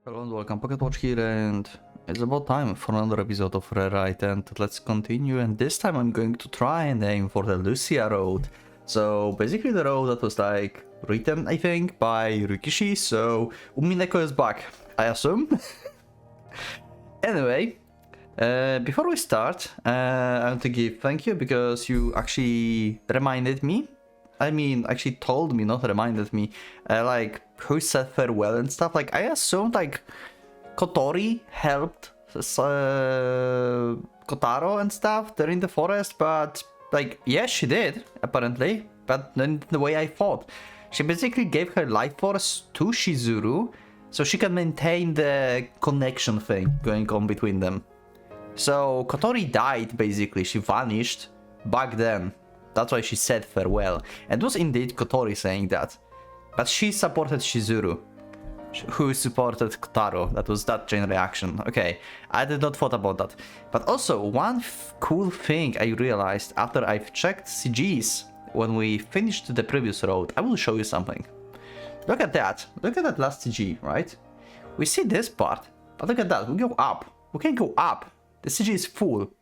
Hello and welcome, PocketWatch here, and it's about time for another episode of Rewrite, and let's continue. And this time I'm going to try and aim for the Lucia road. So basically the road that was like written, I think, by Rikishi. So Umineko is back, I assume. Anyway, before we start, I want to give thank you because you actually reminded me. I mean, actually told me, not reminded me, like, who said farewell and stuff. Like, I assumed, like, Kotori helped Kotaro and stuff. They're in the forest, but, like, yes, she did, apparently. But in the way I thought. She basically gave her life force to Shizuru, so she can maintain the connection thing going on between them. So, Kotori died, basically. She vanished back then. That's why she said farewell. And it was indeed Kotori saying that. But she supported Shizuru, who supported Kotaro. That was that chain reaction. Okay, I did not thought about that. But also, one cool thing I realized after I've checked CGs when we finished the previous road, I will show you something. Look at that. Look at that last CG, right? We see this part, but look at that. We go up. We can go up. The CG is full.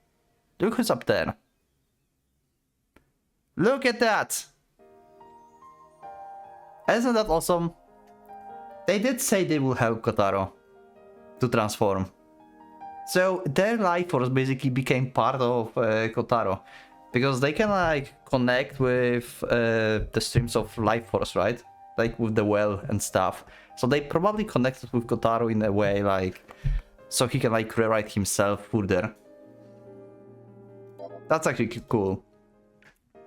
Look who's up there. Look at that! Isn't that awesome? They did say they will help Kotaro to transform. So their life force basically became part of Kotaro. Because they can like connect with the streams of life force, right? Like with the well and stuff. So they probably connected with Kotaro in a way like... So he can like rewrite himself further. That's actually cool.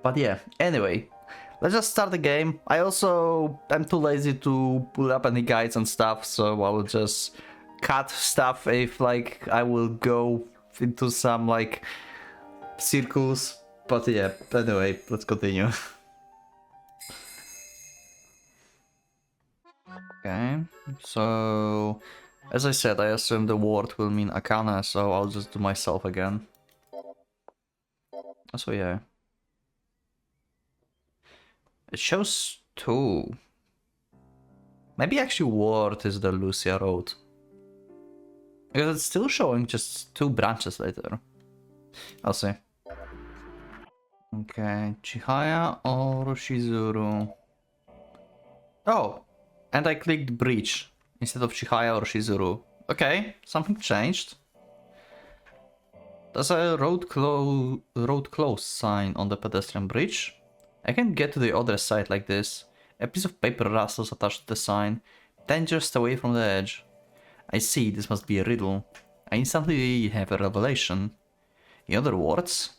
But yeah, anyway, let's just start the game. I'm too lazy to pull up any guides and stuff, so I will just cut stuff if like I will go into some like circles. But yeah, anyway, let's continue. Okay, so as I said, I assume the word will mean Akane, so I'll just do myself again. So yeah. It shows two. Maybe actually word is the Lucia road. Because it's still showing just two branches later. I'll see. Okay, Chihaya or Shizuru? Oh, and I clicked bridge instead of Chihaya or Shizuru. Okay, something changed. There's a road closed sign on the pedestrian bridge. I can get to the other side like this. A piece of paper rustles attached to the sign. Then just away from the edge. I see, this must be a riddle. I instantly have a revelation. In other words,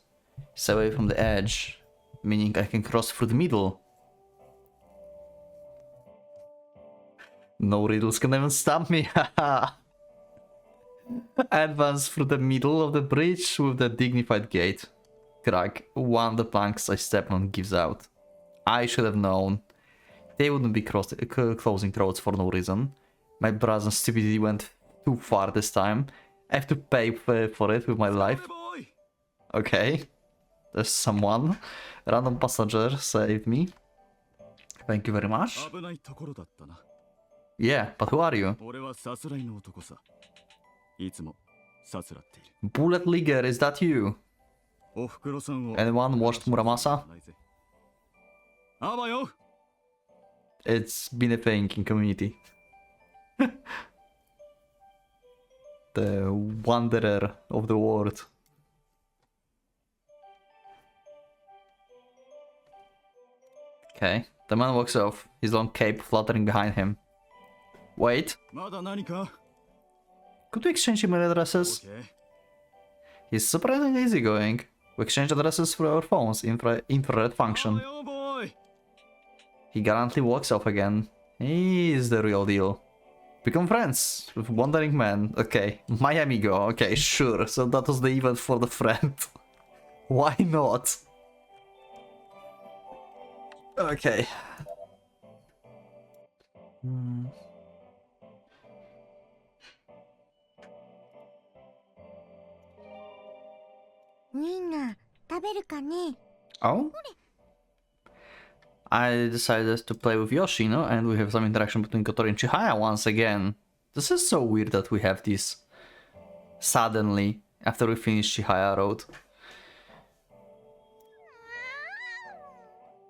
it's away from the edge, meaning I can cross through the middle. No riddles can even stop me, haha! I advance through the middle of the bridge with the dignified gait. Crack. One of the planks I step on gives out. I should have known. They wouldn't be closing roads for no reason. My brother's stupidity went too far this time. I have to pay for it with my life. Okay. There's someone. Random passenger saved me. Thank you very much. Yeah, but who are you? Bullet Ligger, is that you? Anyone watched Muramasa? It's been a thing in community. The wanderer of the world. Okay, the man walks off, his long cape fluttering behind him. Wait. Could we exchange email addresses? He's surprisingly easygoing. We exchange addresses through our phones, infrared function. He gallantly walks off again. He is the real deal. Become friends with Wandering Man. Okay, my amigo. Okay, sure. So that was the event for the friend. Why not? Okay. Oh? I decided to play with Yoshi, no? And we have some interaction between Kotori and Chihaya once again. This is so weird that we have this suddenly after we finish Chihaya Road.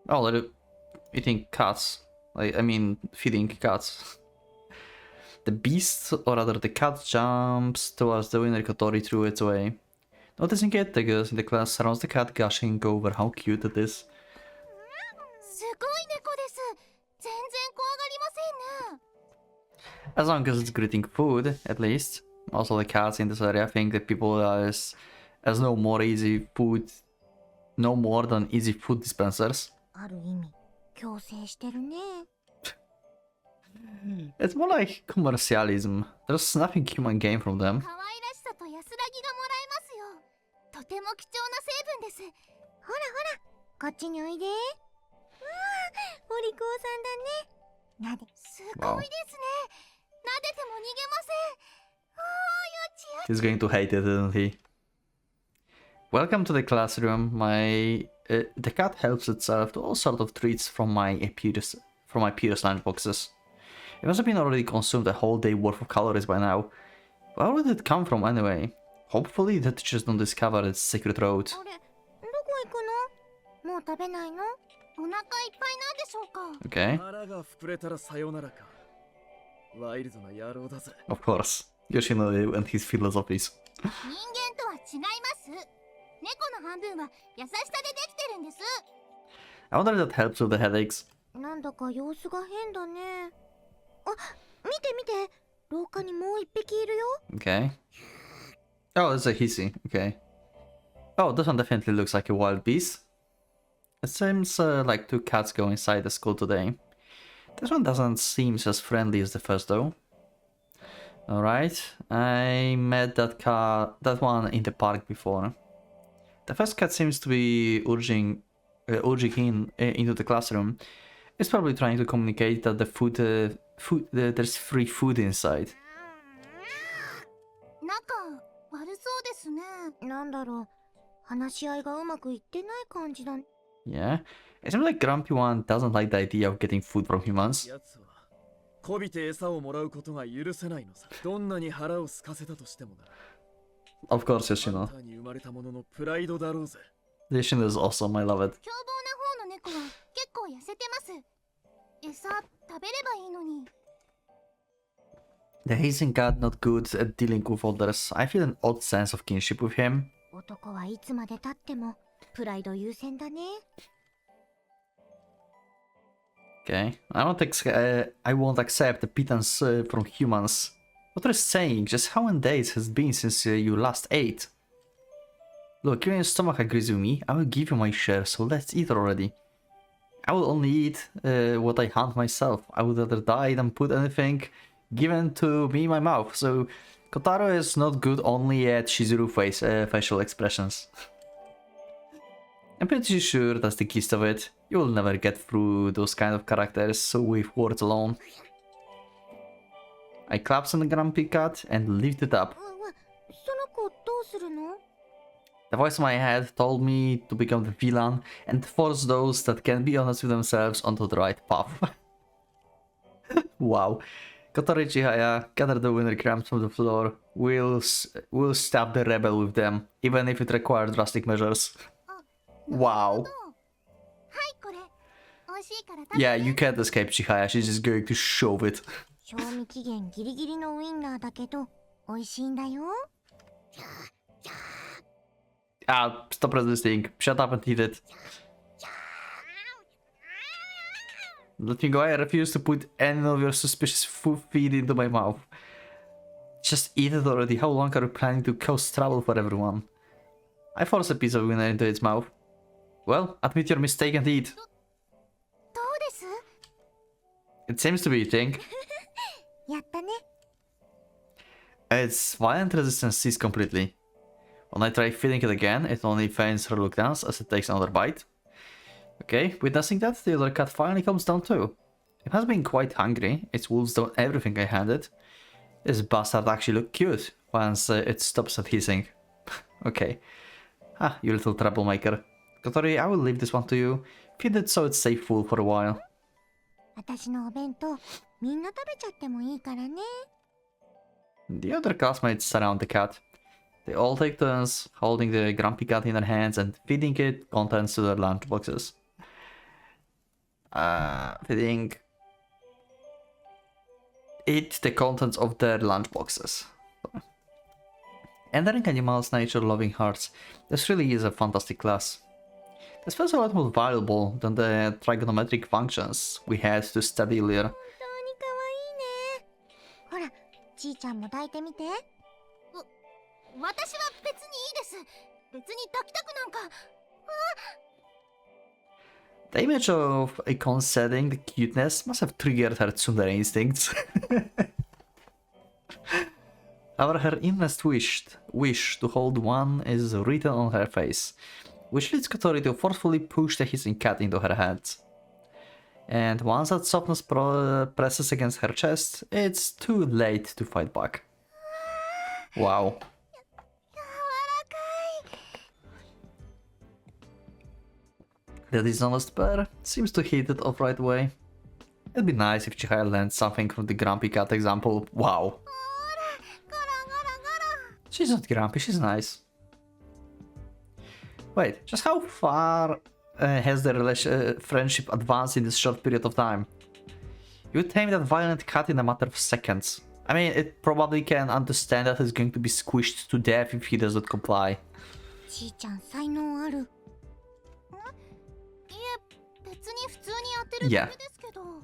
Oh, they're eating cats. I mean, feeding cats. The beast, or rather the cat, jumps towards the winner. Kotori threw it away. Noticing it, the girls in the class surrounds the cat, gushing over how cute it is. As long as it's greeting food, at least. Also, the cats in this area think that people as no more easy food, no more than easy food dispensers. It's more like commercialism. There's nothing human gain from them. Wow. He's going to hate it, isn't he? Welcome to the classroom. The cat helps itself to all sorts of treats from my peers' lunchboxes. It must have been already consumed a whole day worth of calories by now. Where would it come from anyway? Hopefully the teachers don't discover its secret road. Okay. Of course. Yoshinori and his philosophies. I wonder if that helps with the headaches. Okay. Oh, it's a hissy. Okay. Oh, this one definitely looks like a wild beast. It seems like two cats go inside the school today. This one doesn't seem as friendly as the first though. Alright, I met that one in the park before. The first cat seems to be urging into the classroom. It's probably trying to communicate that there's free food inside. Yeah, it seems like Grumpy One doesn't like the idea of getting food from humans. Of course, Yoshino. Yoshino is awesome, I love it. The hazing cat not good at dealing with others. I feel an odd sense of kinship with him. Okay, I won't accept a pittance from humans. What are you saying? Just how many days has it been since you last ate? Look, even your stomach agrees with me. I will give you my share, so let's eat already. I will only eat what I hunt myself. I would rather die than put anything given to me in my mouth. So Kotaro is not good only at Shizuru facial expressions. I'm pretty sure that's the gist of it. You will never get through those kind of characters with words alone. I clapped on the grumpy cat and lifted it up. The voice in my head told me to become the villain and force those that can be honest with themselves onto the right path. Wow. Kotori Chihaya, gather the winner crumbs from the floor. We'll stab the rebel with them, even if it requires drastic measures. Wow. Yeah, you can't escape Chihaya, she's just going to shove it. Ah, stop resisting. Shut up and eat it. Let me go, I refuse to put any of your suspicious feed into my mouth. Just eat it already, how long are you planning to cause trouble for everyone? I force a piece of winner into its mouth. Well, admit your mistake and eat. It seems to be eating. Its violent resistance ceased completely. When I try feeding it again, it only feigns reluctance as it takes another bite. Okay, witnessing that, the other cat finally comes down too. It has been quite hungry, it wolves down everything I handed. This bastard actually looked cute once it stops at hissing. Okay. Ah, you little troublemaker. Kotori, I will leave this one to you. Feed it so it's safe food for a while. The other classmates surround the cat. They all take turns holding the grumpy cat in their hands and feeding it contents to their lunchboxes. Feeding it the contents of their lunchboxes. Entering animals' nature-loving hearts. This really is a fantastic class. This feels a lot more valuable than the trigonometric functions we had to study earlier. 本当に可愛いね。ほら、ちーちゃんも抱いてみて。私は別にいいです。別に抱きたくなんか。The image of a conceding the cuteness must have triggered her tsundere instincts. However, her innermost wish to hold one is written on her face, which leads Kotori to forcefully push the hissing cat into her hands. And once that softness presses against her chest, it's too late to fight back. Wow. The dishonest pair seems to hit it off right away. It'd be nice if Chihaya learned something from the grumpy cat example. Wow. She's not grumpy, she's nice. Wait, just how far has the friendship advanced in this short period of time? You tame that violent cat in a matter of seconds. I mean, it probably can understand that he's going to be squished to death if he doesn't comply. ちーちゃん才能ある。別に普通にやってるだけですけど。うわ、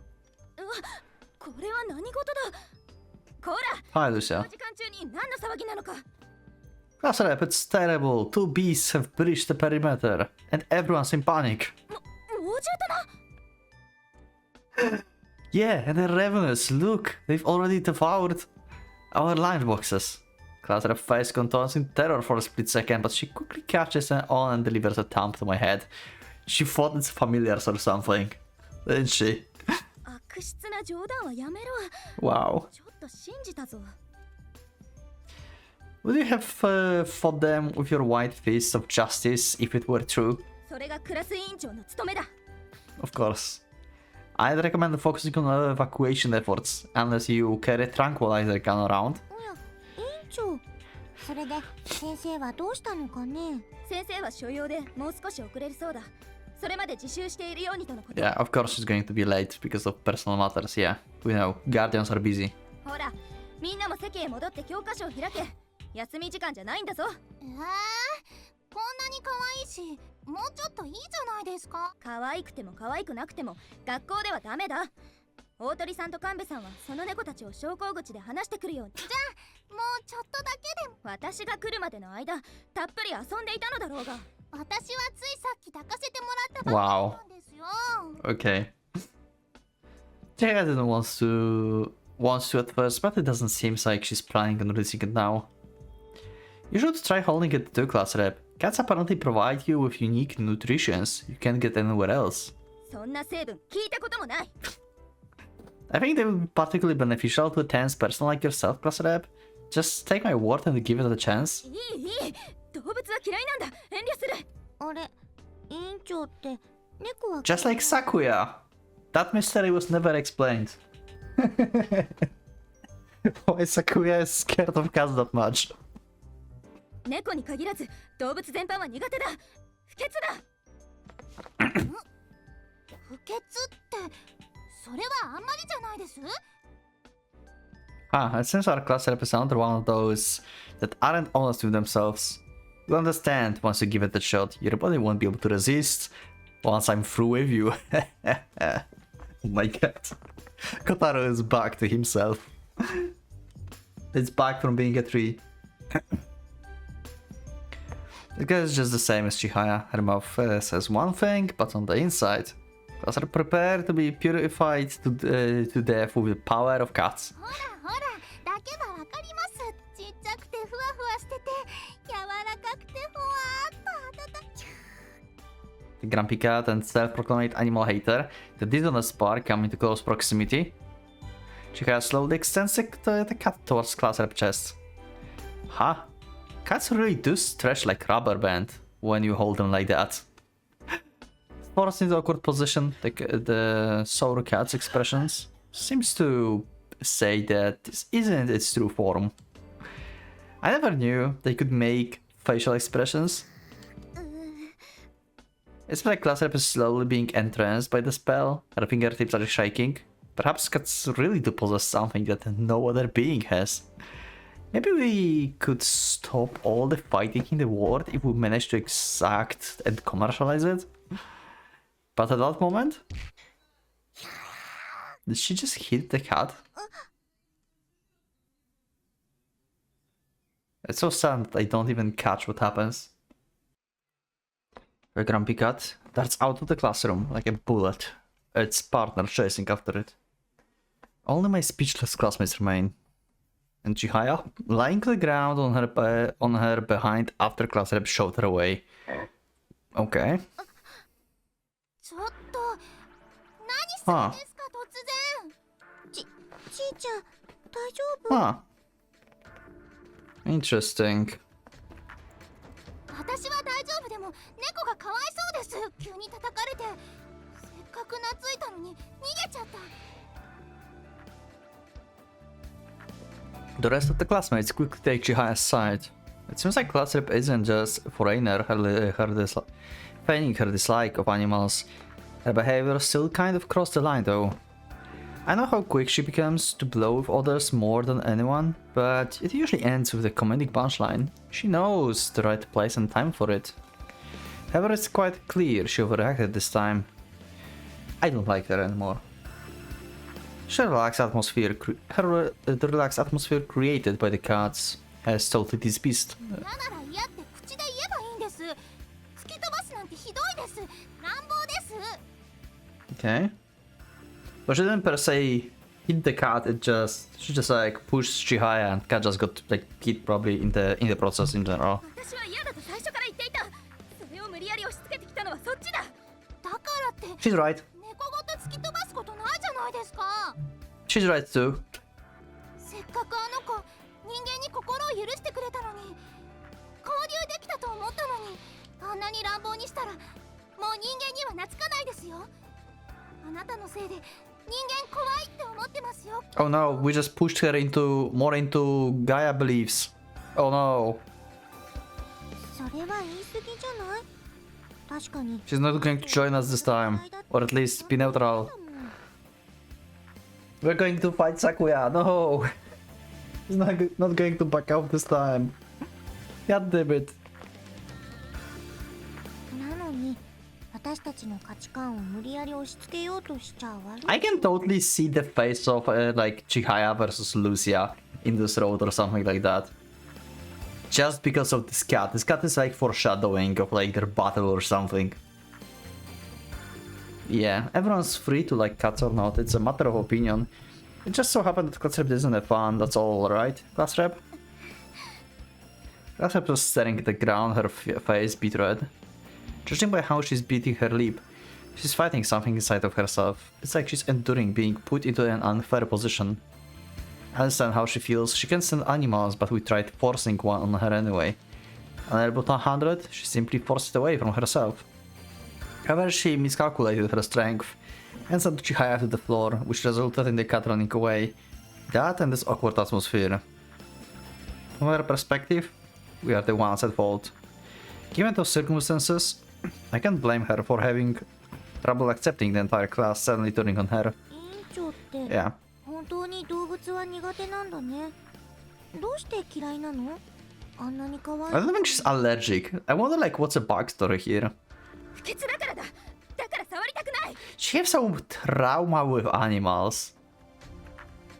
これは何事だ。こら。Hi, Lucia. 時間中に何の騒ぎなのか。Class rep, it's terrible. 2 beasts have breached the perimeter, and everyone's in panic. 猛獣だな。Yeah, and they're ravenous. Look, they've already devoured our lunchboxes. Class rep face contorts in terror for a split second, but she quickly catches on and delivers a thump to my head. She thought it's familiars or something, didn't she? 悪質な冗談はやめろ。 Wow. ちょっと信じたぞ。 Would you have fought them with your white fists of justice if it were true? それがクラス委員長の務めだ。 Of course. I'd recommend focusing on evacuation efforts, unless you carry a tranquilizer gun around. おや、委員長。それで先生はどうしたのかね。先生は所用でもう少し遅れるそうだ。それまで自習しているようにとのこと。 Yeah, of course she's going to be late because of personal matters, yeah. We know, guardians are busy. ほら、みんなも席へ戻って教科書を開け。休み時間じゃないんだぞ。こんなに可愛いし、もうちょっといいじゃないですか。可愛くても可愛くなくても学校ではダメだ。大鳥さんと神戸さんはその猫たちを昇降口で話してくるように。じゃあ、もうちょっとだけでも。私が来るまでの間、たっぷり遊んでいたのだろうが。私はついさっき抱かせてもらったばっかりなんですよ。Okay. Jaya didn't wants to at first, but it doesn't seem like she's planning on releasing it now. You should try holding it too, class rep. Cats apparently provide you with unique nutritions you can't get anywhere else. そんな成分聞いたこともない。I think they would be particularly beneficial to a tense person like yourself, class rep. Just take my word and give it a chance. いい、動物は嫌いなんだ。遠慮する。あれ、委員長って猫は Just like Sakuya. That mystery was never explained. Why Sakuya is scared of cats that much? 猫に限らず動物全般は苦手だ。不潔だ。不潔ってそれはあんまりじゃないです。 It seems our class rep is another one of those that aren't honest with themselves. You'll understand once you give it a shot. Your body won't be able to resist once I'm through with you. Oh my god. Kotaro is back to himself. It's back from being a tree. The guy is just the same as Chihaya. Her mouth says one thing, but on the inside, cats are prepared to be purified to death with the power of cats. ほらほら、抱けばわかります。ちっちゃくてふわふわしてて、柔らかくてふわーっと温かい。 The grumpy cat and self-proclaimed animal hater, the dishonest pair come into close proximity. Chihaya slowly extends the cat towards class rep chest. Huh? Cats really do stretch like rubber band when you hold them like that. Forced into awkward position, the sour cat's expressions seems to say that this isn't its true form. I never knew they could make facial expressions. It's like class rep is slowly being entranced by the spell. Her fingertips are shaking. Perhaps cats really do possess something that no other being has. Maybe we could stop all the fighting in the world if we manage to exact and commercialize it. But at that moment... Did she just hit the cat? It's so sad I don't even catch what happens. A grumpy cat darts out of the classroom like a bullet, its partner chasing after it. Only my speechless classmates remain. And Chihaya, lying on the ground on her behind after class rep showed her away. Okay. Huh. Huh. Interesting. The rest of the classmates quickly take Chihaya's side. It seems like class rep isn't just a foreigner feigning her dislike of animals. Her behavior still kind of crossed the line though. I know how quick she becomes to blow with others more than anyone, but it usually ends with a comedic punchline. She knows the right place and time for it. However, it's quite clear she overreacted this time. I don't like her anymore. The relaxed atmosphere created by the cats has totally dismissed. Okay. But she didn't per se hit the cat, she just like pushed Chihaya and cat just got like hit probably in the process in general. She's right. She's right too. Oh no, we just pushed her more into Gaia beliefs. Oh no. She's not going to join us this time, or at least be neutral. We're going to fight Sakuya, no! He's not going to back out this time. God damn it. I can totally see the face of like Chihaya versus Lucia in this road or something like that. Just because of this cat. This cat is like foreshadowing of like their battle or something. Yeah, everyone's free to like cats or not, it's a matter of opinion. It just so happened that class rep isn't have fun, that's all, right? Class rep? Class rep was staring at the ground, her face beat red. Judging by how she's beating her lip, she's fighting something inside of herself. It's like she's enduring being put into an unfair position. I understand how she feels. She can stand animals, but we tried forcing one on her anyway. On Airbot 100, she simply forced it away from herself. However, she miscalculated her strength and sent Chihaya to the floor, which resulted in the cat running away. That and this awkward atmosphere. From her perspective, we are the ones at fault. Given those circumstances, I can't blame her for having trouble accepting the entire class suddenly turning on her. Yeah. I don't think she's allergic. I wonder like what's the backstory here. She has some trauma with animals.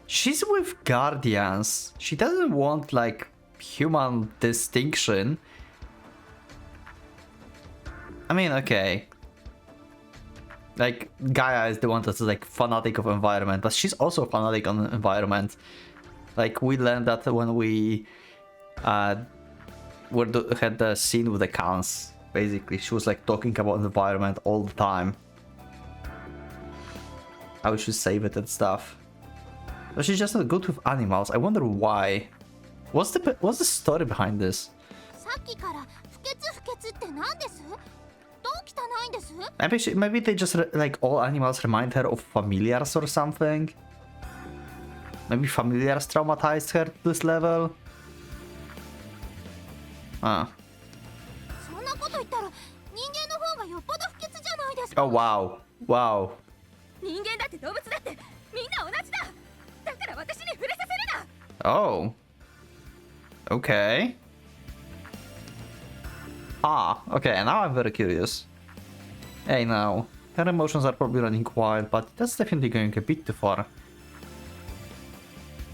She's with guardians. She doesn't want like human distinction. I mean, okay. Like, Gaia is the one that's like fanatic of environment, but she's also fanatic on environment. Like, we learned that when we had the scene with the cans. Basically, she was like talking about environment all the time. How we should save it and stuff. But she's just not good with animals. I wonder why. What's the story behind this? Maybe they just like all animals remind her of familiars or something. Maybe familiars traumatized her to this level. Ah. そんなこと言ったら人間の方がよっぽど不潔じゃないですか。 Oh, wow. Wow. 人間だって動物だってみんな同じだ。だから私に触れさせるな。 Oh. Okay. Ah, okay, now I'm very curious. Hey, now. Her emotions are probably running wild, but that's definitely going a bit too far.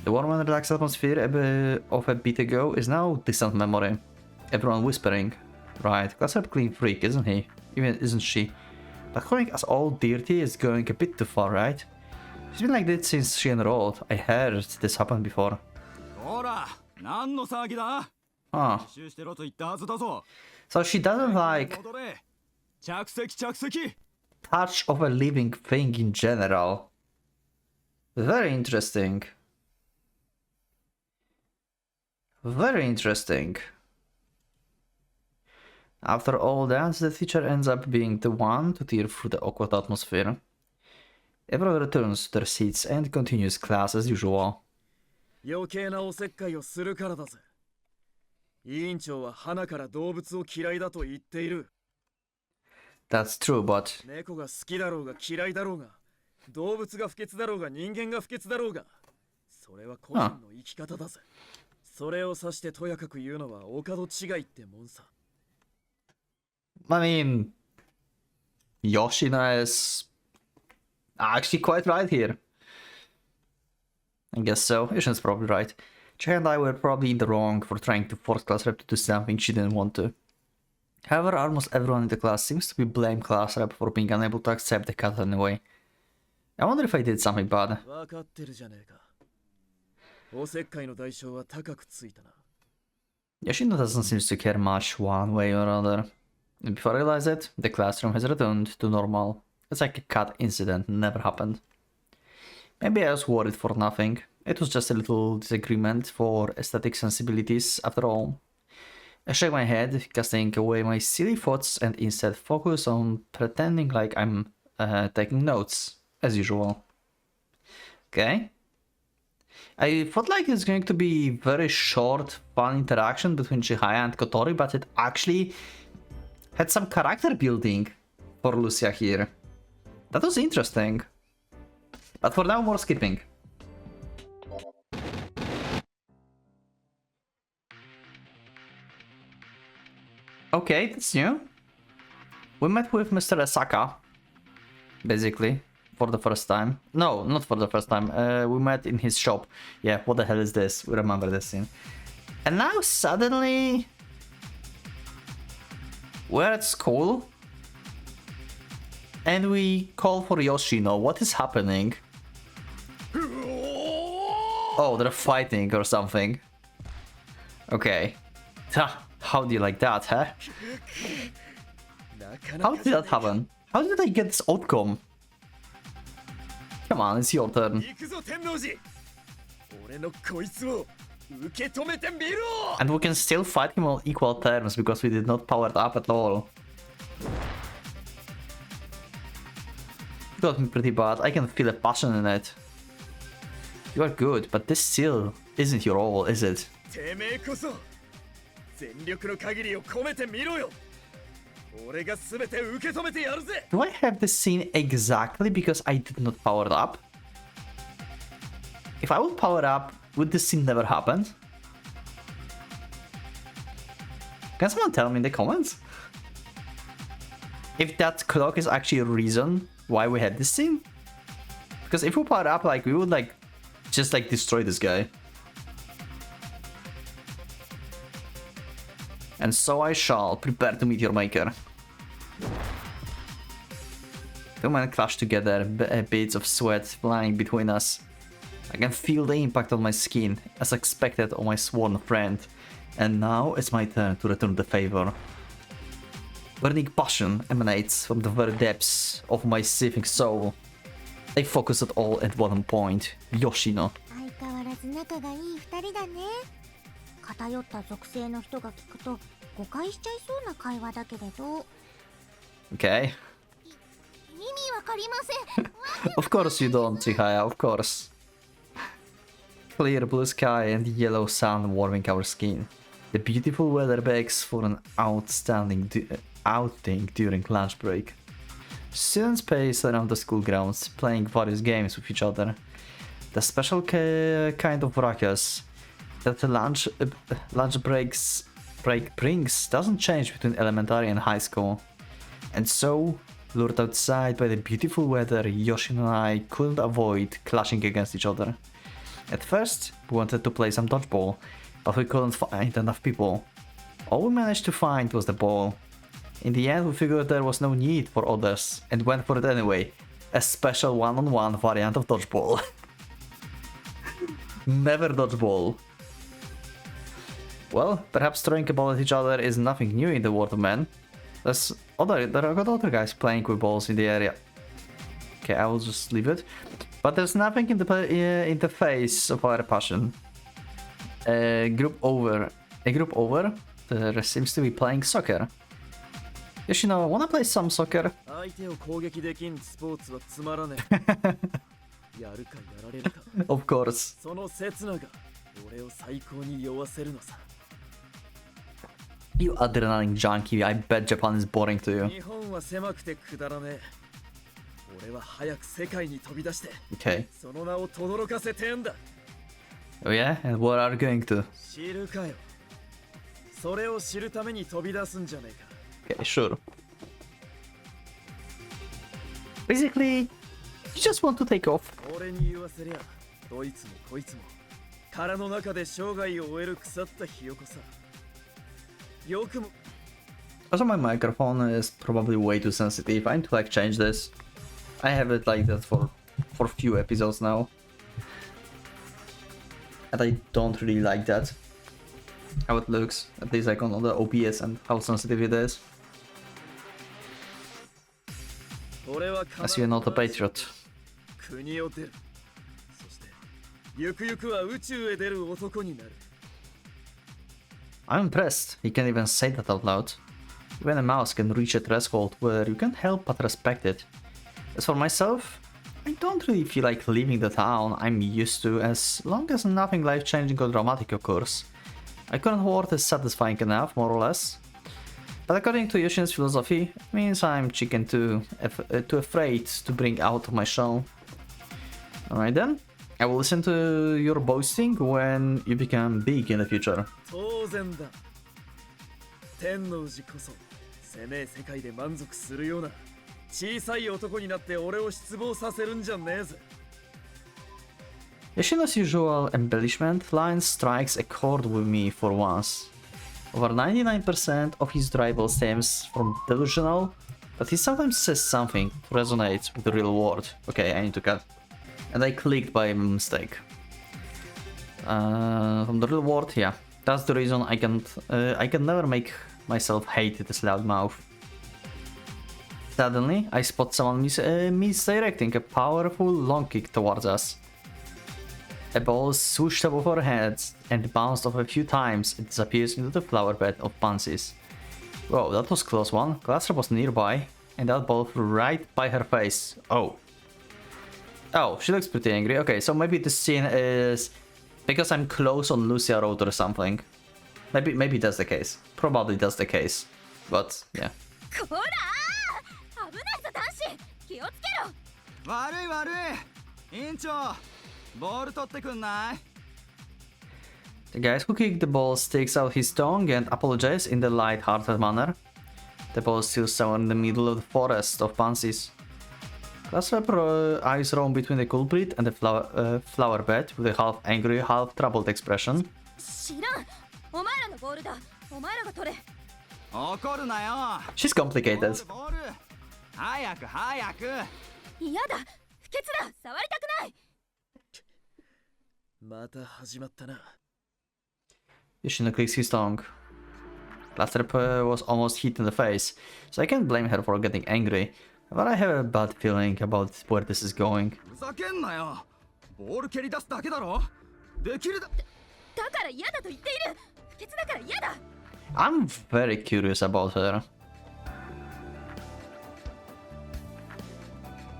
The warm and relaxed atmosphere of a bit ago is now distant memory. Everyone whispering. Right, class rep clean freak, isn't he? Even isn't she? But calling us all dirty is going a bit too far, right? She's been like this since she enrolled. I heard this happened before. Huh. So she doesn't like touch of a living thing in general. Very interesting. Very interesting. After all that, the teacher ends up being the one to tear through the awkward atmosphere. Everyone returns to their seats and continues class as usual. That's true, but... Huh. I mean... Yoshina is... actually quite right here. I guess so. Yoshin's probably right. Chai and I were probably in the wrong for trying to force class rep to do something she didn't want to. However, almost everyone in the class seems to be blame class rep for being unable to accept the cut anyway. I wonder if I did something bad. Yoshino doesn't seem to care much one way or another. And before I realize it, the classroom has returned to normal. It's like a cut incident never happened. Maybe I was worried for nothing. It was just a little disagreement for aesthetic sensibilities after all. I shake my head, casting away my silly thoughts and instead focus on pretending like I'm taking notes, as usual. Okay. I thought like it's going to be very short, fun interaction between Chihaya and Kotori, but it actually had some character building for Lucia here. That was interesting. But for now, more skipping. Okay, that's new. We met with Mr. Asaka, basically, for the first time. No, not for the first time. We met in his shop. Yeah, what the hell is this? We remember this scene. And now suddenly... we're at school. And we call for Yoshino. What is happening? Oh, they're fighting or something. Okay. How do you like that, huh? How did that happen? How did I get this outcome? Come on, it's your turn. And we can still fight him on equal terms because we did not power it up at all. Got me pretty bad. I can feel a passion in it. You are good, but this still isn't your all, is it? Do I have this scene exactly because I did not power it up? If I would power up, would this scene never happen? Can someone tell me in the comments? If that clock is actually a reason why we had this scene? Because if we power up, like, we would, like, just, like, destroy this guy. And so I shall prepare to meet your maker. Two men clash together, beads of sweat flying between us. I can feel the impact on my skin, as expected on my sworn friend. And now it's my turn to return the favor. Burning passion emanates from the very depths of my seething soul. I focus it all at one point, Yoshino. Okay. Of course you don't, Chihaya, of course. Clear blue sky and yellow sun warming our skin. The beautiful weather begs for an outstanding outing during lunch break. Students pace around the school grounds, playing various games with each other. The special kind of ruckus that the lunch break brings doesn't change between elementary and high school. And so, lured outside by the beautiful weather, Yoshi and I couldn't avoid clashing against each other. At first, we wanted to play some dodgeball, but we couldn't find enough people. All we managed to find was the ball. In the end, we figured there was no need for others, and went for it anyway. A special one-on-one variant of dodgeball. Never dodgeball. Well, perhaps throwing a ball at each other is nothing new in the world of men. There are other guys playing with balls in the area. Okay, I will just leave it. But there's nothing in the face of our passion. A group over, there seems to be playing soccer. Yoshino, wanna play some soccer? Of course. You adrenaline junkie, I bet Japan is boring to you. Okay. Oh yeah? And where are you going to? Okay, sure. Basically, you just want to take off. Also, my microphone is probably way too sensitive. I need to like change this. I have it like that for a few episodes now. And I don't really like that. How it looks, at least like on the OBS, and how sensitive it is. As you're not a patriot. I'm impressed, he can even say that out loud. Even a mouse can reach a threshold where you can't help but respect it. As for myself, I don't really feel like leaving the town I'm used to, as long as nothing life-changing or dramatic occurs. My current world is satisfying enough, more or less. But according to Yoshino's philosophy, it means I'm chicken too afraid to bring out of my shell. Alright then, I will listen to your boasting when you become big in the future. Yoshino's usual embellishment line strikes a chord with me for once. Over 99% of his drivel stems from delusional, but he sometimes says something that resonates with the real world. Okay, I need to cut. And I clicked by mistake. From the real world, yeah. That's the reason I can never make myself hate this loudmouth. Suddenly, I spot someone misdirecting a powerful long kick towards us. A ball swooshed above our heads and bounced off a few times. It disappears into the flower bed of pansies. Whoa, that was a close one. Glasser was nearby, and that ball flew right by her face. Oh. Oh, she looks pretty angry. Okay, so maybe this scene is because I'm close on Lucia Road or something. Maybe that's the case. Probably that's the case. But, yeah. The guy who kicked the ball sticks out his tongue and apologizes in the light-hearted manner. The ball is still somewhere in the middle of the forest of pansies. Glasser eyes roam between the culprit and the flower bed with a half angry, half troubled expression. She's complicated. Yoshino clicks his tongue. Glasser was almost hit in the face, so I can't blame her for getting angry. But I have a bad feeling about where this is going. I'm very curious about her.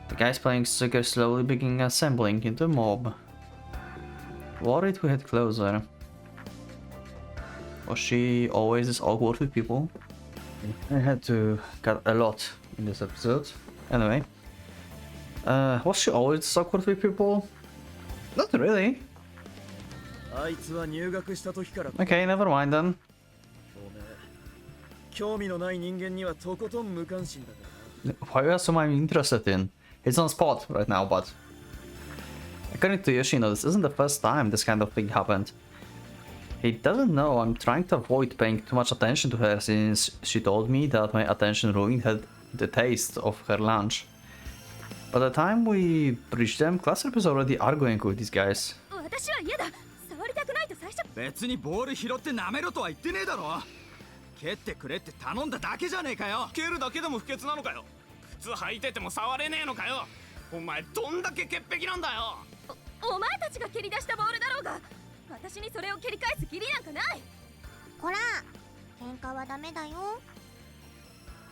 The guys playing soccer slowly begin assembling into a mob. Worried we head closer. Was she always this awkward with people? I had to cut a lot in this episode. Anyway. Was she always this awkward with people? Not really. Okay, never mind then. Why are you so much interested in? He's on spot right now, but according to Yoshino, this isn't the first time this kind of thing happened. He doesn't know I'm trying to avoid paying too much attention to her since she told me that my attention ruined the taste of her lunch. By the time we reach them, class rep is already arguing with these guys. 別にボール拾って舐めろとは言ってねえだろ。蹴ってくれって頼んだだけじゃねえかよ。蹴るだけでも不潔なのかよ。靴履いてても触れねえのかよ。お前どんだけ潔癖なんだよ。お前たちが蹴り出したボールだろうが、私にそれを蹴り返す義理なんかない。こら、喧嘩はダメだよ。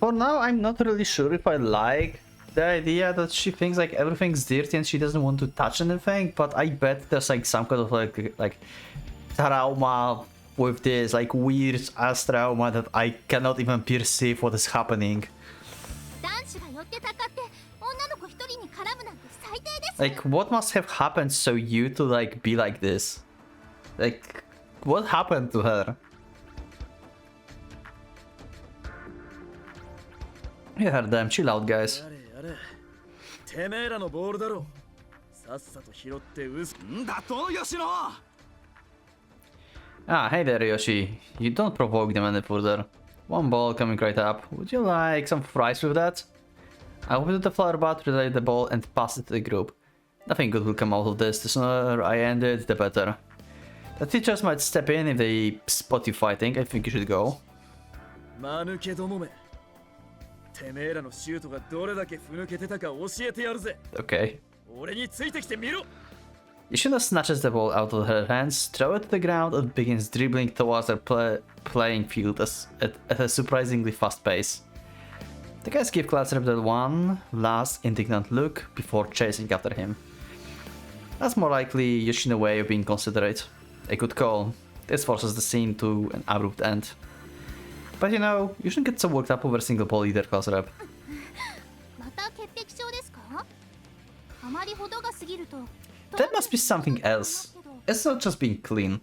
For now, I'm not really sure if I like the idea that she thinks like everything's dirty and she doesn't want to touch anything, but I bet there's like some kind of like trauma with this, like weird ass trauma that I cannot even perceive what is happening. Like, what must have happened so you to like be like this? Like, what happened to her? You heard them, chill out, guys. Ah, hey there, Yoshi. You don't provoke them any further. One ball coming right up. Would you like some fries with that? I opened the flower bat, relayed the ball, and passed it to the group. Nothing good will come out of this. The sooner I end it, the better. The teachers might step in if they spot you fighting. I think you should go. Okay. Yoshino snatches the ball out of her hands, throws it to the ground, and begins dribbling towards her playing field at a surprisingly fast pace. The guys give class rep one last indignant look before chasing after him. That's more likely Yoshino's way of being considerate. A good call. This forces the scene to an abrupt end. But you know, you shouldn't get so worked up over a single ball either, class rep. That must be something else. It's not just being clean.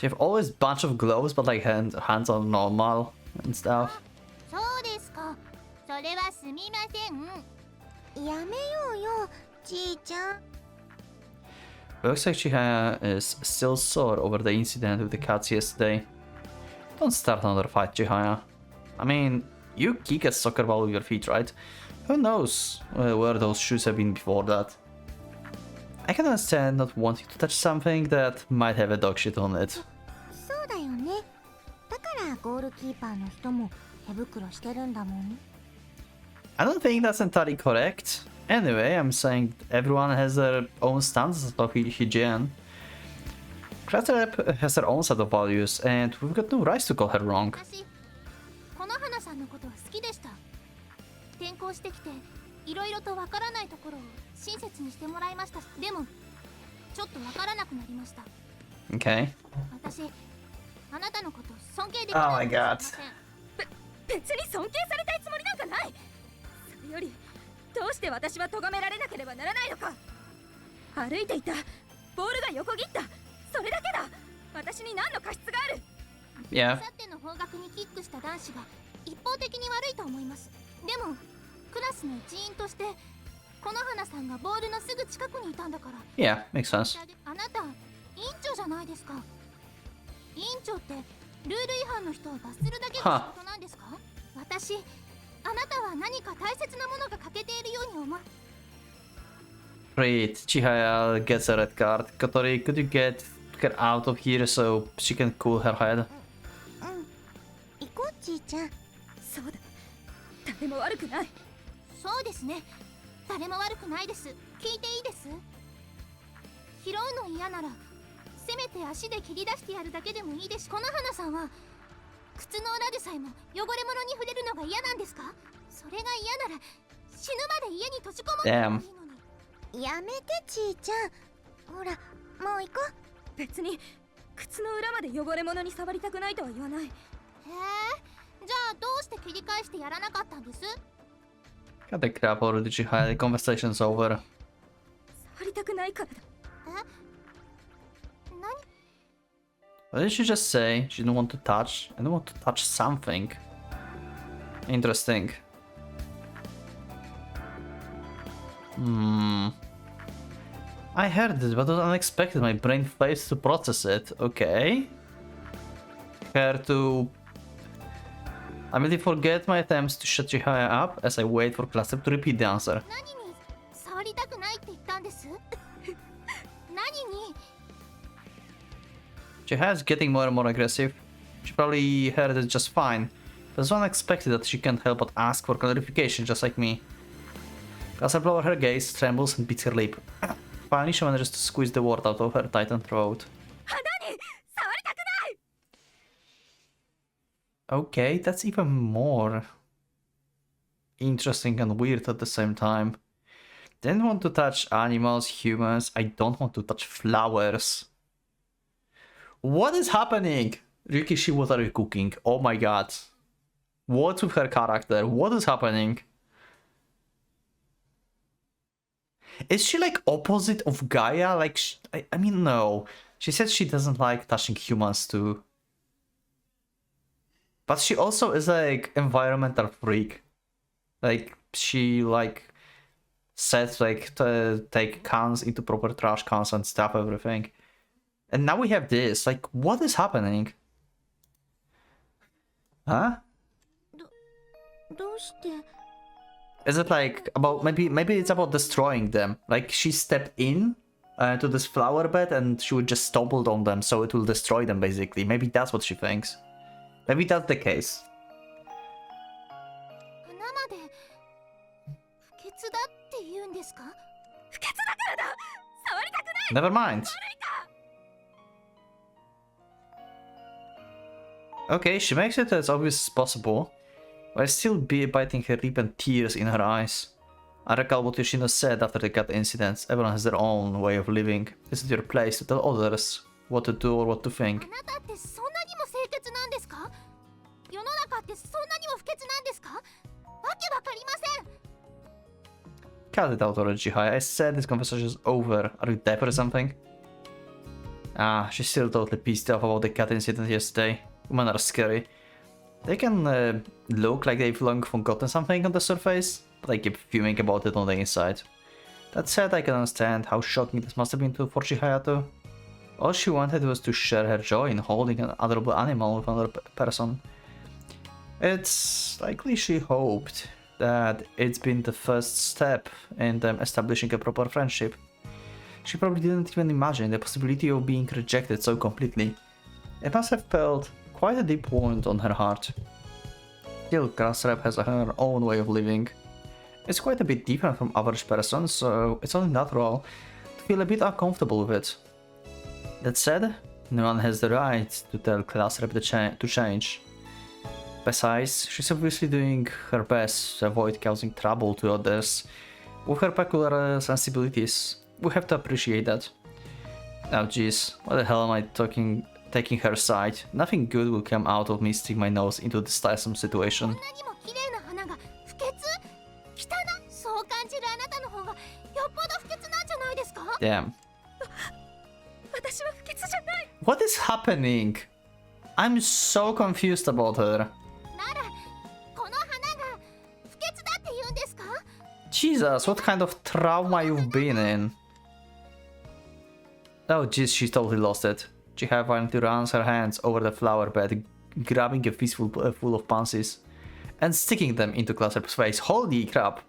You have always a bunch of gloves, but like hands are normal and stuff. Looks like Chihaya is still sore over the incident with the cats yesterday. Don't start another fight, Chihaya. I mean, you kick a soccer ball with your feet, right? Who knows where those shoes have been before that. I can understand not wanting to touch something that might have a dog shit on it. I don't think that's entirely correct. Anyway, I'm saying everyone has their own standards of hygiene. Class rep has her own set of values, and we've got no rights to call her wrong. Okay. Oh my god. 別に尊敬されたいつもりなんかない。それよりどうして私は咎められなければならないのか。歩いていたボールが横切った、それだけだ。私に何の過失がある。Yeah. さての方角にキックした男子が一方的に悪いと思います。でもクラスの一員としてこの花さんがボールのすぐ近くにいたんだから。Yeah, makes sense. あなた委員長じゃないですか。委員長ってルール違反の人を罰するだけの仕事なんですか？私、あなたは何か大切なものが欠けているように思う。Great, Chihaya gets a red card. Kotori, could you get her out of here so she can cool her head? 行こう、ちーちゃん。そうだ。誰も悪くない。そうですね。誰も悪くないです。聞いていいです？拾うの嫌ならせめて足で切り出してやるだけでもいいです。この花さんは靴の裏でさえも汚れ物に触れるのが嫌なんですか？それが嫌なら死ぬまで家に閉じこもってもいいのに。やめて、ちーちゃん。ほら、もう行こう。別に靴の裏まで汚れ物に触りたくないとは言わない。へえ、じゃあどうして切り返してやらなかったんです？ Got the crap already, Chihaya. The conversation's over. 触りたくないからだ。え？何？ What did she just say? She didn't want to touch. I don't want to touch something. Interesting. I heard this, but it was unexpected. My brain fails to process it. Okay. Care to... I immediately forget my attempts to shut Chihaya up as I wait for Cluster to repeat the answer. 何に触りたくないって言ったんです？何に？ Chihaya's getting more and more aggressive. She probably heard it just fine, but it's unexpected that she can't help but ask for clarification just like me. Cluster blows her gaze, trembles and beats her lip. Finally, she manages to squeeze the word out of her tightened throat. Okay, that's even more interesting and weird at the same time. Didn't want to touch animals, humans. I don't want to touch flowers. What is happening? Rikishi, what are you cooking? Oh my god. What's with her character? What is happening? Is she like opposite of Gaia? Like, I mean, no. She said she doesn't like touching humans too. But she also is like environmental freak. Like, she like said like to take cans into proper trash cans and stuff, everything. And now we have this. Like, what is happening? Huh? Is it like about maybe it's about destroying them? Like she stepped in to this flower bed and she would just stumbled on them, so it will destroy them basically. Maybe that's what she thinks. Maybe that's the case. Never mind. Okay, she makes it as obvious as possible, while still biting her lip and tears in her eyes. I recall what Yoshino said after the cat incidents. Everyone has their own way of living. It's not your place to tell others what to do or what to think. Cut it out already, Chihaya. I said this conversation is over. Are you deaf or something? Ah, she's still totally pissed off about the cat incident yesterday. Women are scary. They can look like they've long forgotten something on the surface, but I keep fuming about it on the inside. That said, I can understand how shocking this must have been for Chihaya too. All she wanted was to share her joy in holding an adorable animal with another person. It's likely she hoped that it's been the first step in them establishing a proper friendship. She probably didn't even imagine the possibility of being rejected so completely. It must have felt quite a deep wound on her heart. Still, Grassrap has her own way of living. It's quite a bit different from average persons, so it's only natural to feel a bit uncomfortable with it. That said, no one has the right to tell Grassrap to change. Besides, she's obviously doing her best to avoid causing trouble to others. With her peculiar sensibilities, we have to appreciate that. Oh jeez, what the hell am I taking her side? Nothing good will come out of me sticking my nose into this tiresome situation. Damn. What is happening? I'm so confused about her. Jesus, what kind of trauma you've been in? Oh jeez, she totally lost it. Chihaya finally runs her hands over the flower bed, grabbing a fistful full of pansies and sticking them into Cluster's face. Holy crap!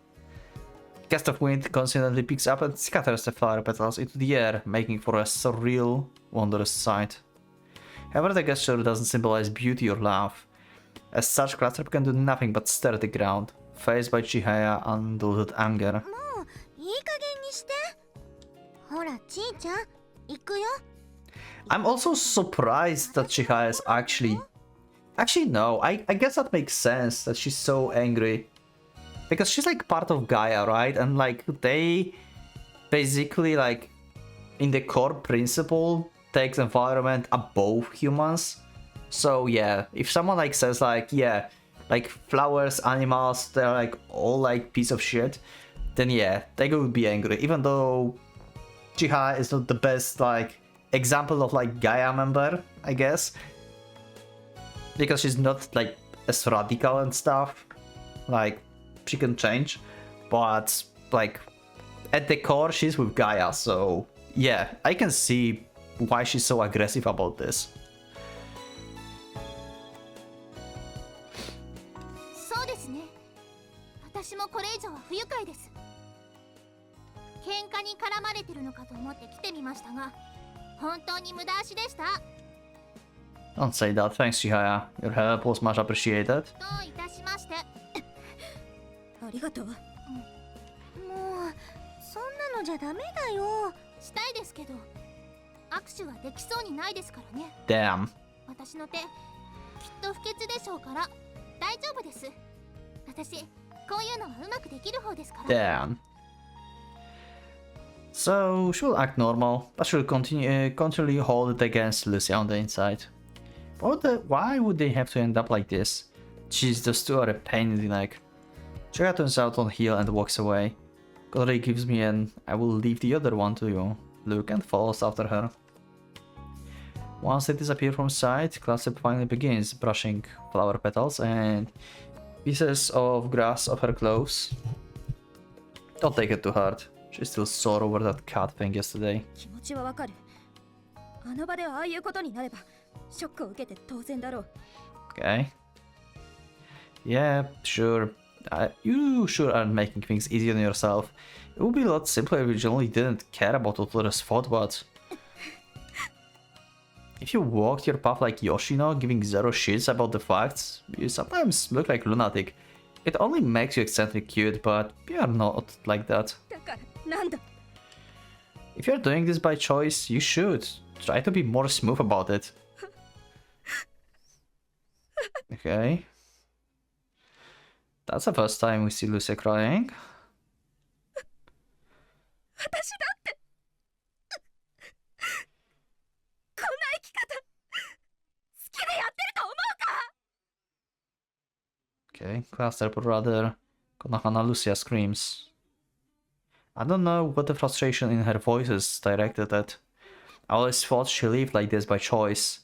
A gust of wind constantly picks up and scatters the flower petals into the air, making for a surreal, wondrous sight. However, the gesture doesn't symbolize beauty or love. As such, Cluster can do nothing but stare at the ground, faced by Chihaya undiluted anger. I'm also surprised that Chihaya is actually... Actually, no, I guess that makes sense that she's so angry. Because she's like part of Gaia, right? And like, they basically like in the core principle, takes environment above humans. So yeah, if someone like says like, yeah, like flowers, animals, they're like all like piece of shit, then yeah, they would be angry. Even though Chihaya is not the best like example of like Gaia member, I guess, because she's not like as radical and stuff. Like she can change, but like at the core she's with Gaia. So yeah, I can see why she's so aggressive about this. そうですね。私もこれ以上は不愉快です。喧嘩に絡まれてるのかと思って来てみましたが、本当に無駄足でした。Don't say that. Thanks, Chihaya. Your help was much appreciated. どういたしまして。ありがとう。もうそんなのじゃダメだよ。したいですけど、握手はできそうにないですからね。Damn. 私の手、きっと不潔でしょうから大丈夫です。私、こういうのはうまくできる方ですから。Damn. So she'll act normal, but she'll continually hold it against Lucia on the inside. Why would they have to end up like this? Jeez, those two are a pain in the neck. Chihaya turns out on heel and walks away. Godri gives me an "I will leave the other one to you" look and follows after her. Once they disappear from sight, Classip finally begins brushing flower petals and pieces of grass off her clothes. Don't take it too hard. She's still sore over that cat thing yesterday. 気持ちはわかる。あの場でああいうことになればショックを受けて当然だろう。Okay. Yeah, sure. You sure aren't making things easy on yourself. It would be a lot simpler if you generally didn't care about what others thought, but... If you walked your path like Yoshino, giving zero shits about the facts, you sometimes look like lunatic. It only makes you eccentric cute, but you are not like that. If you're doing this by choice, you should. Try to be more smooth about it. Okay. That's the first time we see Lucia crying. Okay, Cluster, but rather Konohana Lucia screams. I don't know what the frustration in her voice is directed at. I always thought she lived like this by choice.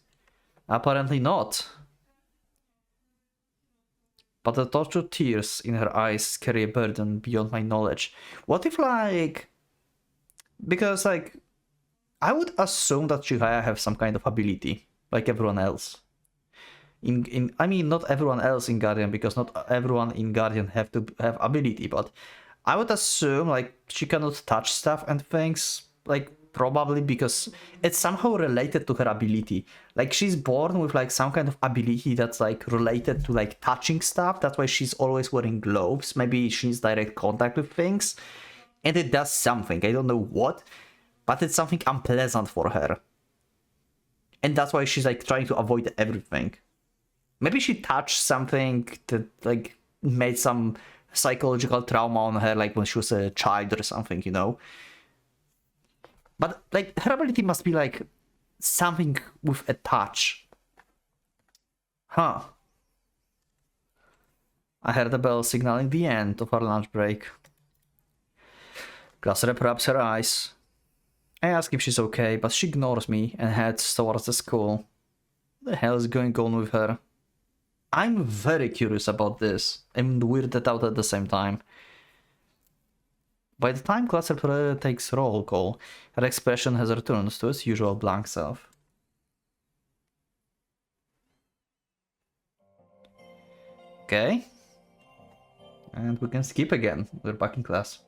Apparently not. But the tortured tears in her eyes carry a burden beyond my knowledge. What if, like... Because, like... I would assume that Chihaya have some kind of ability, like everyone else. I mean, not everyone else in Guardian, because not everyone in Guardian have to have ability, but I would assume, like, she cannot touch stuff and things, like, probably because it's somehow related to her ability. Like, she's born with, like, some kind of ability that's, like, related to, like, touching stuff. That's why she's always wearing gloves. Maybe she's direct contact with things. And it does something. I don't know what. But it's something unpleasant for her. And that's why she's, like, trying to avoid everything. Maybe she touched something that, like, made some psychological trauma on her, like, when she was a child or something, you know? But, like, her ability must be, like, something with a touch. Huh. I heard the bell signaling the end of our lunch break. Glassrep rubs her eyes. I ask if she's okay, but she ignores me and heads towards the school. What the hell is going on with her? I'm very curious about this. I'm weirded out at the same time. By the time Glassrep takes roll call, her expression has returned to its usual blank self. Okay. And we can skip again. We're back in class.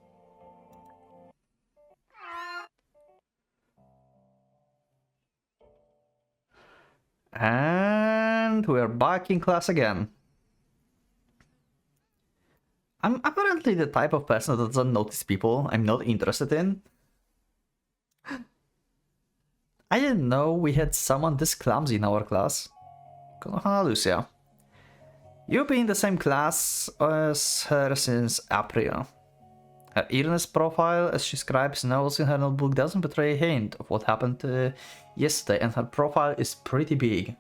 And we're back in class again. I'm apparently the type of person that doesn't notice people I'm not interested in. I didn't know we had someone this clumsy in our class. Konohana Lucia. You've been in the same class as her since April. Her earnest profile, as she scribes notes in her notebook, doesn't betray a hint of what happened yesterday, and her profile is pretty big.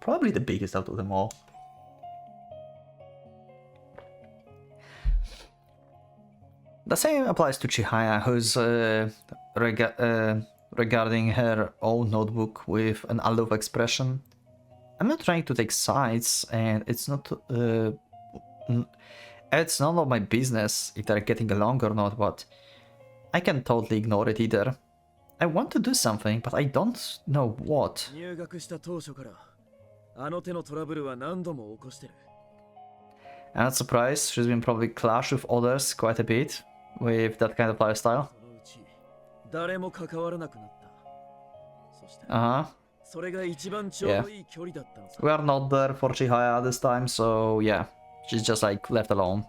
Probably the biggest out of them all. The same applies to Chihaya, who's regarding her own notebook with an aloof expression. I'm not trying to take sides, and it's none of my business if they're getting along or not, but I can totally ignore it either. I want to do something, but I don't know what. I'm not surprised, she's been probably clashed with others quite a bit with that kind of lifestyle. Uh-huh. Yeah. We are not there for Chihaya this time, so yeah. She's just like left alone.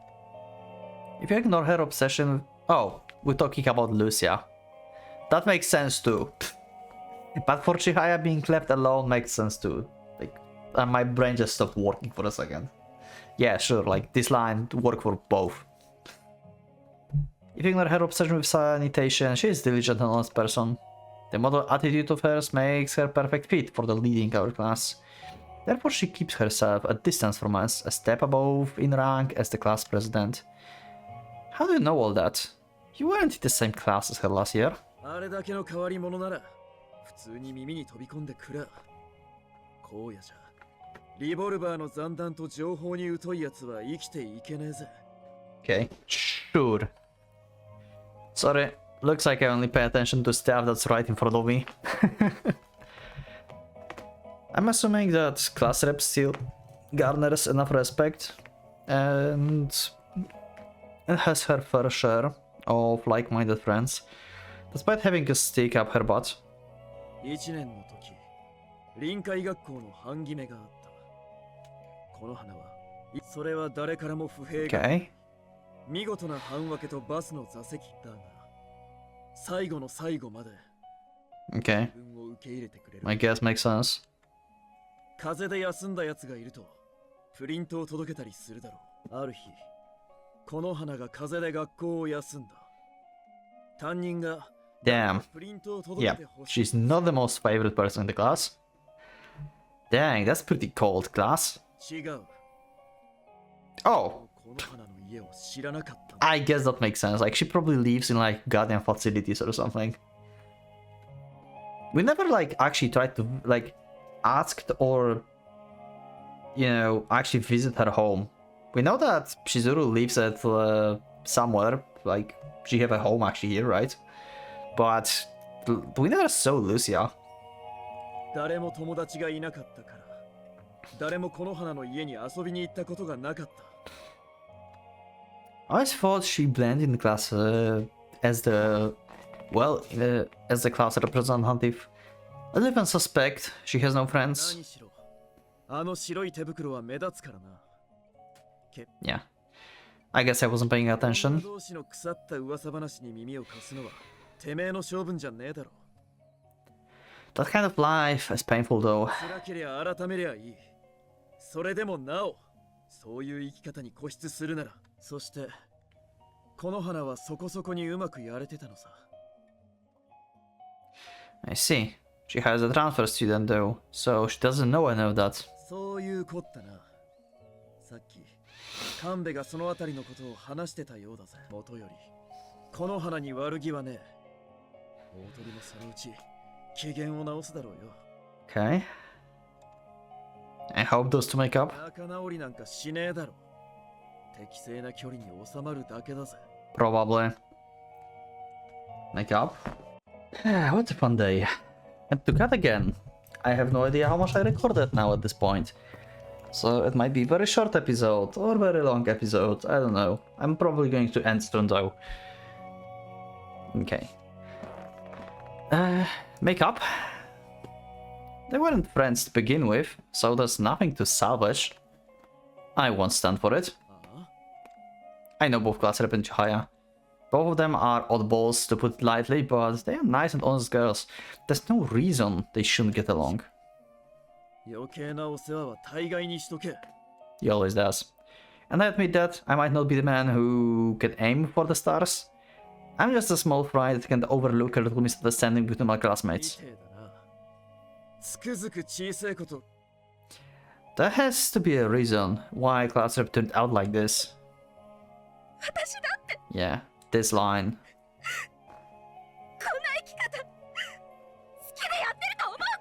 If you ignore her obsession... Oh, we're talking about Lucia. That makes sense too. But for Chihaya, being left alone makes sense too. Like, my brain just stopped working for a second. Yeah, sure, like this line to work for both. If you ignore her obsession with sanitation, she is diligent and honest person. The model attitude of hers makes her perfect fit for the leading our class. Therefore, she keeps herself a distance from us, a step above in rank as the class president. How do you know all that? You weren't in the same class as her last year. Okay, sure. Sorry, looks like I only pay attention to stuff that's right in front of me. I'm assuming that class rep still garners enough respect and has her fair share of like-minded friends, despite having a stick up her butt. Okay. Okay. I guess makes sense. Damn. Yeah, she's not the most favorite person in the class. Dang, that's pretty cold, class. Oh. I guess that makes sense. Like, she probably lives in like goddamn facilities or something. We never like actually tried to like asked or, you know, actually visit her home. We know that Shizuru lives at somewhere, like she have a home actually here, right? But we never saw Lucia. I always thought she blended in the class as the, well, as the class representative. I even suspect she has no friends. Yeah. I guess I wasn't paying attention. That kind of life is painful though. I see. She has a transfer student though, so she doesn't know any of that. Okay. I hope those two make up. Probably. Make up? What a fun day. And to cut again. I have no idea how much I recorded now at this point. So it might be a very short episode or very long episode, I don't know. I'm probably going to end soon though. Okay. Makeup. They weren't friends to begin with, so there's nothing to salvage. I won't stand for it. I know both class rep and Chihaya. Both of them are oddballs, to put it lightly, but they are nice and honest girls. There's no reason they shouldn't get along. He always does. And I admit that I might not be the man who can aim for the stars, I'm just a small fry that can overlook a little misunderstanding between my classmates. There has to be a reason why class rep turned out like this. Yeah, this line.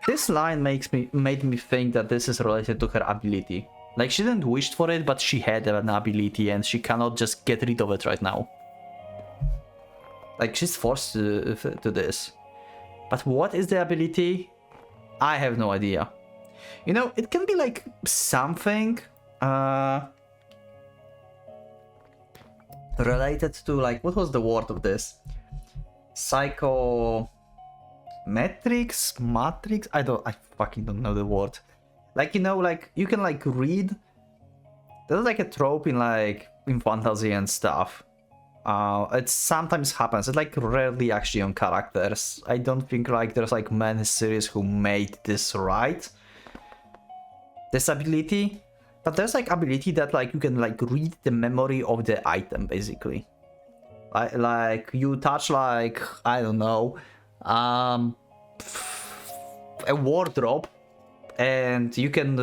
This line made me think that this is related to her ability. Like, she didn't wish for it, but she had an ability and she cannot just get rid of it right now. Like, she's forced to this. But what is the ability? I have no idea. You know, it can be like something related to, like, what was the word of this? Psychometrics? Matrix? I fucking don't know the word. Like, you know, like, you can, like, read. There's, like, a trope in, like, in fantasy and stuff. It sometimes happens. It's, like, rarely actually on characters. I don't think, like, there's, like, many series who made this right. This ability. But there's, like, ability that, like, you can, like, read the memory of the item, basically. Like, you touch, like, I don't know, a wardrobe, and you can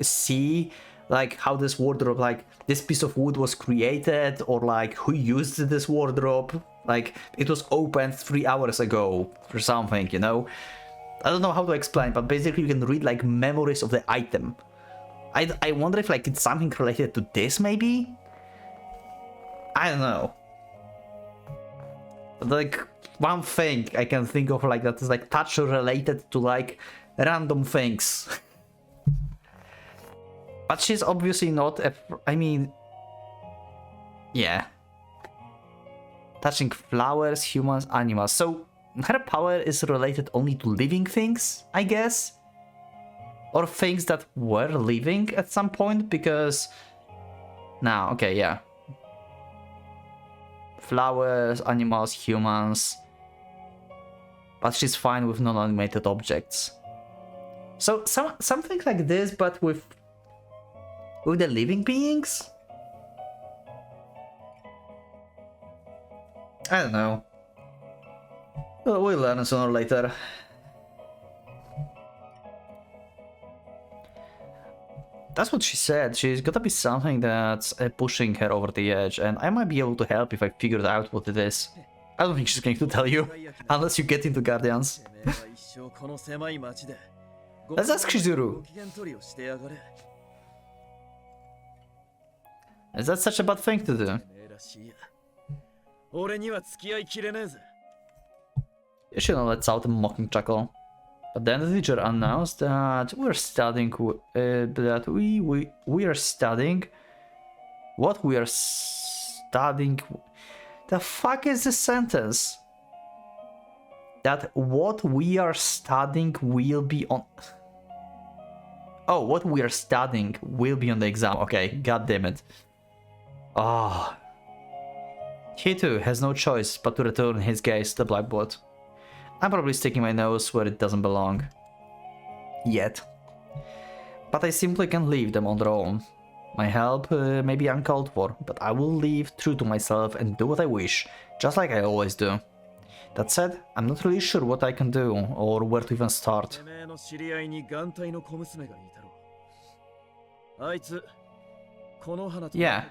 see like how this wardrobe, like this piece of wood was created, or like who used this wardrobe, like it was opened 3 hours ago or something, you know. I don't know how to explain, but basically you can read like memories of the item. I wonder if like it's something related to this, maybe. I don't know. Like, one thing I can think of like that is like touch related to like random things. But she's obviously not I mean, yeah. Touching flowers, humans, animals. So her power is related only to living things, I guess? Or things that were living at some point, because... Nah, okay, yeah. Flowers, animals, humans. But she's fine with non-animated objects. So something like this, but with the living beings? I don't know. Well, we'll learn sooner or later. That's what she said. She's gotta be something that's pushing her over the edge, and I might be able to help if I figured out what it is. I don't think she's going to tell you, unless you get into Guardians. Let's ask Shizuru. Is that such a bad thing to do? She lets out a mocking chuckle. But then the teacher announced that we're studying we are studying what we are studying. The fuck is this sentence? That what we are studying will be on. Oh, what we are studying will be on the exam. Okay, god damn it. Ah. He too has no choice but to return his gaze to the blackboard. I'm probably sticking my nose where it doesn't belong. Yet. But I simply can't leave them on their own. My help may be uncalled for, but I will leave true to myself and do what I wish, just like I always do. That said, I'm not really sure what I can do, or where to even start. Yeah,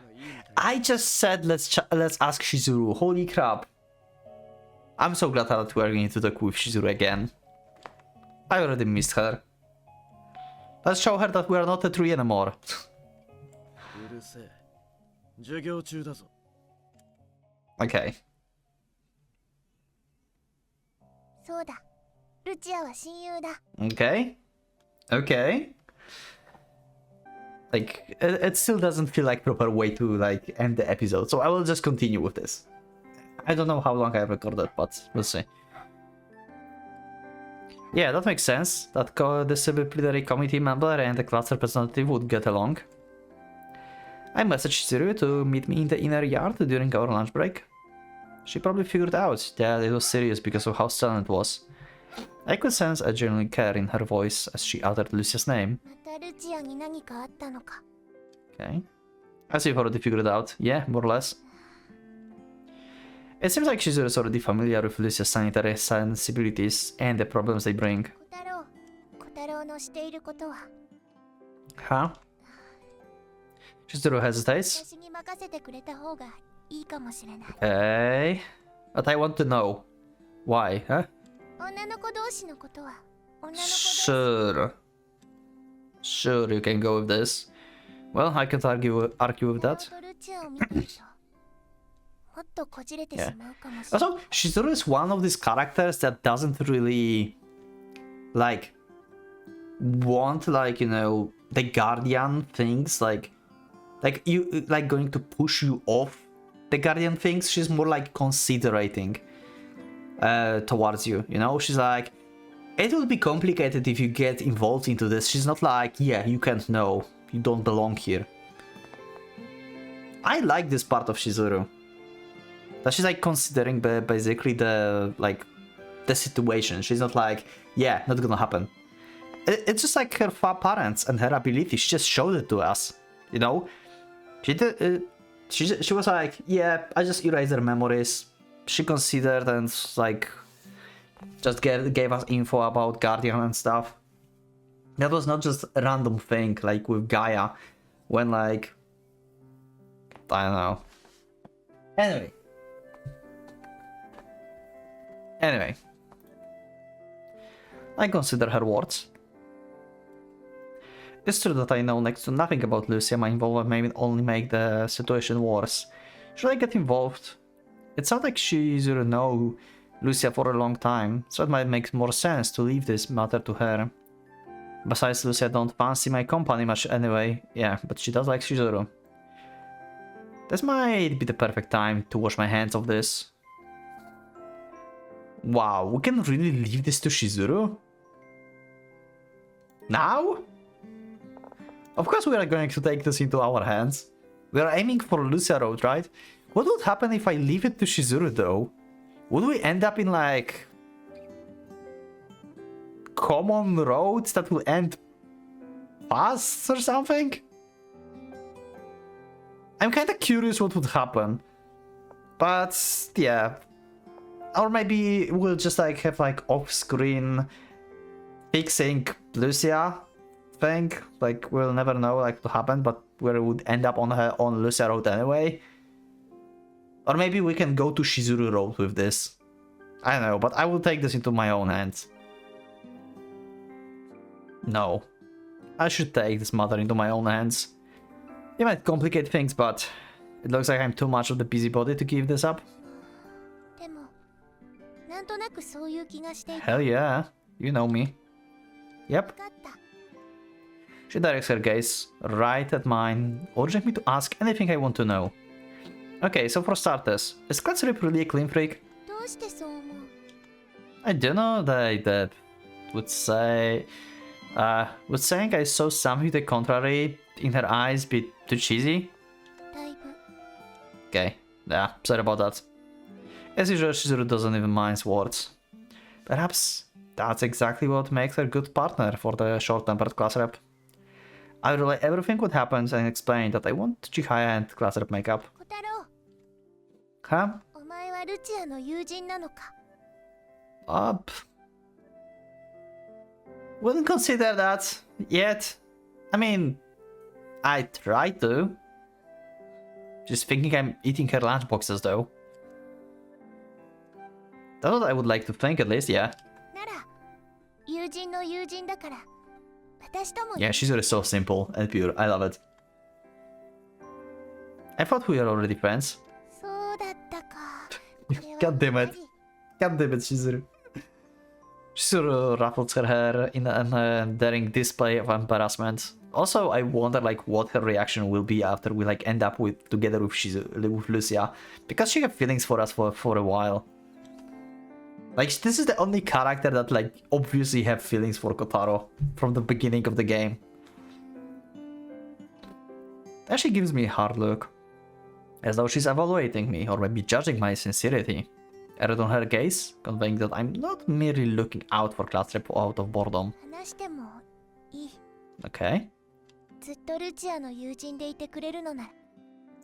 I just said let's ask Shizuru. Holy crap. I'm so glad that we are going to talk with Shizuru again. I already missed her. Let's show her that we are not a tree anymore. Okay. Okay. Okay. Like, it still doesn't feel like proper way to like end the episode, so I will just continue with this. I don't know how long I recorded, but we'll see. Yeah, that makes sense. That the disciplinary committee member and the class representative would get along. I messaged Shizuru to meet me in the inner yard during our lunch break. She probably figured out that it was serious because of how silent it was. I could sense a genuine care in her voice as she uttered Lucia's name. Okay. As you've already figured it out. Yeah, more or less. It seems like Shizuru is already familiar with Lucia's sanitary sensibilities and the problems they bring. 小太郎のしていることは Huh? Shizuru hesitates. 私に任せてくれた方がいいかもしれない。 Okay. But I want to know. Why, huh? 女の子同士のことは女の子同士 Sure. Sure, you can go with this. Well, I can't argue with that. とルチアを見てるともっとこじれてしまうかもしれない。 Also, Shizuru is one of these characters that doesn't really, like, want, like, you know, the guardian things, like you, like, going to push you off the guardian things. She's more like considerating towards you, you know? She's like, it will be complicated if you get involved into this. She's not like, yeah, you can't know, you don't belong here. I like this part of Shizuru. That she's like considering basically the, like, the situation. She's not like, yeah, not gonna happen. It's just like her parents and her ability. She just showed it to us, you know? She did, she was like, yeah, I just erased her memories. She considered and like just gave us info about Guardian and stuff. That was not just a random thing like with Gaia when like, I don't know. Anyway. I consider her words. It's true that I know next to nothing about Lucia. My involvement may only make the situation worse. Should I get involved? It sounds like she's know Lucia for a long time, so it might make more sense to leave this matter to her. Besides, Lucia don't fancy my company much anyway. Yeah, but she does like Shizuru. This might be the perfect time to wash my hands of this. Wow, we can really leave this to Shizuru? Now? Of course we are going to take this into our hands. We are aiming for Lucia Road, right? What would happen if I leave it to Shizuru though? Would we end up in like... common roads that will end fast or something? I'm kinda curious what would happen. But yeah. Or maybe we'll just like have like off-screen fixing Lucia thing. Like we'll never know like what happened, but we would end up on Lucia Road anyway. Or maybe we can go to Shizuru Road with this. I don't know, but I will take this into my own hands. No. I should take this matter into my own hands. It might complicate things, but it looks like I'm too much of the busybody to give this up. でもなんとなくそういう気がしていた。 Hell yeah, you know me. Yep. 分かった。 She directs her gaze right at mine, urging me to ask anything I want to know. Okay, so for starters, is Klatsrip really a clean freak? どうしてそう思う？ I do know that would say... would saying I saw something to the contrary in her eyes be too cheesy? だいぶ。 Okay, yeah, sorry about that. As usual, Shizuru doesn't even mind words. Perhaps that's exactly what makes her a good partner for the short-tempered class rep. I relay everything what happens and explain that I want Chihaya and class rep makeup. 小太郎、 Huh? お前はルチアの友人なのか？ Wouldn't consider that yet. I mean, I try to. Just thinking I'm eating her lunchboxes though. That's what I would like to think at least, yeah. なら、友人の友人だから、私とも。 Yeah, she's really so simple and pure. I love it. I thought we were already friends. そうだったか。 God damn it. God damn it, Shizuru. Shizuru ruffles her hair in a daring display of embarrassment. Also, I wonder like what her reaction will be after we like end up together with with Lucia, because she had feelings for us for a while. Like this is the only character that like obviously have feelings for Kotaro from the beginning of the game. And she gives me a hard look, as though she's evaluating me or maybe judging my sincerity. I read on her gaze, conveying that I'm not merely looking out for class rep out of boredom. 話してもいい。 Okay. ずっとルチアの友人でいてくれるのなら、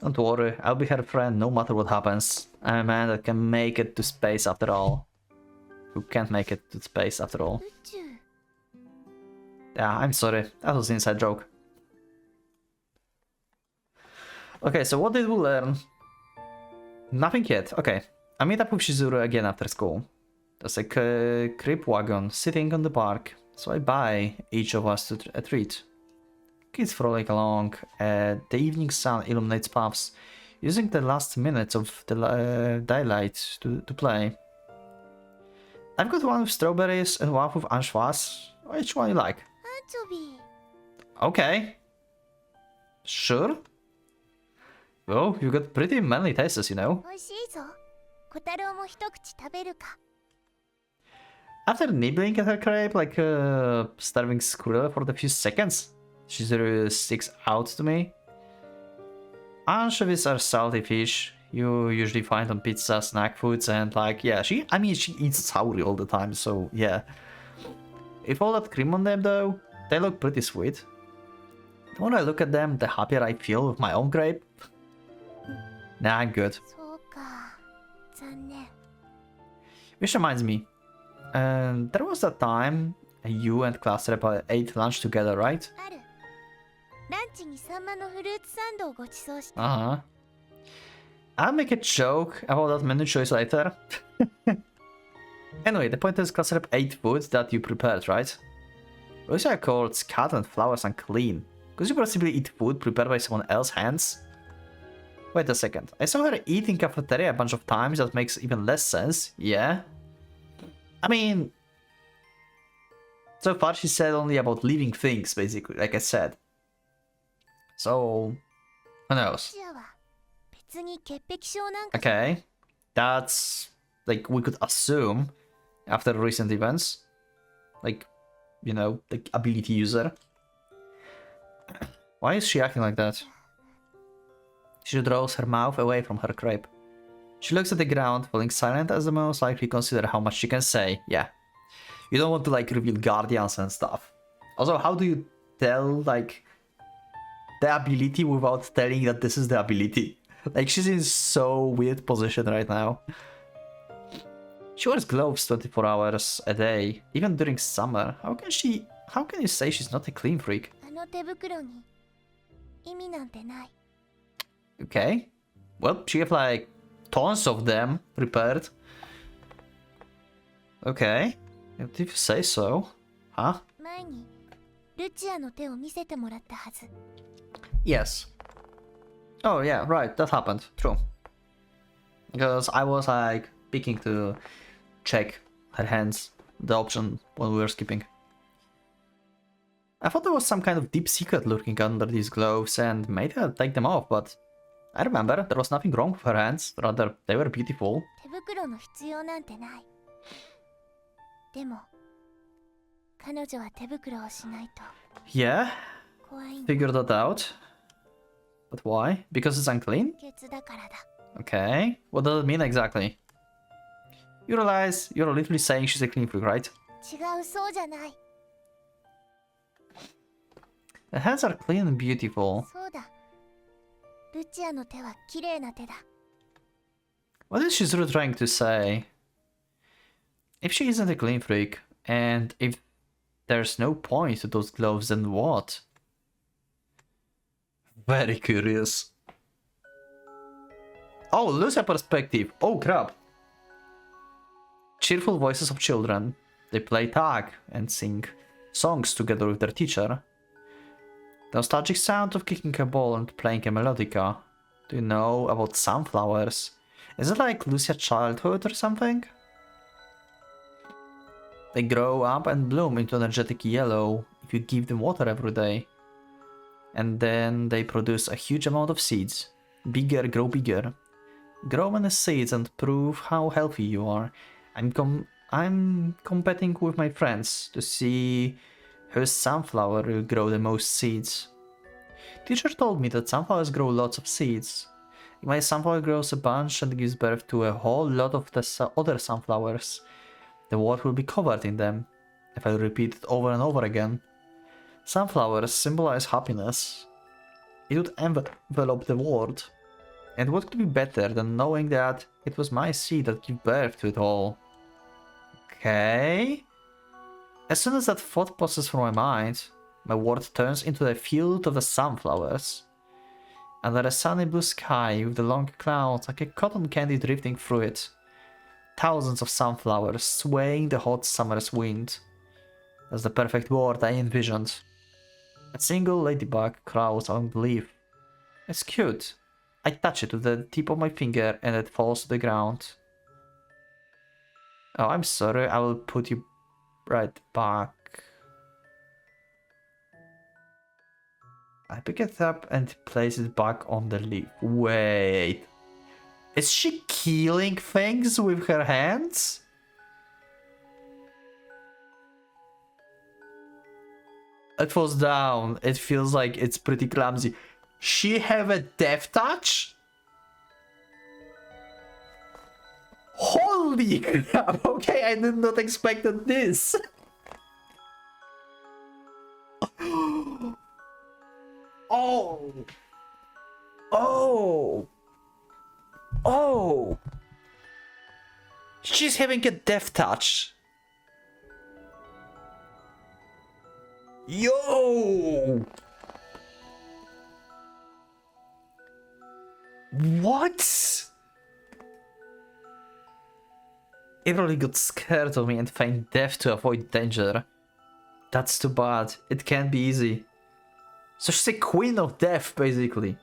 Don't worry, I'll be her friend no matter what happens. I'm a man that can make it to space after all. Who can't make it to space after all. Yeah, I'm sorry. That was an inside joke. Okay, so what did we learn? Nothing yet. Okay. I meet up with Shizuru again after school. There's a creep wagon sitting on the park, so I buy each of us a treat. Kids frolic along, the evening sun illuminates paths, using the last minutes of the daylight to play. I've got one with strawberries and one with anchovies. Which one you like? Anchovy. Okay. Sure. Oh, you got pretty manly tastes, you know. After nibbling at her crepe like a starving squirrel for the few seconds, Shizuru sticks out to me. Anchovies are salty fish you usually find on pizza, snack foods, and like, yeah, she eats sauri all the time, so yeah. With all that cream on them though, they look pretty sweet. The more I look at them, the happier I feel with my own grape. Nah, I'm good. Which reminds me, there was that time you and class rep ate lunch together, right? Uh-huh. I'll make a joke about that menu choice later. Anyway, the point is class rep ate food that you prepared, right? Lucia calls cat and flowers unclean. Could you possibly eat food prepared by someone else's hands? Wait a second, I saw her eat in cafeteria a bunch of times, that makes even less sense, yeah? I mean... So far she said only about living things, basically, like I said. So... who knows? Okay, that's... like, we could assume, after recent events. Like, you know, the ability user. Why is she acting like that? She draws her mouth away from her crepe. She looks at the ground, falling silent as the most likely consider how much she can say. Yeah. You don't want to like reveal guardians and stuff. Also, how do you tell like the ability without telling that this is the ability? Like she's in so weird position right now. She wears gloves 24 hours a day, even during summer. How can you say she's not a clean freak? Okay. Well, she have like tons of them prepared. Okay. If you say so. Huh? Yes. Oh yeah, right, that happened. True. Because I was like picking to check her hands, the option when we were skipping. I thought there was some kind of deep secret lurking under these gloves and made her take them off, but I remember there was nothing wrong with her hands, rather they were beautiful. Yeah, figured that out. But why? Because it's unclean? Okay, what does it mean exactly? You realize you're literally saying she's a clean freak, right? The hands are clean and beautiful. What is Shizuru trying to say? If she isn't a clean freak, and if there's no point to those gloves, then what? Very curious. Oh, Lucia perspective. Oh crap. Cheerful voices of children. They play tag and sing songs together with their teacher. The nostalgic sound of kicking a ball and playing a melodica. Do you know about sunflowers? Is it like Lucia's childhood or something? They grow up and bloom into energetic yellow if you give them water every day. And then they produce a huge amount of seeds. Bigger grow bigger. Grow many seeds and prove how healthy you are. I'm competing with my friends to see whose sunflower will grow the most seeds. Teacher told me that sunflowers grow lots of seeds. If my sunflower grows a bunch and gives birth to a whole lot of the other sunflowers, the world will be covered in them, if I repeat it over and over again. Sunflowers symbolize happiness. It would envelop the world. And what could be better than knowing that it was my seed that gave birth to it all? Okay. As soon as that thought passes through my mind, my world turns into the field of the sunflowers. Under a sunny blue sky with the long clouds like a cotton candy drifting through it. Thousands of sunflowers swaying the hot summer's wind. That's the perfect world I envisioned. A single ladybug crawls along the leaf. It's cute. I touch it with the tip of my finger and it falls to the ground. Oh, I'm sorry, I will put you right back. I pick it up and place it back on the leaf. Wait. Is she killing things with her hands? It falls down. It feels like it's pretty clumsy. She have a death touch? Holy crap! Okay, I did not expect this. Oh! Oh! Oh! She's having a death touch. Yo! What? It really got scared of me and feigned death to avoid danger. That's too bad. It can't be easy. So she's a queen of death, basically.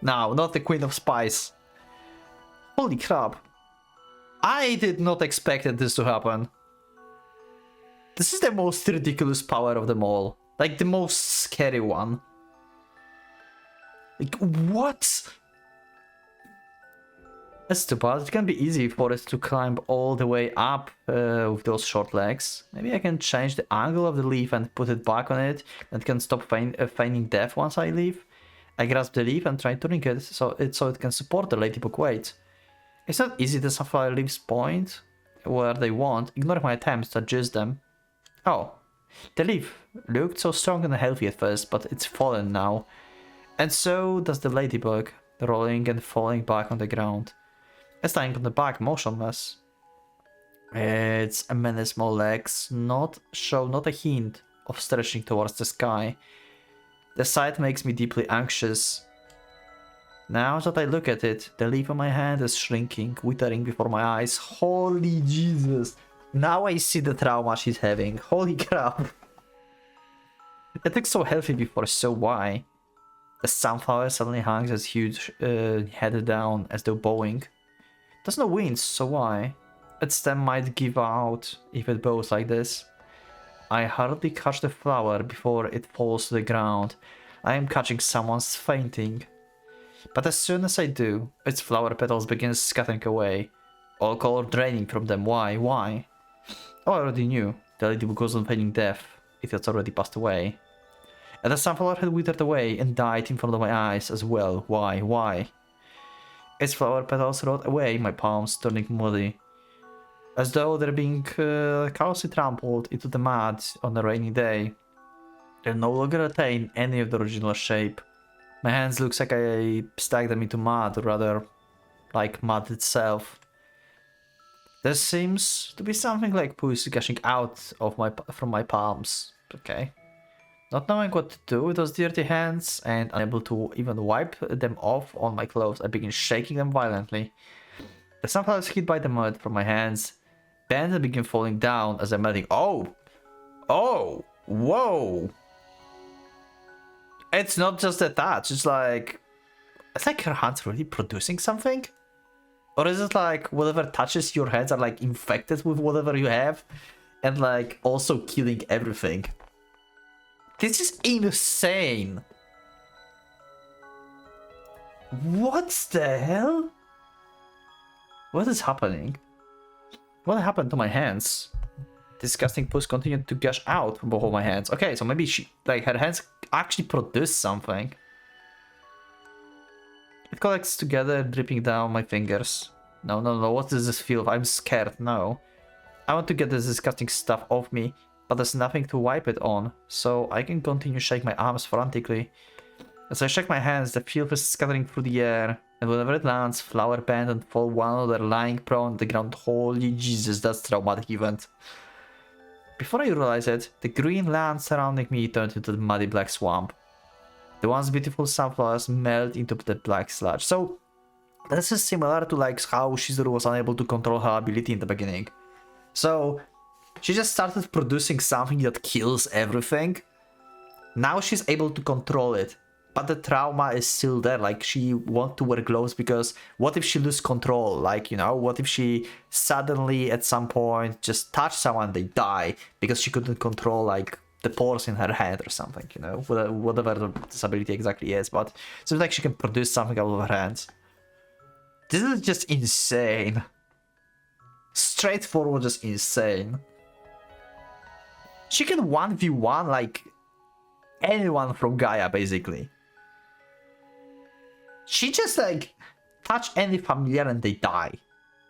No, not the queen of spice. Holy crap. I did not expect this to happen. This is the most ridiculous power of them all. Like, the most scary one. Like, what? That's too bad. It can be easy for it to climb all the way up with those short legs. Maybe I can change the angle of the leaf and put it back on it. And can stop feigning death once I leave. I grasp the leaf and try turning it so it can support the ladybug weight. It's not easy to sunflower leaves point where they want, ignoring my attempts to adjust them. Oh, the leaf looked so strong and healthy at first, but it's fallen now. And so does the ladybug, rolling and falling back on the ground. It's lying on the back, motionless. Its many small legs show not a hint of stretching towards the sky. The sight makes me deeply anxious. Now that I look at it, the leaf on my hand is shrinking, withering before my eyes. Holy Jesus! Now I see the trauma she's having. Holy crap! It looked so healthy before, so why? The sunflower suddenly hangs its huge head down as though bowing. There's no wind, so why? Its stem might give out if it bows like this. I hardly catch the flower before it falls to the ground. I am catching someone's fainting. But as soon as I do, its flower petals begin scattering away. All color draining from them. Why? Why? Oh, I already knew. The ladybug was on feigning death. It has already passed away. And the sunflower had withered away and died in front of my eyes as well. Why? Why? Its flower petals rot away, my palms turning muddy. As though they're being callously trampled into the mud on a rainy day. They no longer retain any of the original shape. My hands looks like I stacked them into mud, or rather, like mud itself. There seems to be something like pus gushing out of from my palms. Okay. Not knowing what to do with those dirty hands and unable to even wipe them off on my clothes, I begin shaking them violently. The sunflowers hit by the mud from my hands, bend and begin falling down as I'm melting. Oh! Oh! Whoa! It's not just a touch, it's like her hands really producing something? Or is it like whatever touches your hands are like infected with whatever you have and like also killing everything? This is insane. What the hell? What is happening? What happened to my hands? Disgusting pus continued to gush out from both of my hands. Okay, so maybe her hands actually produce something. It collects together, dripping down my fingers. No, what does this feel? I'm scared, no. I want to get this disgusting stuff off me, but there's nothing to wipe it on, so I can continue shaking my arms frantically. As I shake my hands, the filth is scattering through the air, and whenever it lands, flower bend and fall one another lying prone on the ground. Holy Jesus, that's traumatic event. Before I realize it, the green land surrounding me turned into the muddy black swamp. The once beautiful sunflowers melt into the black sludge. So, this is similar to like how Shizuru was unable to control her ability in the beginning. So, she just started producing something that kills everything. Now she's able to control it. But the trauma is still there, like she wants to wear gloves because what if she loses control? Like, you know, what if she suddenly at some point just touch someone, they die because she couldn't control like the pores in her head or something, you know, whatever the disability exactly is. But it seems like she can produce something out of her hands. This is just insane. Straightforward, just insane. She can 1v1 like anyone from Gaia, basically. She just like touch any familiar and they die.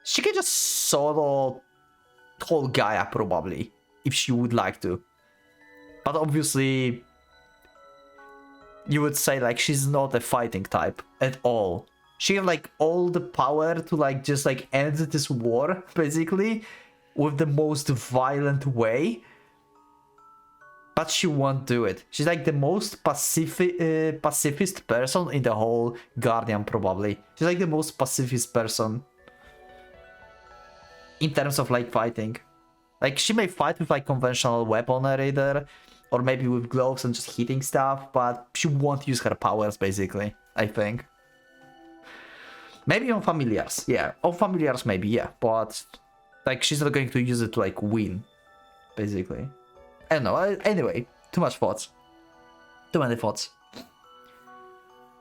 She can just solo whole Gaia probably, if she would like to. But obviously, you would say like she's not a fighting type at all. She have like all the power to like just like end this war basically with the most violent way. But she won't do it. She's like the most pacifist person in the whole Guardian, probably. She's like the most pacifist person in terms of like fighting. Like she may fight with like conventional weaponry there, or maybe with gloves and just hitting stuff, but she won't use her powers basically, I think. Maybe on familiars, yeah. On familiars maybe, yeah. But like she's not going to use it to like win, basically. I don't know, anyway, too much thoughts. Too many thoughts.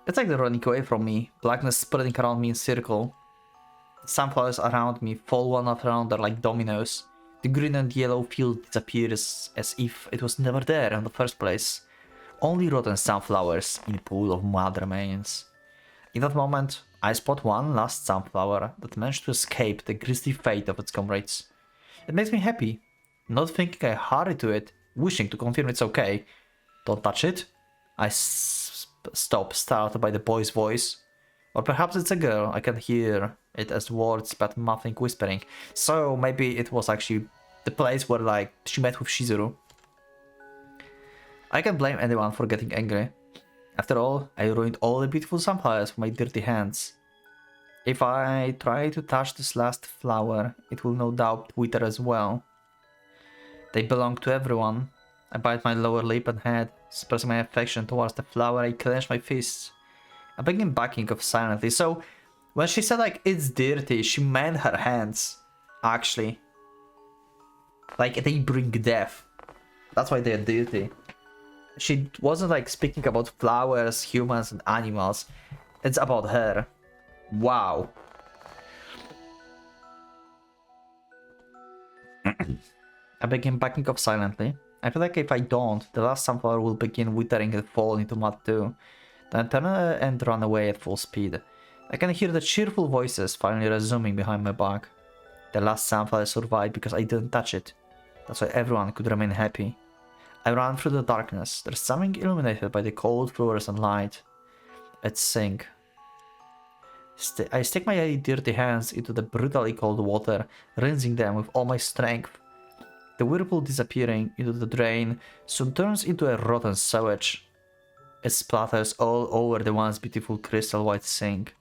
It's like they're running away from me, blackness spreading around me in circle. The sunflowers around me fall one after another like dominoes. The green and yellow field disappears as if it was never there in the first place. Only rotten sunflowers in a pool of mud remains. In that moment, I spot one last sunflower that managed to escape the grisly fate of its comrades. It makes me happy. Not thinking, I hurry to it, wishing to confirm it's okay. Don't touch it. I stop, startled by the boy's voice. Or perhaps it's a girl, I can hear it as words but nothing whispering. So maybe it was actually the place where like she met with Shizuru. I can't blame anyone for getting angry. After all, I ruined all the beautiful sunflowers with my dirty hands. If I try to touch this last flower, it will no doubt wither as well. They belong to everyone. I bite my lower lip and head, expressing my affection towards the flower. I clench my fists. I begin backing off silently. So, when she said like it's dirty, she meant her hands, actually. Like they bring death. That's why they're dirty. She wasn't like speaking about flowers, humans, and animals. It's about her. Wow. I begin backing off silently. I feel like if I don't, the last sunflower will begin withering and fall into mud too. Then turn and run away at full speed. I can hear the cheerful voices finally resuming behind my back. The last sunflower survived because I didn't touch it. That's why everyone could remain happy. I run through the darkness. There's something illuminated by the cold fluorescent light. It's sink. I stick my dirty hands into the brutally cold water, rinsing them with all my strength. The whirlpool disappearing into the drain soon turns into a rotten sewage. It splatters all over the once beautiful crystal white sink.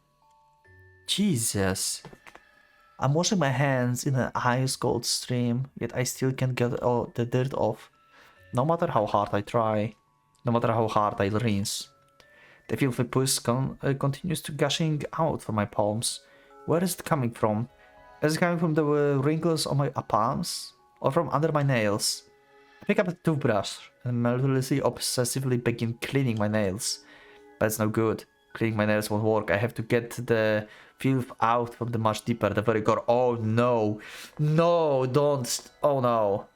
Jesus. I'm washing my hands in an ice cold stream, yet I still can't get all the dirt off. No matter how hard I try, no matter how hard I rinse. The filthy pus continues to gushing out from my palms. Where is it coming from? Is it coming from the wrinkles on my palms? Or from under my nails? I pick up a toothbrush and mercilessly obsessively begin cleaning my nails. But it's no good. Cleaning my nails won't work. I have to get the filth out from the much deeper, the very core. Oh no! No, don't! Oh no!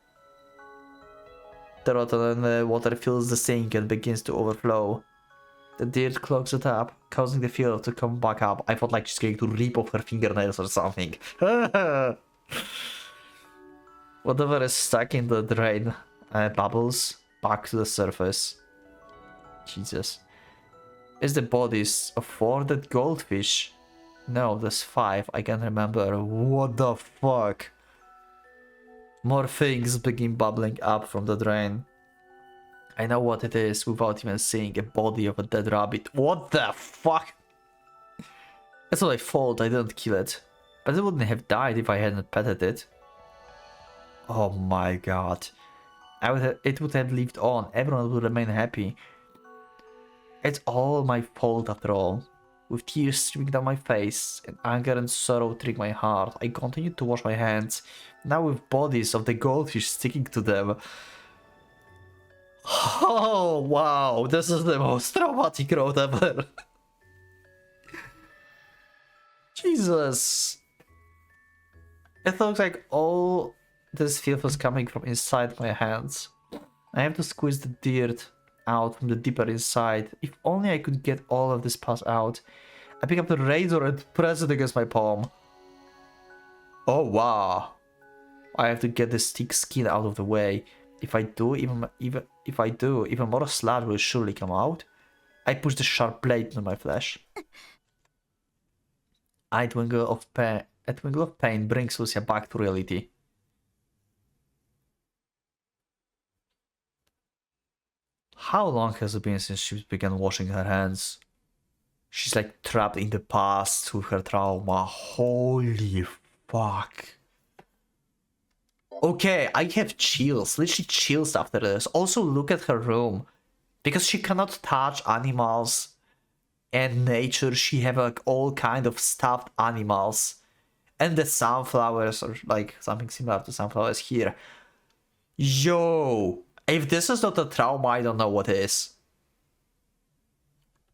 The rotten water fills the sink and begins to overflow. The dirt clogs it up, causing the filth to come back up. I thought like she's going to rip off her fingernails or something. Whatever is stuck in the drain bubbles back to the surface. Jesus. Is the bodies of 4 dead goldfish? No, there's 5. I can't remember. What the fuck? More things begin bubbling up from the drain. I know what it is without even seeing a body of a dead rabbit. What the fuck? That's what I thought. I didn't kill it. But it wouldn't have died if I hadn't petted it. Oh my god. It would have lived on. Everyone would remain happy. It's all my fault after all. With tears streaming down my face and anger and sorrow filling my heart, I continued to wash my hands, now with bodies of the goldfish sticking to them. Oh wow, this is the most traumatic road ever. Jesus. It looks like all this filth was coming from inside my hands. I have to squeeze the dirt out from the deeper inside. If only I could get all of this pus out. I pick up the razor and press it against my palm. Oh wow. I have to get this thick skin out of the way. If I do, even more sludge will surely come out. I push the sharp blade into my flesh. A twinkle of pain brings Lucia back to reality. How long has it been since she began washing her hands? She's like trapped in the past with her trauma. Holy fuck. Okay, I have chills, literally chills after this. Also look at her room. Because she cannot touch animals and nature, she have like all kind of stuffed animals. And the sunflowers are like something similar to sunflowers here. Yo! If this is not a trauma, I don't know what is.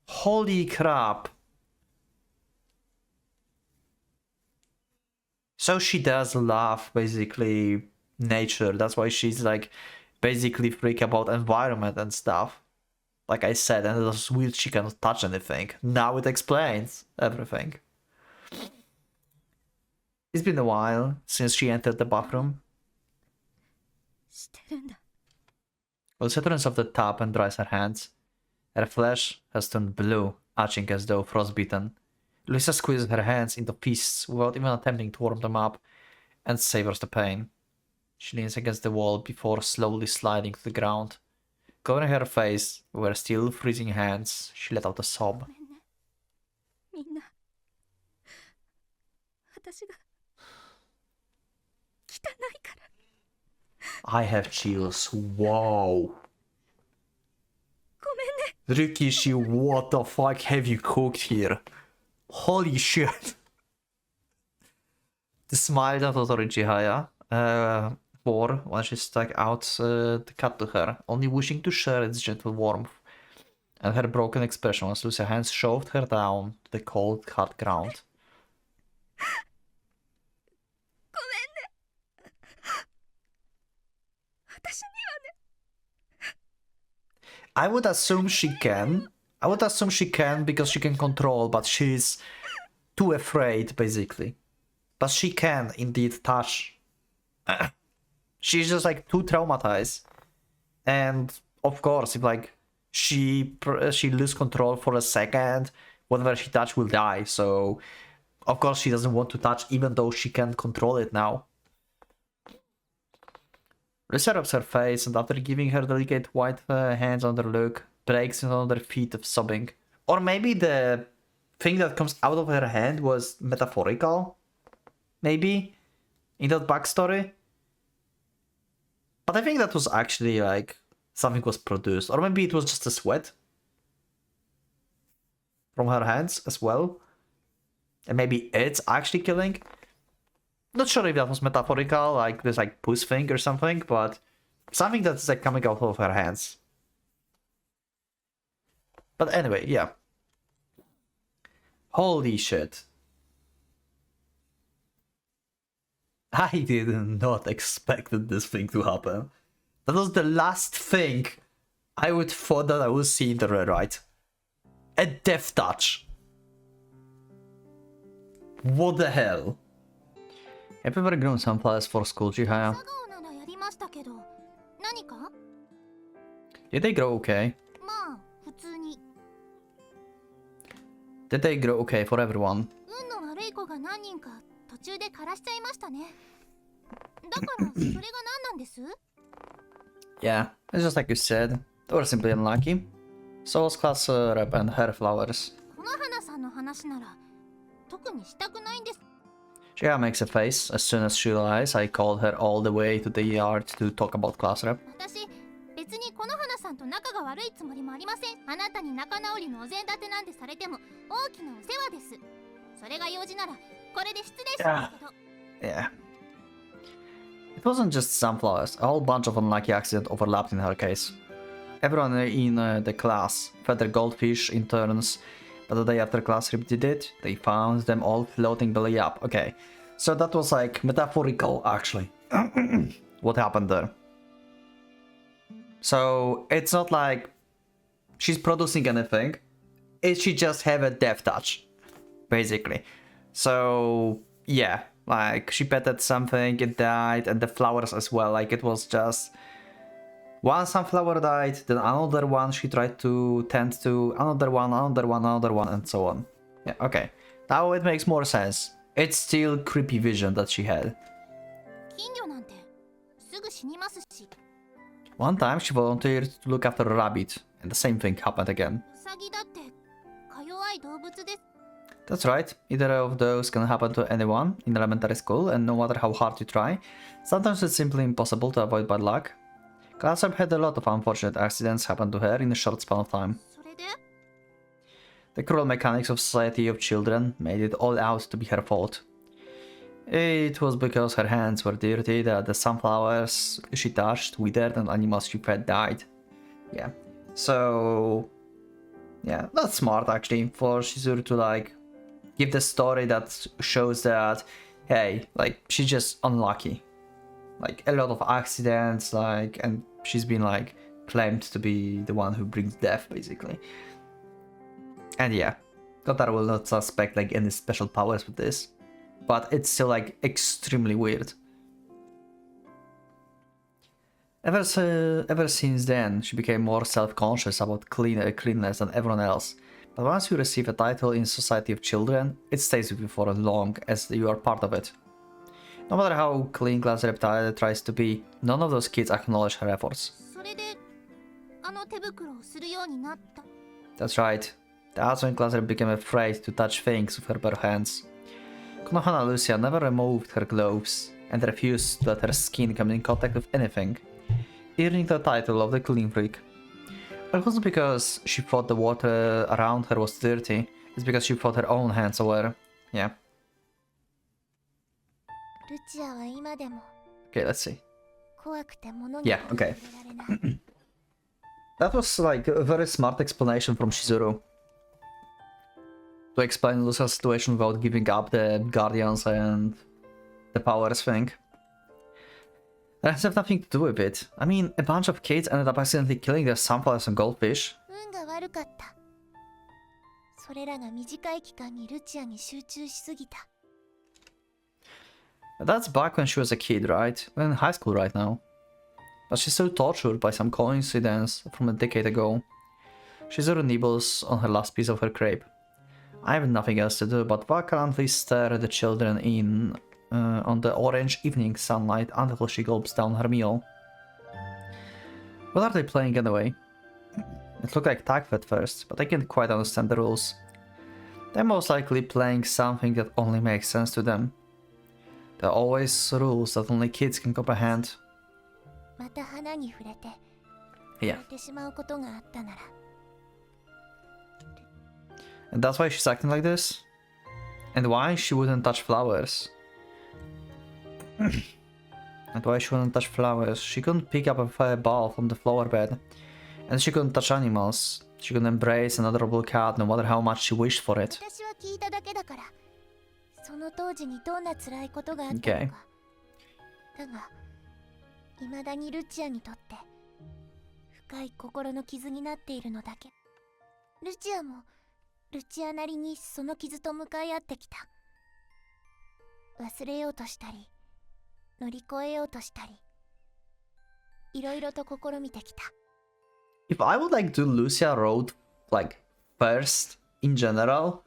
Holy crap. So she does love basically nature. That's why she's like basically freak about environment and stuff. Like I said, and it was weird she cannot touch anything. Now it explains everything. It's been a while since she entered the bathroom. Lucia turns off the tap and dries her hands. Her flesh has turned blue, itching as though frostbitten. Lucia squeezes her hands into fists without even attempting to warm them up, and savors the pain. She leans against the wall before slowly sliding to the ground. Covering her face with her still freezing hands, she let out a sob. I have chills. Whoa. Rikishi, what the fuck have you cooked here? Holy shit. The smile that was Orihaya wore when she stuck out the cut to her, only wishing to share its gentle warmth. And her broken expression as Lucia's hands shoved her down to the cold, hard ground. I would assume she can. I would assume she can because she can control, but she's too afraid, basically. But she can indeed touch. She's just like too traumatized. And of course, if like she loses control for a second, whatever she touch will die. So of course she doesn't want to touch, even though she can control it now. Lucia rubs her face, and after giving her delicate white hands on her look, breaks into another fit of sobbing. Or maybe the thing that comes out of her hand was metaphorical? Maybe? In that backstory? But I think that was actually like something was produced. Or maybe it was just a sweat from her hands as well. And maybe it's actually killing. Not sure if that was metaphorical, like this like puss thing or something, but something that's like coming out of her hands. But anyway, yeah. Holy shit. I did not expect this thing to happen. That was the last thing I would thought that I would see in the rewrite. A death touch. What the hell? Have you ever grown sunflowers for school, Chihaya? Did they grow okay? Did they grow okay for everyone? 運の悪い子が何人か途中で枯らしちゃいましたね。だからそれが何なんです？ Yeah, it's just like you said. They were simply unlucky. So was class rep and her flowers. この花さんの話なら特にしたくないんです。 Shia makes a face as soon as she realizes I called her all the way to the yard to talk about class rep. 私、別にこの花さんと仲が悪いつもりもありません。あなたに仲直りのお膳立てなんてされても大きなお世話です。それが用事ならこれで失礼しますけど。Yeah. It wasn't just sunflowers, a whole bunch of unlucky accidents overlapped in her case. Everyone in the class fed their goldfish in turns, but the day after class rep did it, they found them all floating belly up. Okay, so that was like metaphorical actually. What happened there? So it's not like she's producing anything, she just have a death touch, basically. So yeah, like she petted something, it died, and the flowers as well. Like it was just one sunflower died, then another one she tried to tend to, another one, and so on. Yeah, okay. Now it makes more sense. It's still creepy vision that she had. 金魚なんてすぐ死にますし。 One time she volunteered to look after a rabbit, and the same thing happened again. ウサギだってか弱い動物です。 That's right, either of those can happen to anyone in elementary school, and no matter how hard you try, sometimes it's simply impossible to avoid bad luck. Classroom had a lot of unfortunate accidents happen to her in a short span of time. それで The cruel mechanics of Society of Children made it all out to be her fault. It was because her hands were dirty that the sunflowers she touched withered and animals she fed died. Yeah, so yeah, that's smart actually for Shizuru to like give the story that shows that, hey, like she's just unlucky. Like a lot of accidents, like, and she's been like claimed to be the one who brings death basically. And yeah, Kotaro will not suspect like any special powers with this, but it's still like extremely weird. Ever since then, she became more self-conscious about cleanliness than everyone else. But once you receive a title in Society of Children, it stays with you for as long as you are part of it. No matter how clean class reptile tries to be, none of those kids acknowledge her efforts. それであの手袋をするようになった。 That's right. That's when class rep became afraid to touch things with her bare hands. Konohana Lucia never removed her gloves and refused to let her skin come in contact with anything, earning the title of the clean freak. But it wasn't because she thought the water around her was dirty, it's because she thought her own hands were. Yeah. ルチアは今でも Okay, let's see. 怖くて物に Yeah, okay. 触れられない。 That was like a very smart explanation from Shizuru. To explain Lucia's situation without giving up the guardians and the powers thing. That has nothing to do with it. I mean, a bunch of kids ended up accidentally killing their sunflowers and goldfish. 運が悪かった。それらが短い期間にルチアに集中しすぎた。 That's back when she was a kid, right? We're in high school right now. But she's still tortured by some coincidence from a decade ago. Shizuru nibbles on her last piece of her crepe. I have nothing else to do but vacantly stare at the children in on the orange evening sunlight until she gulps down her meal. What are they playing anyway? It looked like tag at first, but I can't quite understand the rules. They're most likely playing something that only makes sense to them. There are always rules that only kids can comprehend. また花に触れて Yeah. 触れてしまうことがあったなら And that's why she's acting like this? And why she wouldn't touch flowers? And why she wouldn't touch flowers? She couldn't pick up a fireball from the flower bed. And she couldn't touch animals. She couldn't embrace an adorable cat no matter how much she wished for it. 私は聞いただけだからその当時にどんな辛いことがあったのか、だが未だにルチアにとって深い心の傷になっているのだけ。ルチアもルチアなりにその傷と向かい合ってきた。忘れようとしたり乗り越えようとしたりいろいろと試みてきた。 If I would like do Lucia Road like first in general,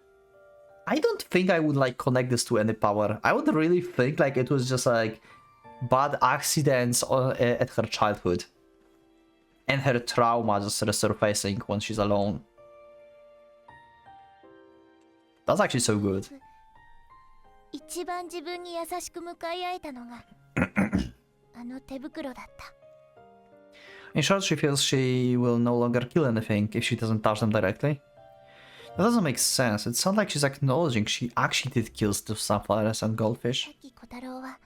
I don't think I would like connect this to any power. I would really think like it was just like bad accidents at her childhood. And her trauma just resurfacing when she's alone. That's actually so good. 一番自分に優しく向かい合えたのがあの手袋だった。 In short, she feels she will no longer kill anything if she doesn't touch them directly. That doesn't make sense. It sounds like she's acknowledging she actually did kill the sunflowers and goldfish. さっき小太郎は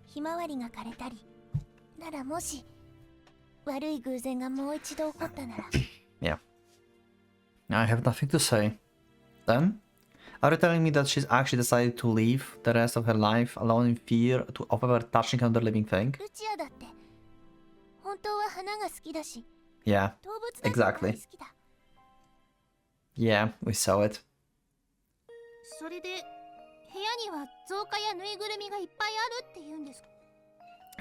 ひまわりが枯れたり、ならもし悪い偶然がもう一度起こったなら。Yeah. I have nothing to say. Then? Are you telling me that she's actually decided to live the rest of her life alone in fear of ever touching another living thing? ルチアだって本当は花が好きだし、 Yeah, 動物たちが大好 exactly. きだ。 Yeah, we saw it. それで部屋には造花やぬいぐるみがいっぱいあるって言うんですか。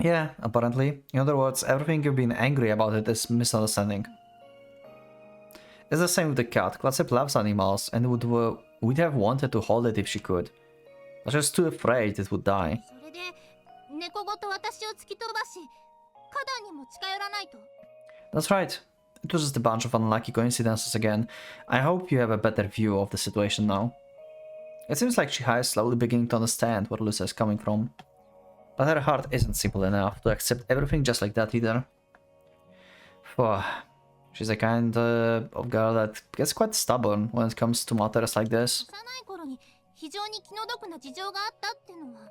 Yeah, apparently. In other words, everything you've been angry about it is misunderstanding. It's the same with the cat. Classip loves animals and would have wanted to hold it if she could. But she was too afraid it would die. それで猫ごと私を突き飛ばし、花壇にも近寄らないと。 That's right. It was just a bunch of unlucky coincidences again. I hope you have a better view of the situation now. It seems like Chihaya is slowly beginning to understand where Lucia is coming from. But her heart isn't simple enough to accept everything just like that either. She's the kind of girl that gets quite stubborn when it comes to matters like this. 幼い頃に非常に気の毒な事情があったってのは。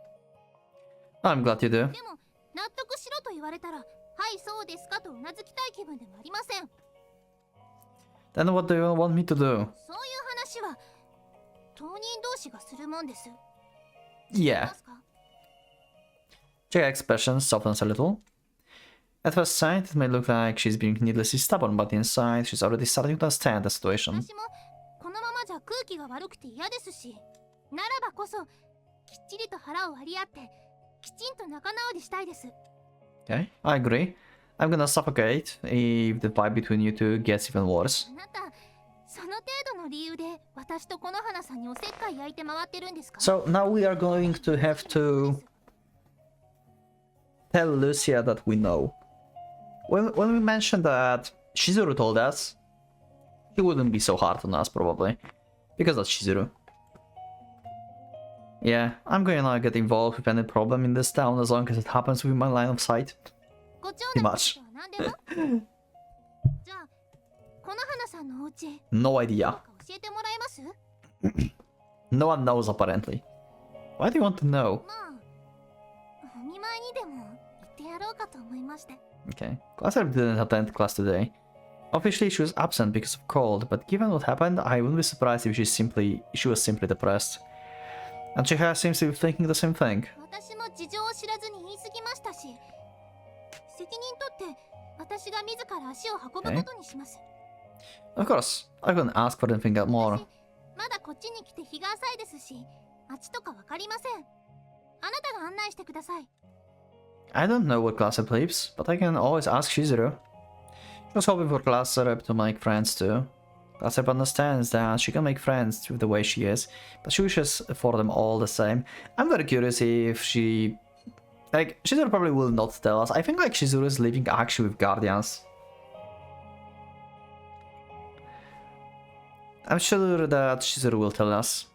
I'm glad you do. でも納得しろと言われたら、はいそうですかとうなずきたい気分でもありません。 Then what do you want me to do? そういう話は当人同士がするもんです。 Yeah. ますか？ Her expression softens a little. At first sight, it may look like she's being needlessly stubborn, but inside, she's already starting to understand the situation. 私もこのままじゃ空気が悪くて嫌ですし、ならばこそきっちりと腹を割り合ってきちんと仲直りしたいです。 Okay, I agree. I'm gonna suffocate if the fight between you two gets even worse. あなた、その程度の理由で私とこの花さんにおせっかい焼いて回ってるんですか？ So now we are going to have to tell Lucia that we know. When we mentioned that Shizuru told us, he wouldn't be so hard on us probably, because that's Shizuru. Yeah, I'm gonna get involved with any problem in this town as long as it happens within my line of sight. ご長男のことは何でも？じゃあ、この花さんのお家、 No ど idea. うか教えてもらえます？ No one knows apparently. Why do you want to know? まあ、お見舞いにでも行ってやろうかと思いまして。 Okay. Classrep didn't attend class today. Officially, she was absent because of cold, but given what happened, I wouldn't be surprised if she was simply depressed. And Chihaya seems to be thinking the same thing. 私も事情を知らずに言い過ぎましたし、責任取って私が自ら足を運ぶことにします。 Of course, I couldn't ask for anything more. 私まだこっちに来て日が浅いですし、街とかわかりません。あなたが案内してください。 I don't know what Classrep lives, but I can always ask Shizuru. She was hoping for Classrep to make friends too. Classrep understands that she can make friends with the way she is, but she wishes for them all the same. I'm very curious if she... Like, Shizuru probably will not tell us. I think like Shizuru is living actually with Guardians. I'm sure that Shizuru will tell us.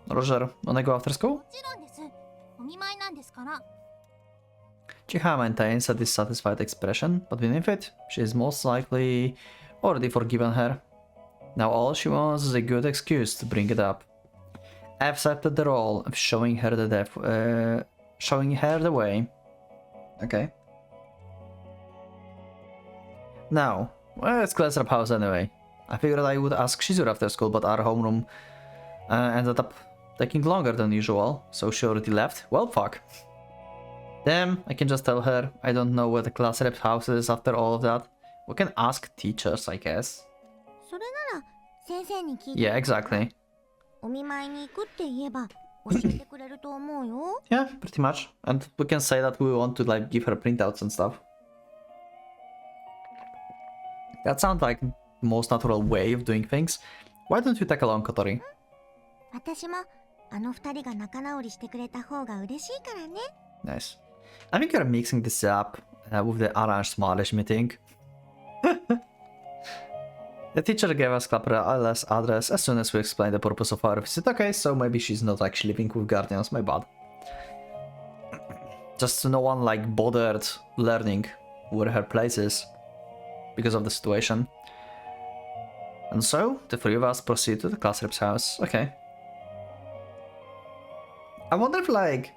Roger, wanna go after school? もちろんです。お見舞いなんですから。 Chihaya maintains a dissatisfied expression, but beneath it, she is most likely already forgiven her. Now all she wants is a good excuse to bring it up. I accepted the role of showing her the way. Okay. Now, well, it's Classrep house anyway. I figured I would ask Shizuru after school, but our homeroom ended up taking longer than usual, so she already left. Well, fuck. Damn, I can just tell her I don't know where the Classrep's house is after all of that. We can ask teachers, I guess. それなら先生に聞いて。 Yeah, exactly. お見舞いに行くって言えば教えてくれると思うよ。 Yeah, pretty much. And we can say that we want to like give her printouts and stuff. That sounds like the most natural way of doing things. Why don't you tag along, Kotori? 私もあの二人が仲直りしてくれた方が嬉しいからね。Nice. I think you're mixing this up with the arranged marriage meeting. The teacher gave us Clapper's address as soon as we explained the purpose of our visit. Okay, so maybe she's not actually living with guardians, my bad. Just no one like bothered learning where her place is because of the situation. And so, the three of us proceed to the class rep's house. Okay. I wonder if like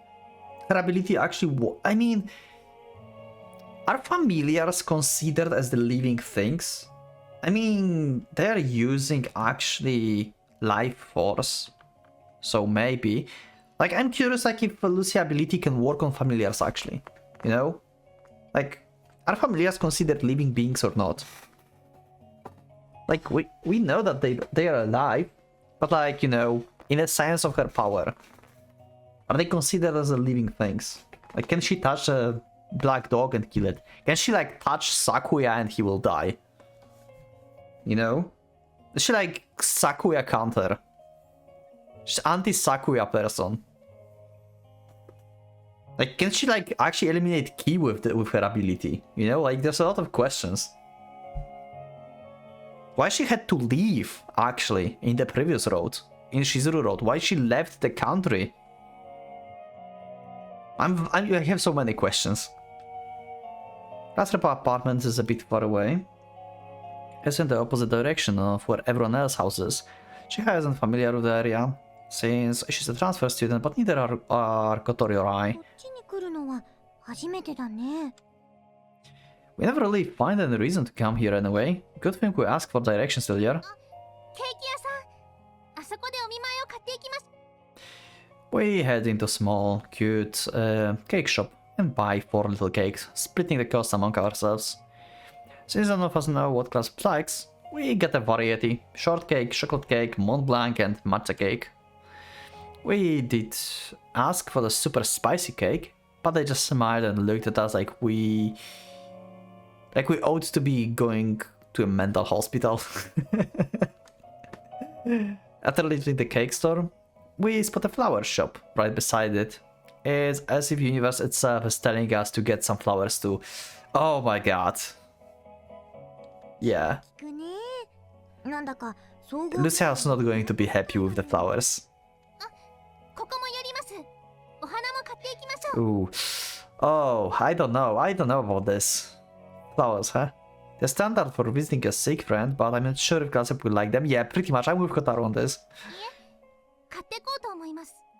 her ability actually I mean, are familiars considered as the living things? I mean, they're using actually life force, so maybe. Like, I'm curious, like, if Lucia ability can work on familiars actually, you know? Like, are familiars considered living beings or not? Like, we know that they are alive, but like, you know, in a sense of her power, are they considered as a living things? Like, can she touch a black dog and kill it? Can she like touch Sakuya and he will die? You know? Is she like Sakuya counter? She's anti-Sakuya person. Like, can she like actually eliminate Ki with her ability? You know, like there's a lot of questions. Why she had to leave actually in the previous road, in Shizuru Road? Why she left the country? I have so many questions. Rasrepa apartment is a bit far away. It's in the opposite direction of where everyone else houses. She isn't familiar with the area, since she's a transfer student, but neither are Kotori or I. We never really find any reason to come here anyway. Good thing we asked for directions earlier. We head into a small, cute cake shop and buy 4 little cakes, splitting the cost among ourselves. Since none of us know what class likes, we get a variety: shortcake, chocolate cake, Mont Blanc and matcha cake. We did ask for the super spicy cake, but they just smiled and looked at us like we ought to be going to a mental hospital. After leaving the cake store, we spot a flower shop right beside it. It's as if the universe itself is telling us to get some flowers too. Oh my god. Yeah. Lucia is not going to be happy with the flowers. Ooh. Oh, I don't know about this. Flowers, huh? The standard for visiting a sick friend, but I'm not sure if Gossip will like them. Yeah, pretty much. I'm with Kotaro on this.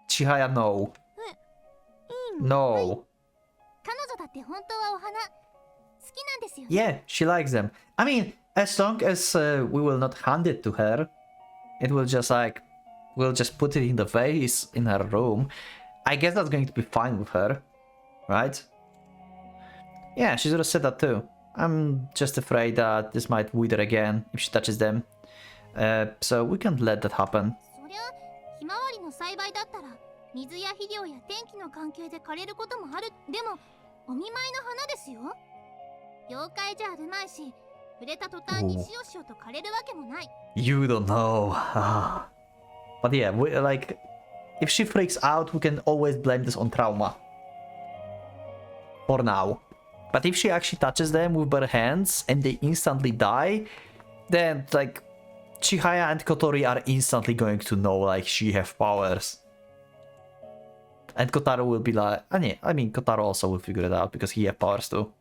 Chihaya, no. No. Yeah, she likes them. I mean, as long as we will not hand it to her, it will just like, we'll just put it in the vase in her room. I guess that's going to be fine with her, right? Yeah, she's gonna said that too. I'm just afraid that this might wither again if she touches them. So we can't let that happen. You don't know. But yeah, like, if she freaks out, we can always blame this on trauma. For now. But if she actually touches them with bare hands and they instantly die, then like Chihaya and Kotori are instantly going to know like she have powers. And Kotaro will be like, I mean Kotaro also will figure it out because he have powers too.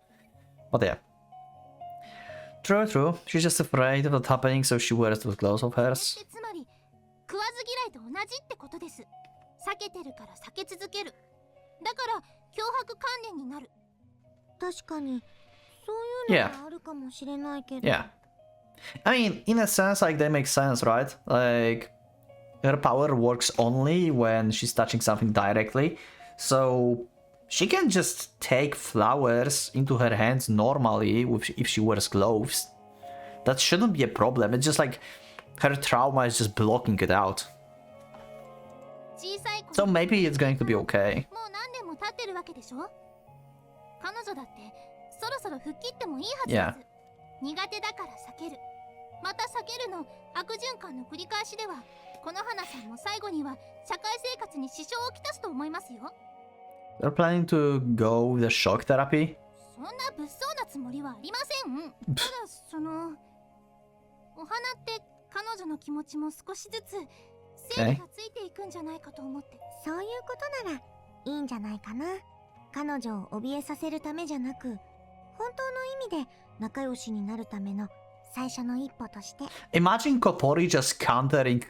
But yeah. True. She's just afraid of that happening, so she wears those clothes of hers. Yeah. I mean, in a sense, like, they make sense, right? Like, her power works only when she's touching something directly. So, she can just take flowers into her hands normally if she wears gloves. That shouldn't be a problem. It's just like, her trauma is just blocking it out. So maybe it's going to be okay. Yeah. この花さんも最後には社会生活に支障をきたすと思いますよ。 They're planning to go with the shock therapy? そんな物騒なつもりはありません。ただお花って彼女の気持ちも少しずつ整理がついていくんじゃないかと思って。そういうことならいいんじゃないかな。彼女を怯えさせるためじゃなく、本当の意味で仲良しになるための最初の一歩として。 Imagine Kotori just countering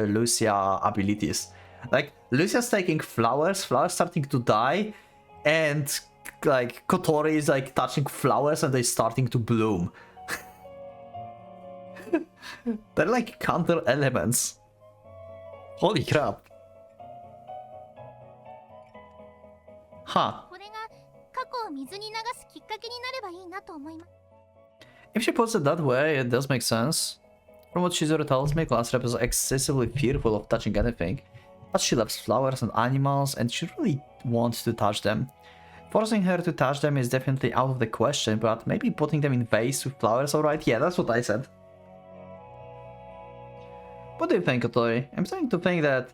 Lucia abilities. Like Lucia's taking flowers starting to die, and like Kotori is like touching flowers and they're starting to bloom. They're like counter elements. Holy crap. Huh. これが過去を水に流すきっかけになればいいなと思います。 If she puts it that way, it does make sense. From what Shizuru tells me, Class Rep is excessively fearful of touching anything, but she loves flowers and animals and she really wants to touch them. Forcing her to touch them is definitely out of the question, but maybe putting them in vase with flowers, alright? Yeah, that's what I said. What do you think, Kotori? I'm starting to think that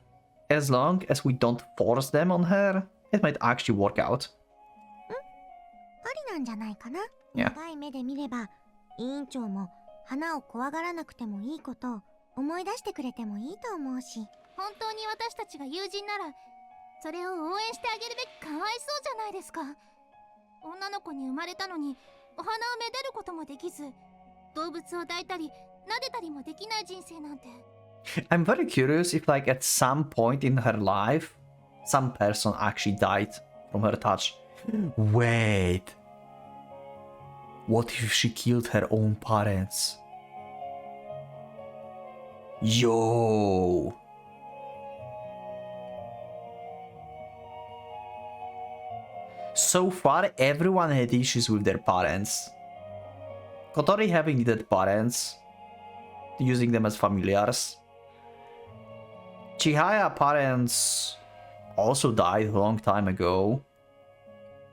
as long as we don't force them on her, it might actually work out. ありなんじゃないかな。 Yeah. 長い目で見れば、委員長も花を怖がらなくてもいいことを思い出してくれてもいいと思うし。本当に私たちが友人ならそれを応援してあげるべき。かわいそうじゃないですか。女の子に生まれたのにお花をめでることもできず、動物を抱いたり撫でたりもできない人生なんて。 I'm very curious if like at some point in her life, some person actually died from her touch. Wait. What if she killed her own parents? Yo. So far, everyone had issues with their parents. Kotori having dead parents, using them as familiars. Chihaya parents also died a long time ago.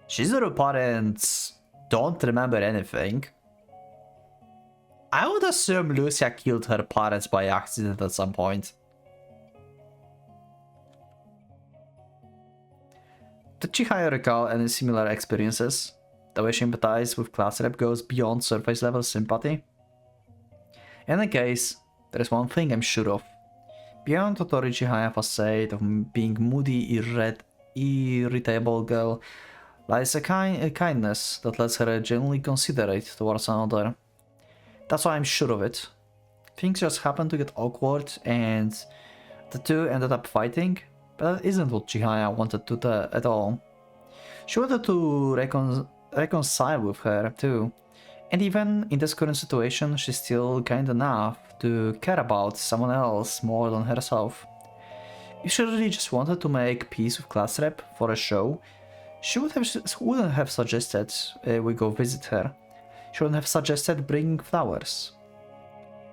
Shizuru parents don't remember anything. I would assume Lucia killed her parents by accident at some point. Did Chihaya recall any similar experiences? The way she empathizes with class rep goes beyond surface level sympathy. In any case, there is one thing I'm sure of. Beyond Totori Chihaya's facade of being moody, irritable girl, lies a kindness that lets her genuinely considerate towards another. That's why I'm sure of it. Things just happened to get awkward and the two ended up fighting, but that isn't what Chihaya wanted to at all. She wanted to reconcile with her too, and even in this current situation, she's still kind enough to care about someone else more than herself. If she really just wanted to make peace with class rep for a show, she wouldn't have suggested we go visit her. She wouldn't have suggested bringing flowers.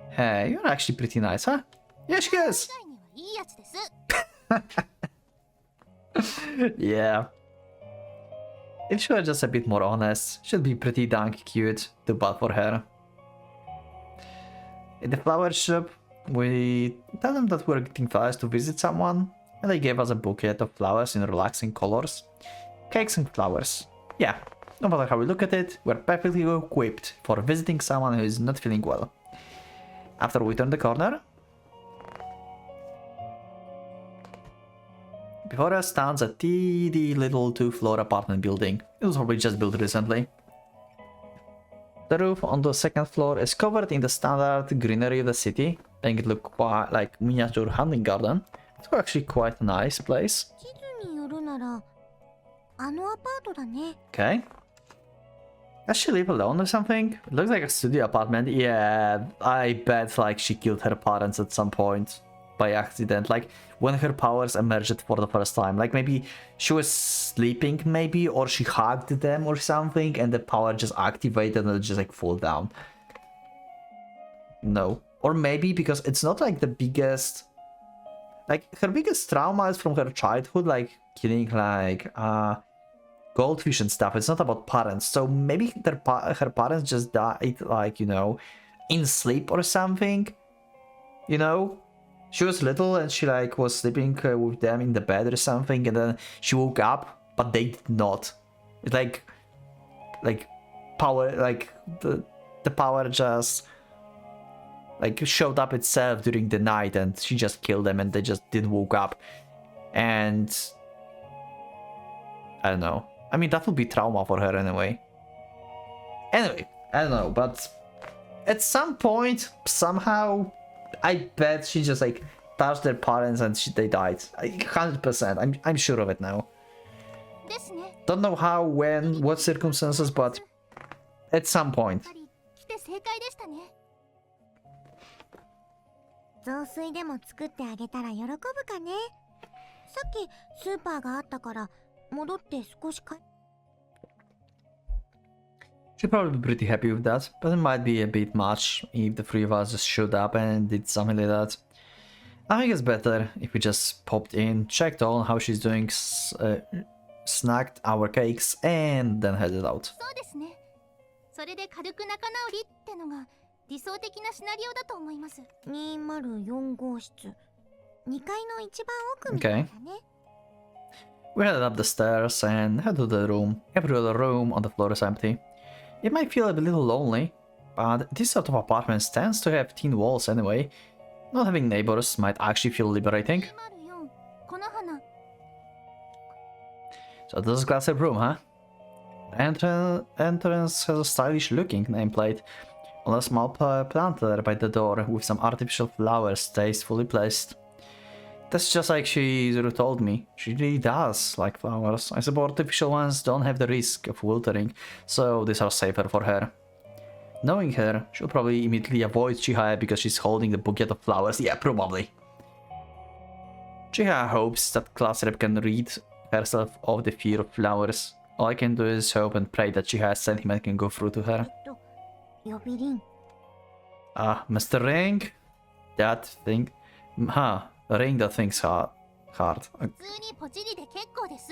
Hey, you're actually pretty nice, huh? Yeah, she is! 以外にはいいやつです。 Yeah. If she were just a bit more honest, she'd be pretty dang cute. Too bad for her. In the flower shop, we tell them that we're getting flowers to visit someone, and they gave us a bouquet of flowers in relaxing colors. Cakes and flowers. Yeah, no matter how we look at it, we're perfectly equipped for visiting someone who is not feeling well. After we turn the corner, before us stands a teeny little two-floor apartment building. It was probably just built recently. The roof on the second floor is covered in the standard greenery of the city, making it look quite like miniature hunting garden. It's actually quite a nice place. 地図によるなら、あのアパートだね。 Okay. Does she live alone or something? It looks like a studio apartment. Yeah, I bet like she killed her parents at some point by accident. Like when her powers emerged for the first time. Like maybe she was sleeping maybe, or she hugged them or something and the power just activated and it just like fall down. No. Or maybe because it's not like the biggest... Like her biggest trauma is from her childhood, like killing like goldfish and stuff. It's not about parents. So maybe her parents just died like, you know, in sleep or something. You know? She was little and she like was sleeping with them in the bed or something, and then she woke up, but they did not. It's like power, like the power just like showed up itself during the night, and she just killed them, and they just didn't woke up. And I don't know. I mean, that would be trauma for her anyway. Anyway, I don't know, but at some point, somehow, I bet she just like touched their parents and they died. 100%. I'm sure of it now. Don't know how, when, what circumstances, but at some point. 雑炊でも作ってあげたら喜ぶかね。さっきスーパーがあったから戻って少しか。She'd probably be pretty happy with that, but it might be a bit much if the three of us just showed up and did something like that. I think it's better if we just popped in, checked on how she's doing, snacked our cakes, and then headed out. そうですね。それで軽く仲直りってのが理想的なシナリオだと思います。204号室。2階の一番奥みたいだね。We headed up the stairs and head to the room. Every other room on the floor is empty. It might feel a little lonely, but this sort of apartments tends to have thin walls anyway. Not having neighbors might actually feel liberating. 204この花。 So this is a classic room, huh? Entrance has a stylish looking nameplate on a small plant there by the door with some artificial flowers tastefully placed. That's just like she told me. She really does like flowers. I suppose artificial ones don't have the risk of wilting, so these are safer for her. Knowing her, she'll probably immediately avoid Chihaya because she's holding the bouquet of flowers. Yeah, probably. Chihaya hopes that class rep can rid herself of the fear of flowers. All I can do is hope and pray that Chihaya's sentiment can go through to her. Mr. Ring? That thing? Huh. Ring that thing's hard. 普通にポチリで結構です。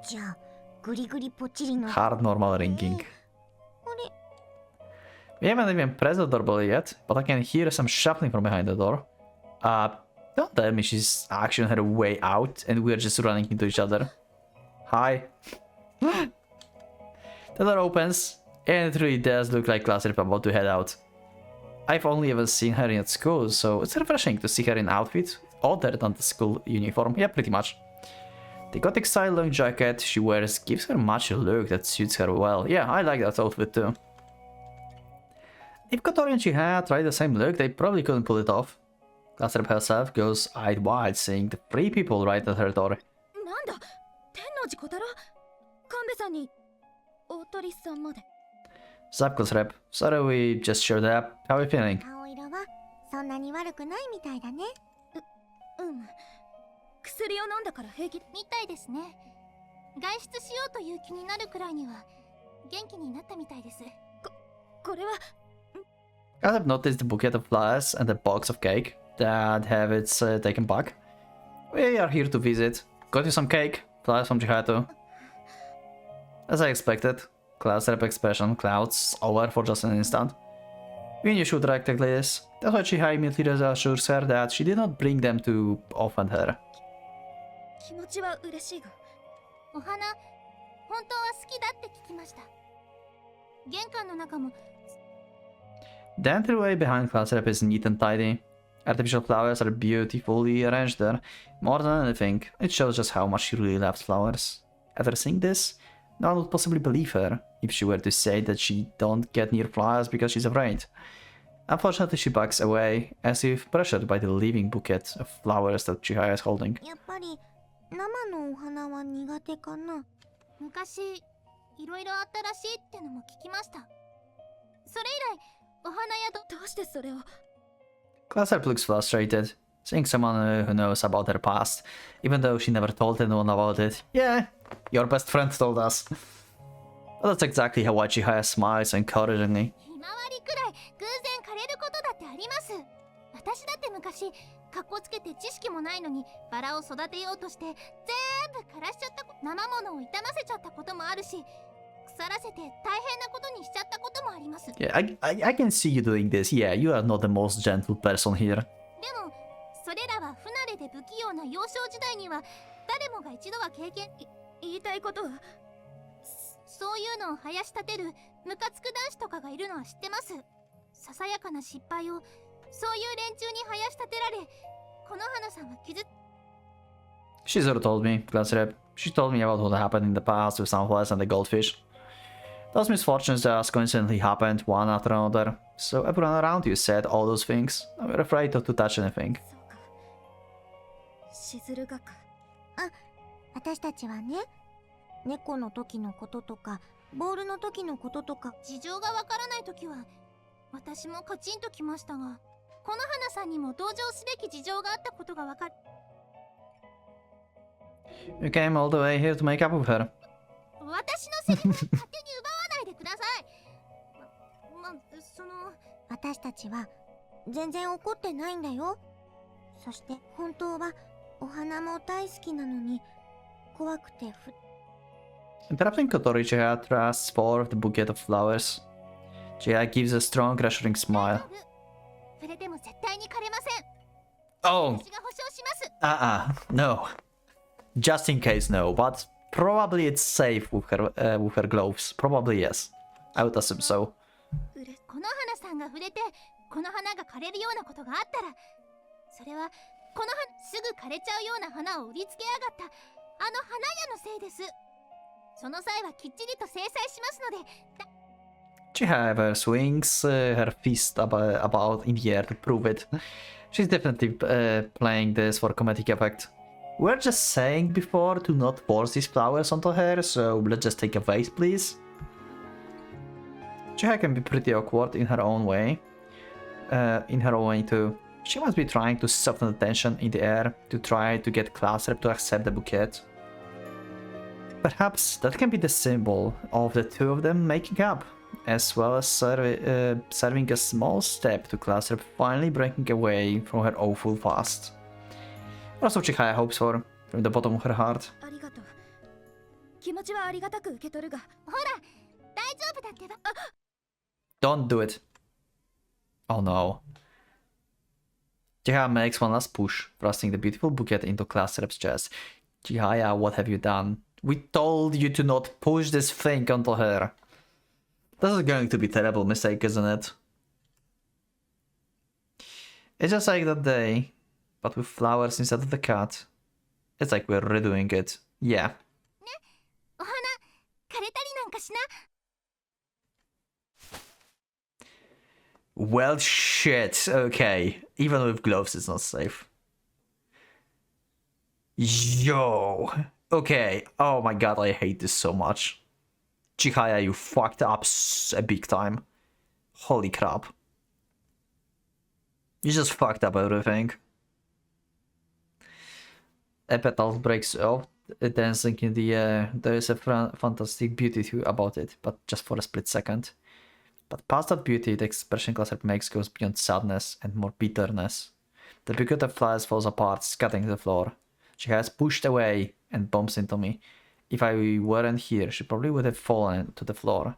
じゃあ、グリグリポチリの。Hard normal ringing. We haven't even pressed the doorbell yet, but I can hear some shuffling from behind the door. Don't tell me she's actually on her way out and we're just running into each other. Hi. The door opens, and it really does look like class rep about to head out. I've only ever seen her in at school, so it's refreshing to see her in outfit other than the school uniform. Yeah, pretty much. The gothic style long jacket she wears gives her much a look that suits her well. Yeah, I like that outfit too. If Kotori and Chihaya tried the same look, they probably couldn't pull it off. Class rep herself goes eyed wide, seeing the three people right at her door. なんだ、天王寺小太郎、神戸さんに大鳥さんまで。Sup, class rep. Sorry we just showed up. How are you feeling? 顔色はそんなに悪くないみたいだね。薬を飲んだから平気みたいですね。外出しようという気になるくらいには元気になったみたいです。これは I have noticed the bouquet of flowers and the box of cake that have its taken back. We are here to visit. Got you some cake, flowers from Chihaya. As I expected, class rep expression clouds over for just an instant. We knew she would react like this. That's why Chihaya immediately reassures her that she did not bring them to offend her. 気持ちは嬉しいが、お花本当は好きだって聞きました。玄関の中も The entryway behind class rep is neat and tidy. Artificial flowers are beautifully arranged there. More than anything, it shows just how much she really loves flowers. After seeing this, no one would possibly believe her if she were to say that she don't get near flowers because she's afraid. Unfortunately, she backs away, as if pressured by the living bouquet of flowers that Chihaya is holding. やっぱり生のお花は苦手かな。昔いろいろあったらしいってのも聞きました。それ以来お花宿どうしてそれを Class rep looks frustrated, seeing someone who knows about her past, even though she never told anyone about it. Yeah, your best friend told us. But that's exactly how Chihaya smiles encouragingly. ひまわりくらい偶然枯れることだってあります。私だって昔かっこつけて知識もないのにバラを育てようとして全部枯らしちゃった生ものを傷ませちゃったこともあるし、腐らせて大変なことにしちゃったこともあります。 Yeah, I can see you doing this. Yeah, you are not the most gentle person here. でもそれような幼少時代には誰もが一度は経験。言いたいことは、そういうのを生やし立てるムカつく男子とかがいるのは知ってます。ささやかな失敗をそういう連中に生やし立てられ、この花さんは傷。 She sort of told me, Glassrep. She told me about what happened in the past with Sunflies and the goldfish. Those misfortunes just coincidentally happened one after another. So everyone around you said all those things. I'm afraid not to touch anything. そうか、しずるがか。私たちはね、猫の時のこととかボールの時のこととか。事情がわからないときは私もカチンときましたが、この花さんにも同情すべき事情があったことがわかる。 You came all the way here to make up with her. 私のセリフ勝手に奪わないでください。その。私たちは全然怒ってないんだよ。そして本当はお花も大好きなのに怖くてInterrupting Kotori, Chiha thrusts forward the bouquet of flowers. Chiha gives a strong, reassuring smile. 触れても絶対に枯れません。 Oh, 私が保証します。 no. Just in case, no. But probably it's safe with her gloves. Probably yes. I would assume so. この花さんが触れてこの花が枯れるようなことがあったら、それはこのすぐ枯れちゃうような花を売りつけやがったあの花屋のせいです。その際はきっちりと制裁しますので。 Chiha ever swings her fist about in the air to prove it. She's definitely playing this for comedic effect. We were just saying before to not force these flowers onto her, so let's just take a vase, please. Chiha can be pretty awkward in her own way. Too. She must be trying to soften the tension in the air to try to get Glassrep to accept the bouquet. Perhaps that can be the symbol of the two of them making up, as well as serving a small step to Glassrep finally breaking away from her awful past. That's what Chihaya hopes for, from the bottom of her heart. ありがとう。気持ちはありがたく受け取るが、ほら、大丈夫だってば。 Don't do it. Oh no. Chihaya makes one last push, thrusting the beautiful bouquet into Glassrep's chest. Chihaya, what have you done? We told you to not push this thing onto her. This is going to be a terrible mistake, isn't it? It's just like that day, but with flowers instead of the cat. It's like we're redoing it. Yeah. お花枯れたりなんかしな。 Well, shit. Okay. Even with gloves, it's not safe. Yo. Okay. Oh my god, I hate this so much. Chihaya, you fucked up a big time. Holy crap. You just fucked up everything. A petal breaks off, dancing in the air. There is a fantastic beauty about it, but just for a split second. But past that beauty, the expression Glassrep makes goes beyond sadness and more bitterness. The bouquet of flowers falls apart, scattering the floor. She has pushed away and bumps into me. If I weren't here, she probably would have fallen to the floor.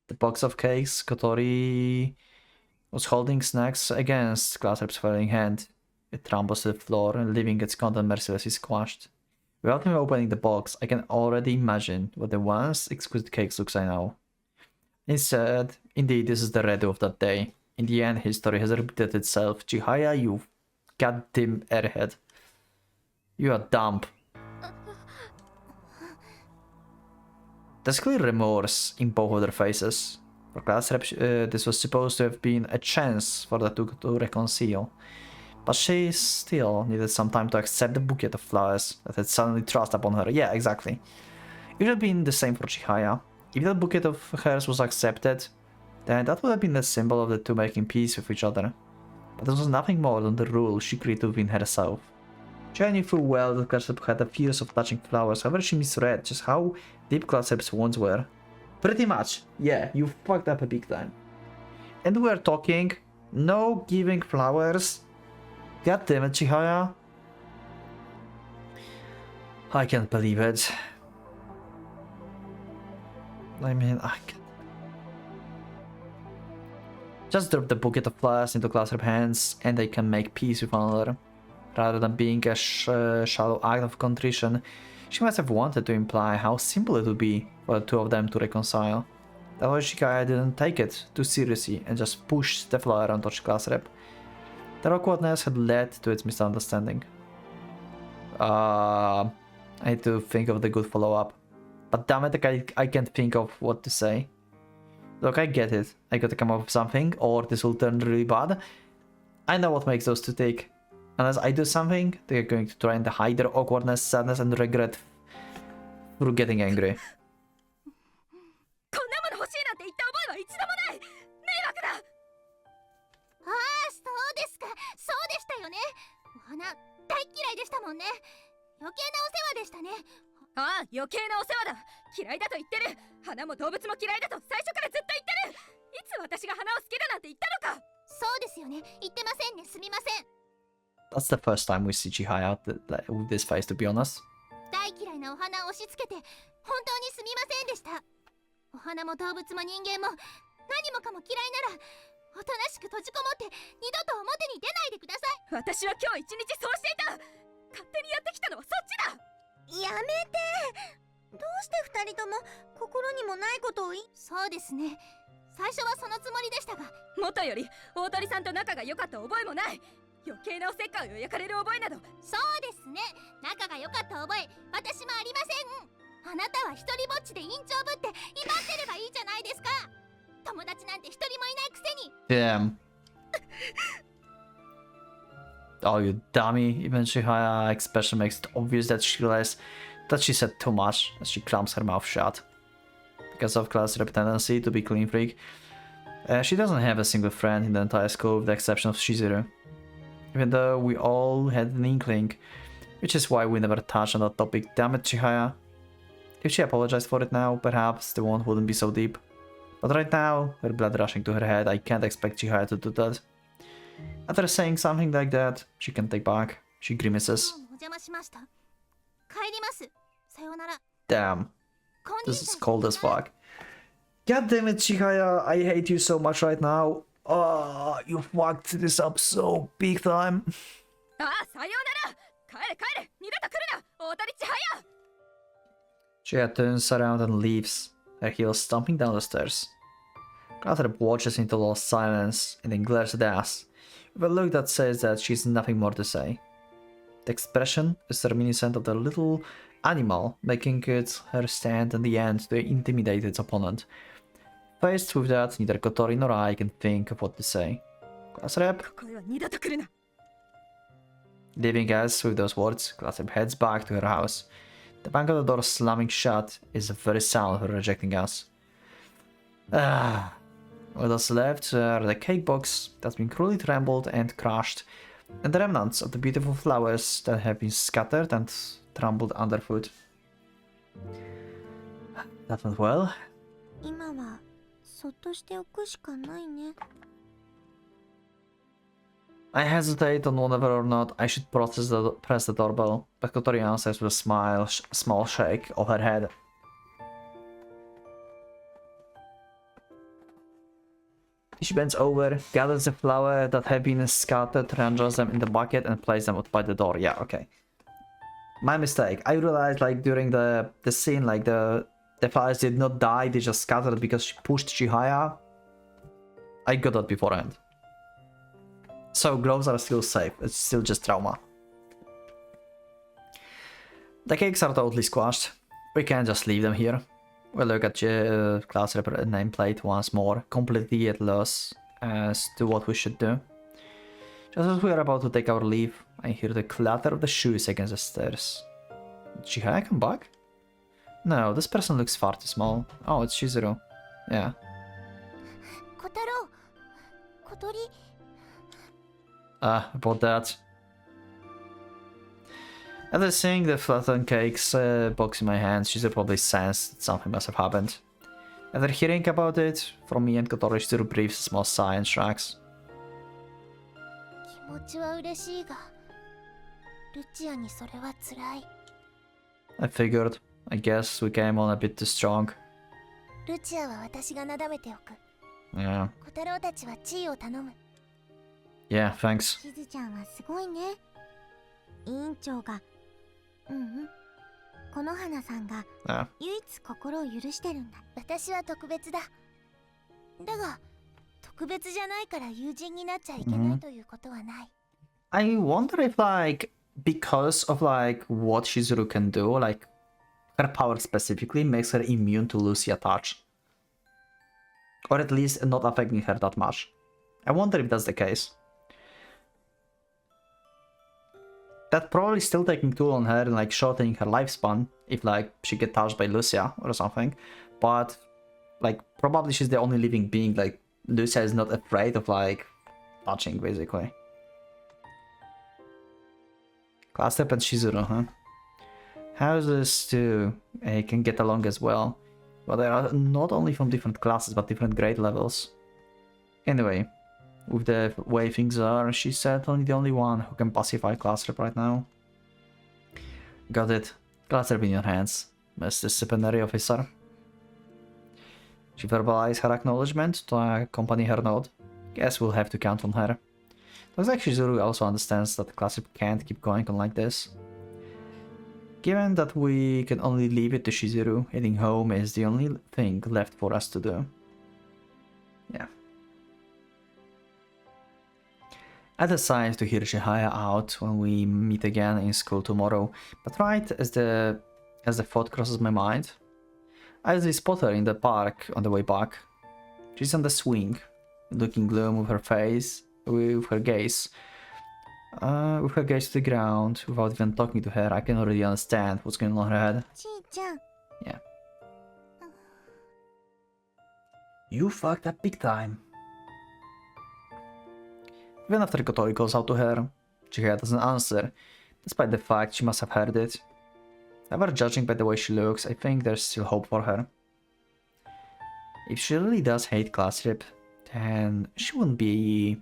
The box of cakes, Kotori was holding snacks against Glassrep's failing hand. It tumbles to the floor, leaving its content mercilessly squashed. Without me opening the box, I can already imagine what the once exquisite cakes looks like now. Indeed, this is the redo of that day. In the end, history has repeated itself. Chihaya, you goddamn airhead. You are dumb. There's clear remorse in both of their faces. For Glassrep, this was supposed to have been a chance for the two to reconcile. But she still needed some time to accept the bouquet of flowers that had suddenly thrust upon her. Yeah, exactly. It would have been the same for Chihaya. If that bouquet of hers was accepted, then that would have been the symbol of the two making peace with each other. But this was nothing more than the rule she agreed to within herself. Chihaya knew full well that Glassrep had the fears of touching flowers, however she misread just how deep Glassrep's wounds were. Pretty much, yeah, you fucked up a big time. And we're talking no giving flowers. God damn it, Chihaya. I can't believe it. I mean, Just drop the bucket of flowers into class rep hands and they can make peace with one another. Rather than being a shallow act of contrition, she must have wanted to imply how simple it would be for the two of them to reconcile. That was Shikaya didn't take it too seriously and just pushed the flower onto the class rep. The awkwardness had led to its misunderstanding. I need to think of the good follow-up. But damn it, I can't think of what to say. Look, I get it. I gotta come up with something, or this will turn really bad. I know what makes those two tick. Unless I do something, they're going to try and hide their awkwardness, sadness, and regret through getting angry. こんなもの欲しいなんて言った覚えは一度もない。迷惑だ。ああ、そうですか。そうでしたよね。お花大嫌いでしたもんね。余計なお世話でしたね。ああ、余計なお世話だ。嫌いだと言ってる。花も動物も嫌いだと最初からずっと言ってる。いつ私が花を好きだなんて言ったのか。そうですよね。言ってませんね。すみません。That's the first time we see Chihaya with this face, to be honest. 大嫌いなお花を押し付けて本当にすみませんでした。お花も動物も人間も何もかも嫌いならおとなしく閉じこもって二度と表に出ないでください。私は今日一日そうしていた。勝手にやってきたのはそっちだ。やめて。どうして二人とも心にもないことをそうですね。最初はそのつもりでしたが、元より大鳥さんと仲が良かった覚えもない。余計なおせっかいを焼かれる覚えなど。そうですね。仲が良かった覚え私もありません。あなたは一人ぼっちで委員長ぶって威張ってればいいじゃないですか。友達なんて一人もいないくせに。Damn. Oh, you dummy. Even Chihaya's expression makes it obvious that she realized that she said too much as she clamps her mouth shut. Because of class rep tendency to be clean freak, she doesn't have a single friend in the entire school with the exception of Shizuru. Even though we all had an inkling, which is why we never touched on that topic. Damn it, Chihaya. If she apologized for it now, perhaps the wound wouldn't be so deep. But right now, her blood rushing to her head, I can't expect Chihaya to do that. After saying something like that, she can take back. She grimaces. Damn. This is cold as fuck. God damn it, Chihaya, I hate you so much right now. Oh, you fucked this up so big time. Chihaya turns around and leaves, her heels stomping down the stairs. Clathrip watches into lost silence and then glares at us, with a look that says that she's nothing more to say. The expression is reminiscent of the little animal making it her stand in the end to intimidate its opponent. Faced with that, neither Kotori nor I can think of what to say. Class rep. Leaving us with those words, Class rep heads back to her house. The bang of the door slamming shut is the very sound of her rejecting us. What else left are the cake box that's been cruelly trampled and crushed, and the remnants of the beautiful flowers that have been scattered and trampled underfoot. That went well. I hesitate on whether or not I should press the doorbell, but Kotori answers with a small shake of her head. She bends over, gathers the flower that have been scattered, arranges them in the bucket, and places them by the door. Yeah, okay. My mistake. I realized, like, during the scene, like, the flowers did not die, they just scattered because she pushed Chihaya. I got that beforehand. So, gloves are still safe. It's still just trauma. The cakes are totally squashed. We can't just leave them here. We'll look at class rep nameplate once more, completely at loss as to what we should do. Just as we are about to take our leave, I hear the clatter of the shoes against the stairs. Did Chihaya come back? No, this person looks far too small. Oh, it's Shizuru. Yeah. About that. After seeing the flattened cakes box in my hands, Shizuru probably sensed that something must have happened. After hearing about it, from me and Kotori, Shizuru breathes a small sigh and shrugs. I figured. I guess we came on a bit too strong. Yeah. 小太郎たちは地位を頼む。 Yeah, thanks. しずちゃんはすごいね。委員長が、この花さんが Yeah. 唯一心を許してるんだ。私は特別だ。だが、特別じゃないから友人になっちゃいけないということはない。I wonder if, like, because of, like, what Shizuru can do, like, her power specifically makes her immune to Lucia touch. Or at least not affecting her that much. I wonder if that's the case. That probably still taking toll on her and, like, shortening her lifespan if, like, she get touched by Lucia or something. But, like, probably she's the only living being, like, Lucia is not afraid of, like, touching, basically. Class step and Shizuru, huh? Houses too can get along as well, but they are not only from different classes but different grade levels. Anyway, with the way things are, she's certainly the only one who can pacify class rep right now. Got it. Class rep in your hands, Mr. Disciplinary Officer. She verbalized her acknowledgement to accompany her nod. Guess we'll have to count on her. Looks like Shizuru also understands that the class rep can't keep going on like this. Given that we can only leave it to Shizuru, heading home is the only thing left for us to do. Yeah. I decide to hear Chihaya out when we meet again in school tomorrow, but right as the thought crosses my mind, I usually spot her in the park on the way back. She's on the swing, looking gloom with her face, with her gaze to the ground. Without even talking to her, I can already understand what's going on in her head. ちーちゃん、 Yeah. You fucked up big time. Even after Kotori calls out to her, Chihaya doesn't answer, despite the fact she must have heard it. However, judging by the way she looks, I think there's still hope for her. If she really does hate class rep, then she wouldn't be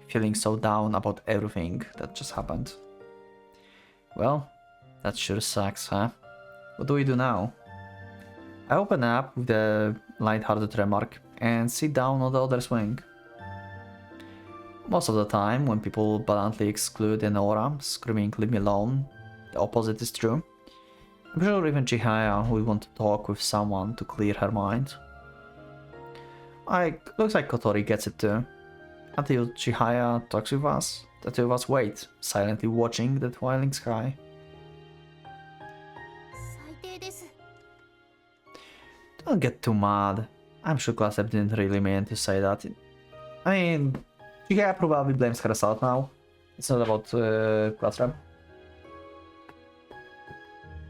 feeling so down about everything that just happened. Well, that sure sucks, huh? What do we do now? I open up with a light-hearted remark and sit down on the other swing. Most of the time, when people bluntly exclude an aura, screaming "leave me alone," the opposite is true. I'm sure even Chihaya will want to talk with someone to clear her mind. Looks like Kotori gets it too. Until Chihaya talks with us, the two of us wait, silently watching the twilight sky. 最低です。 Don't get too mad. I'm sure class rep didn't really mean to say that. I mean, Chihaya probably blames herself now. It's not about class rep.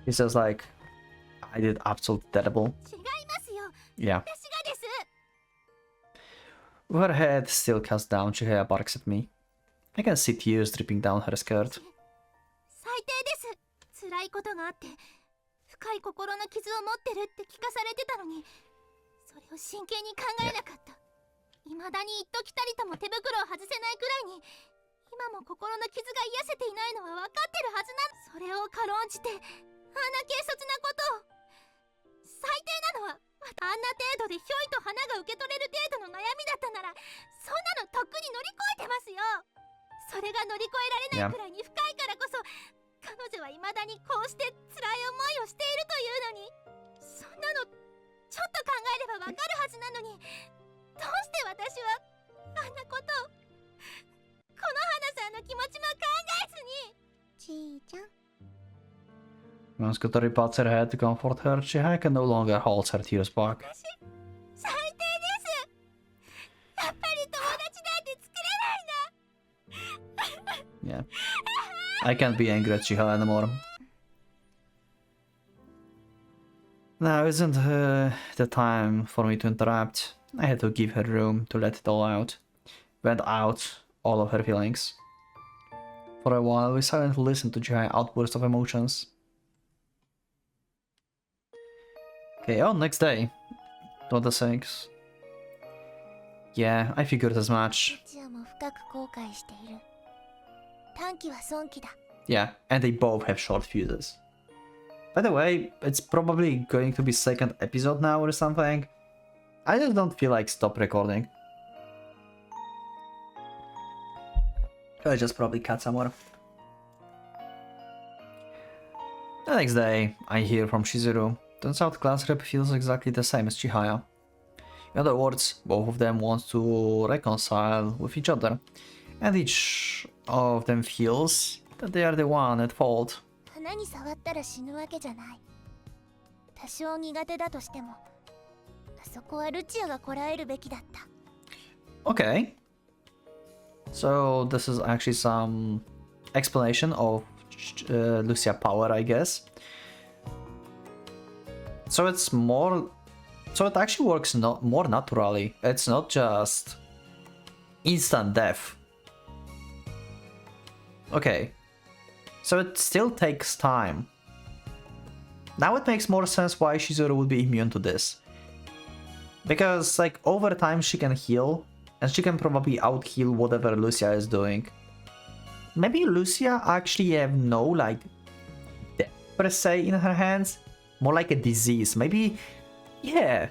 He says like, I did absolutely terrible. 違いますよ。 Yeah. 私がです。 With her head still cast down, Chihaya barks at me. I can see tears dripping down her skirt. 最低です。辛いことがあって、深い心の傷を持ってるって聞かされてたのに、それを真剣に考えなかった。未だに一時たりとも手袋を外せないくらいに、今も心の傷が癒せていないのは分かってるはずなの。それを軽んじて、あんな軽率なことを。最低なのは、あんな程度でひょいと花が受け取れる程度の悩みだったなら、そんなのとっくに乗り越えてますよ。それが乗り越えられないくらいに深いからこそ、彼女は未だにこうして辛い思いをしているというのに、そんなのちょっと考えればわかるはずなのに、どうして私はあんなことを、この花さんの気持ちも考えずに。ちーちゃん。 Once Kotori pats her head to comfort her, Chihaya can no longer hold her tears back. 最低です。やっぱり友達なんて作れないな。 Yeah. I can't be angry at Chihaya anymore. Now isn't the time for me to interrupt. I had to give her room to let it all out. Vent out all of her feelings. For a while, we silently listened to Chihaya's outburst of emotions. Okay, oh, next day. 26. Yeah, I figured as much. チアも深く後悔している。短期は損期だ。 Yeah, and they both have short fuses. By the way, it's probably going to be second episode now or something. I just don't feel like stop recording. I just probably cut somewhere. The next day, I hear from Shizuru. Turns out class rep feels exactly the same as Chihaya. In other words, both of them want to reconcile with each other, and each of them feels that they are the one at fault. 花に触ったら死ぬわけじゃない。多少苦手だとしても、あそこはルチアがこらえるべきだった。Okay. So this is actually some explanation of Lucia power, I guess. So it's more... So it actually works more naturally. It's not just instant death. Okay. So it still takes time. Now it makes more sense why Shizuru would be immune to this. Because, like, over time she can heal, and she can probably out-heal whatever Lucia is doing. Maybe Lucia actually have no, like, death per se in her hands. More like a disease. Maybe, yeah.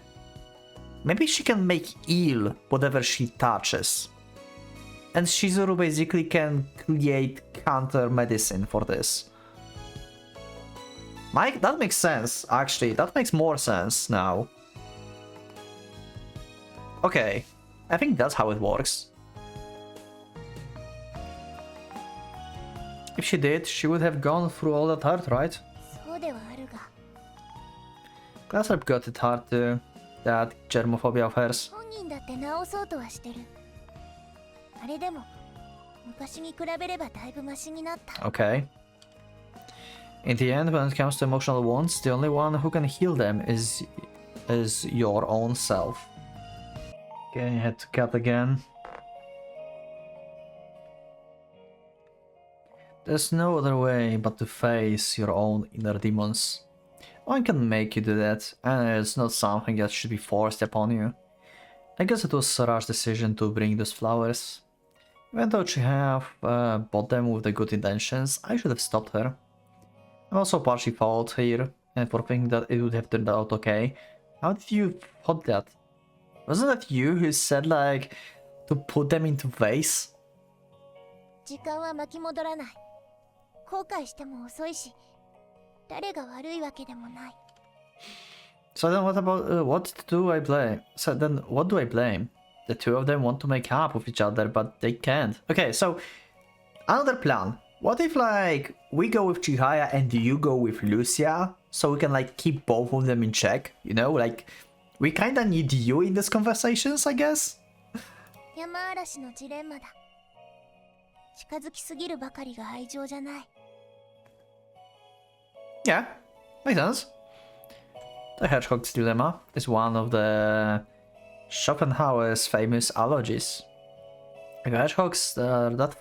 Maybe she can make ill whatever she touches. And Shizuru basically can create counter medicine for this. Mike, that makes sense, actually. That makes more sense now. Okay, I think that's how it works. If she did, she would have gone through all that hurt, right? Class rep got it hard too, that germophobia of hers. Okay. In the end, when it comes to emotional wounds, the only one who can heal them is your own self. Okay, had to cut again. There's no other way but to face your own inner demons. No one can make you do that, and it's not something that should be forced upon you. I guess it was Sarah's decision to bring those flowers. Even though she have bought them with the good intentions, I should have stopped her. I'm also partially fault here, and for thinking that it would have turned out okay. How did you thought that? Wasn't that you who said, like, to put them into vase? So then what about, what do I blame? So then what do I blame? The two of them want to make up with each other, but they can't. Okay, so another plan. What if, like, we go with Chihaya and you go with Lucia, so we can, like, keep both of them in check, you know? Like, we kinda need you in these conversations, I guess? Yeah, makes sense. The Hedgehog's Dilemma is one of the Schopenhauer's famous allergies. Like, hedgehogs that are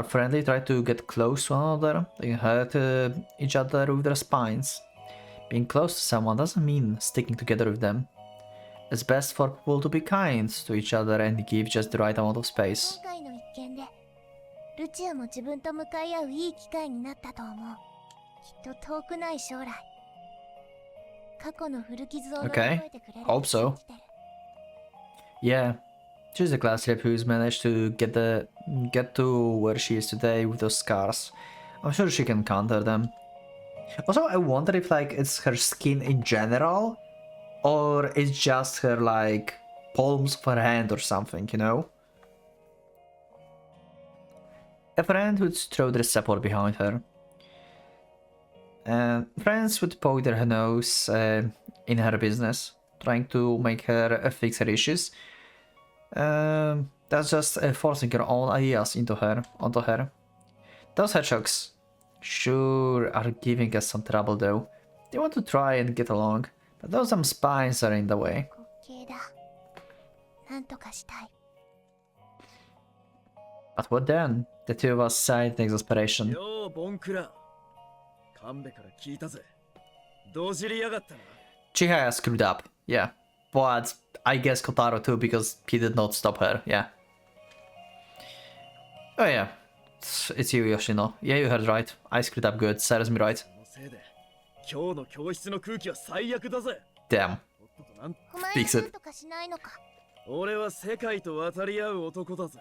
friendly try to get close to one another. They can hurt each other with their spines. Being close to someone doesn't mean sticking together with them. It's best for people to be kind to each other and give just the right amount of space. Okay, hope so. Yeah, she's a class rep who's managed to get to where she is today with those scars. I'm sure she can counter them. Also, I wonder if, like, it's her skin in general, or it's just her, like, palms of her hand or something, you know? A friend would throw their support behind her. And friends would poke their nose in her business, trying to make her fix her issues. That's just forcing your own ideas onto her. Those hedgehogs sure are giving us some trouble though. They want to try and get along, but those damn spines are in the way. But what then? The two of us sighed in exasperation. Chihaya screwed up, yeah. But I guess Kotaro too, because he did not stop her, yeah. Oh yeah, it's you, Yoshino. Yeah, you heard right. I screwed up good, serves me right. Damn. となんお前 Fix な it. んとかしないのか。俺は世界と渡り合う男だぜ。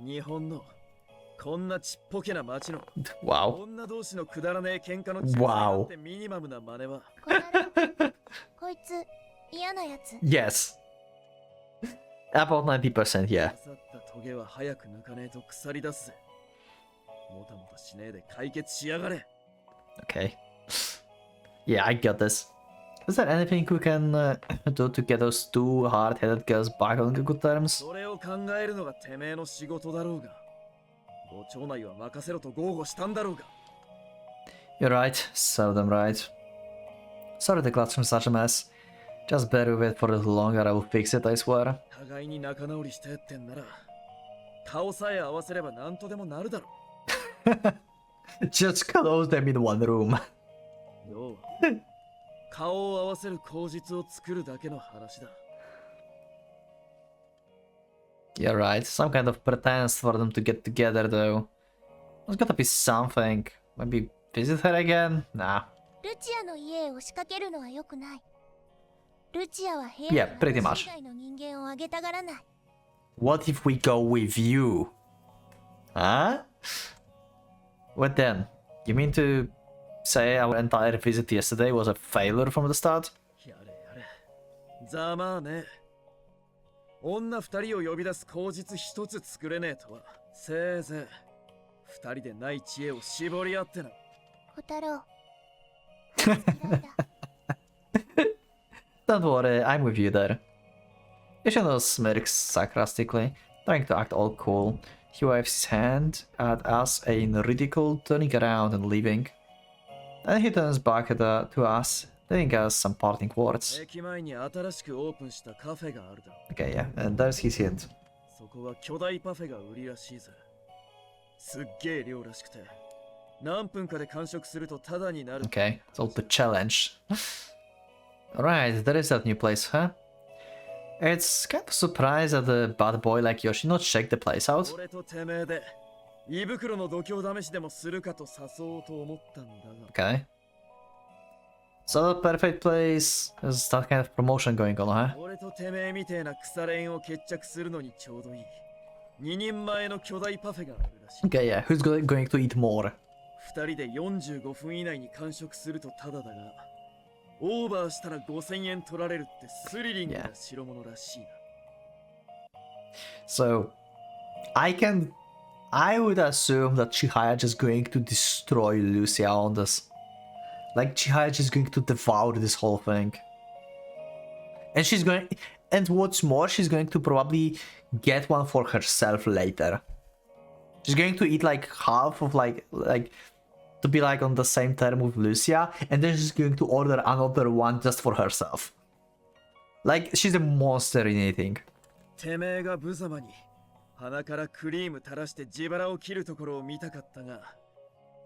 日本のこんなちっぽけな町の Wow. 女同士のくだらねえ喧嘩の仲裁なんてミニマムな真似は。小太郎こいつ嫌なやつ。 Yes. About 90%, yeah. 刺さったトゲは早く抜かねえと腐り出すぜ。もたもたしねえで解決しやがれ。 Okay. Yeah, I got this. Is there anything we can do to get those two hard-headed girls back on good terms? それを考えるのがてめえの仕事だろうが。ご町内は任せろと豪語したんだろうが。 You're right. Serve them right. Sorry the classroom's such a mess. Just bear with it for a little longer, I will fix it, I swear. 互いに仲直りしてってんなら、顔さえ合わせれば何とでもなるだろ Just close them in one room. う。要は顔を合わせる口実を作るだけの話だ。 You're right. Some kind of pretense for them to get together, though. There's gotta be something. Maybe visit her again? Nah. ルチアの家へ押しかけるのは良くない。ルチアは部 Yeah, 屋に pretty 私 much. 以外の人間をあげたがらない。 What if we go with you? Huh? What then? You mean to say our entire visit yesterday was a failure from the start? やれやれ。ざまあね。女二人を呼び出す口実一つ作れねえとは。せいぜい二人でない知恵を絞り合ってな。小太郎。嫌いだ。 Don't worry, I'm with you there. Yoshino smirks sarcastically, trying to act all cool. He waves his hand at us in ridicule, turning around and leaving. Then he turns back to us, leaving us some parting words. 駅前に新しくオープンしたカフェがあるだろ。 Okay, yeah, and there's his hint. そこは巨大パフェが売りらしいぜ。すっげえ量らしくて、何分かで完食するとタダになる。 Okay, it's all the challenge. Alright, there is that new place, huh? It's kind of surprised that the bad boy like Yoshino checked the place out. 俺とてめえで胃袋の度胸試しでもするかと誘おうと思ったんだが。 Okay. So the perfect place is that kind of promotion going on, huh? 俺とてめえみてえな腐れ縁を決着するのにちょうどいい。二人前の巨大パフェがあるらしい。 Okay, yeah, who's going to eat more? 二人で45分以内に完食するとタダだが、オーバーしたら5000円取られるってスリリングな代物らしいな。 So, I would assume that Chihaya is going to destroy Lucia on this. Like, Chihaya is going to devour this whole thing. And what's more, she's going to probably get one for herself later. She's going to eat like half of like to be like on the same term with Lucia, and then she's going to order another one just for herself. Like, she's a monster in eating. てめえが無様に鼻からクリーム垂らして自腹を切るところを見たかったが、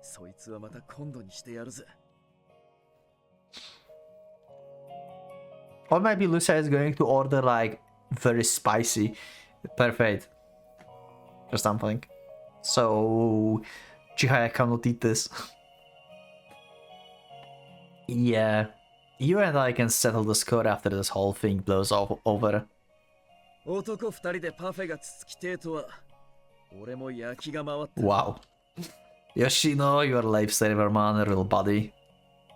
そいつはまた今度にしてやるぜ。 Or maybe Lucia is going to order like very spicy perfect or something. So Chihaya cannot eat this. Yeah. You and I can settle the score after this whole thing blows over. 男二人でパフェがつつきてえとは、俺も焼きが回った。 Wow. Yoshino, you're a lifesaver man, a real buddy.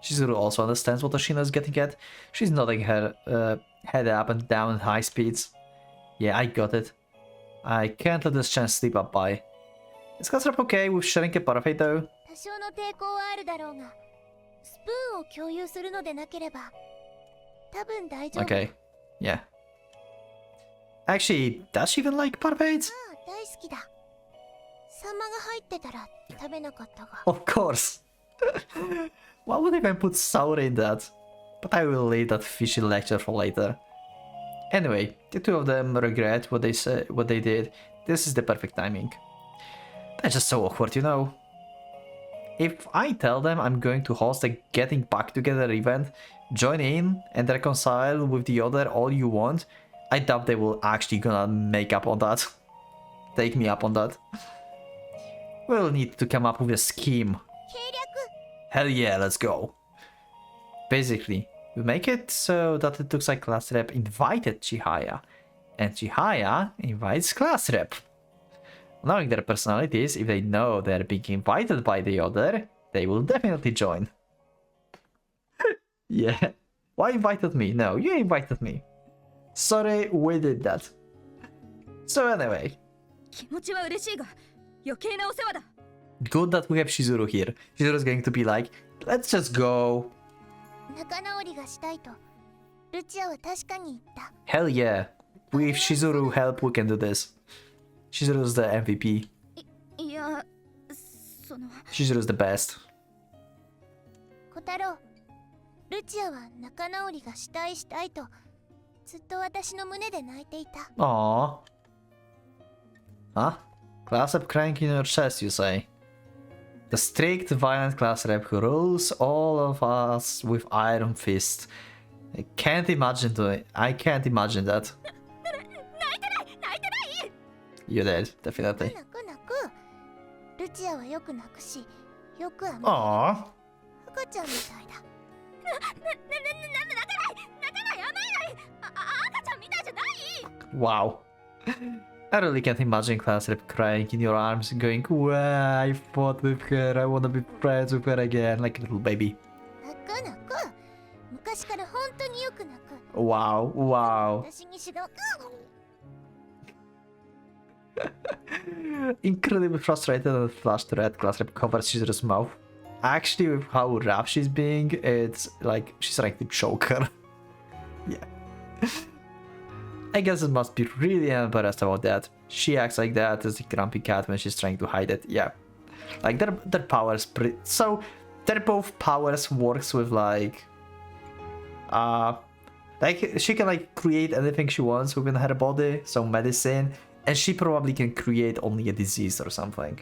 Chizuru also understands what Yoshino is getting at. She's nodding her head up and down at high speeds. Yeah, I got it. I can't let this chance slip up by. Is Katsurap okay with sharing a parfait though? 多少の抵抗はあるだろうが、スプーンを共有するのでなければ、多分大丈夫。 Okay. Yeah. Actually, does she even like parfaits? ああ、大好きだ。サンマが入ってたら食べなかったが。 Of course. Why would they even put sour in that? But I will leave that fishy lecture for later. Anyway, the two of them regret what they did. This is the perfect timing. That's just so awkward, you know. If I tell them I'm going to host a getting back together event, join in and reconcile with the other all you want, I doubt they will actually gonna make up on that. Take me up on that. We'll need to come up with a scheme. 計略 Hell yeah, let's go. Basically, We make it so that it looks like class rep invited Chihaya, and Chihaya invites class rep. Knowing their personalities, if they know they're being invited by the other, they will definitely join. Yeah. Why invited me? No, you invited me. Sorry, we did that. So anyway. 気持ちは嬉しいが余計なお世話だ Good that we have Shizuru here. Shizuru's going to be like, let's just go. 仲直りがしたいとルチアは確かに言った。 Hell yeah. With Shizuru help, we can do this. Shizuru's the MVP. いやその Shizuru's the best. 小太郎、ルチアは仲直りがしたいとずっと私の胸で泣いていた。 Aww. Huh? Class rep crying in your chest, you say? The strict, violent class rep who rules all of us with iron fist. I can't imagine that. You did, definitely. 泣く泣く。ルチアはよく泣くし、よくは Aww. 赤ちゃんみたいだ。泣かない甘えない赤ちゃんみたいじゃない Wow. I really can't imagine class rep crying in your arms and going, wow, I fought with her, I wanna be friends with her again, like a little baby. 泣く泣く。昔から本当によく泣く。 Wow, wow. 私に指導。Incredibly frustrated and flushed, red class rep covers Shizuru's mouth. Actually, with how rough she's being, it's like she's trying to choke her. Yeah. I guess it must be really embarrassed about that. She acts like that as a grumpy cat when she's trying to hide it. Yeah. Like their powers so their both powers works with like she can like create anything she wants within her body, so medicine, and she probably can create only a disease or something.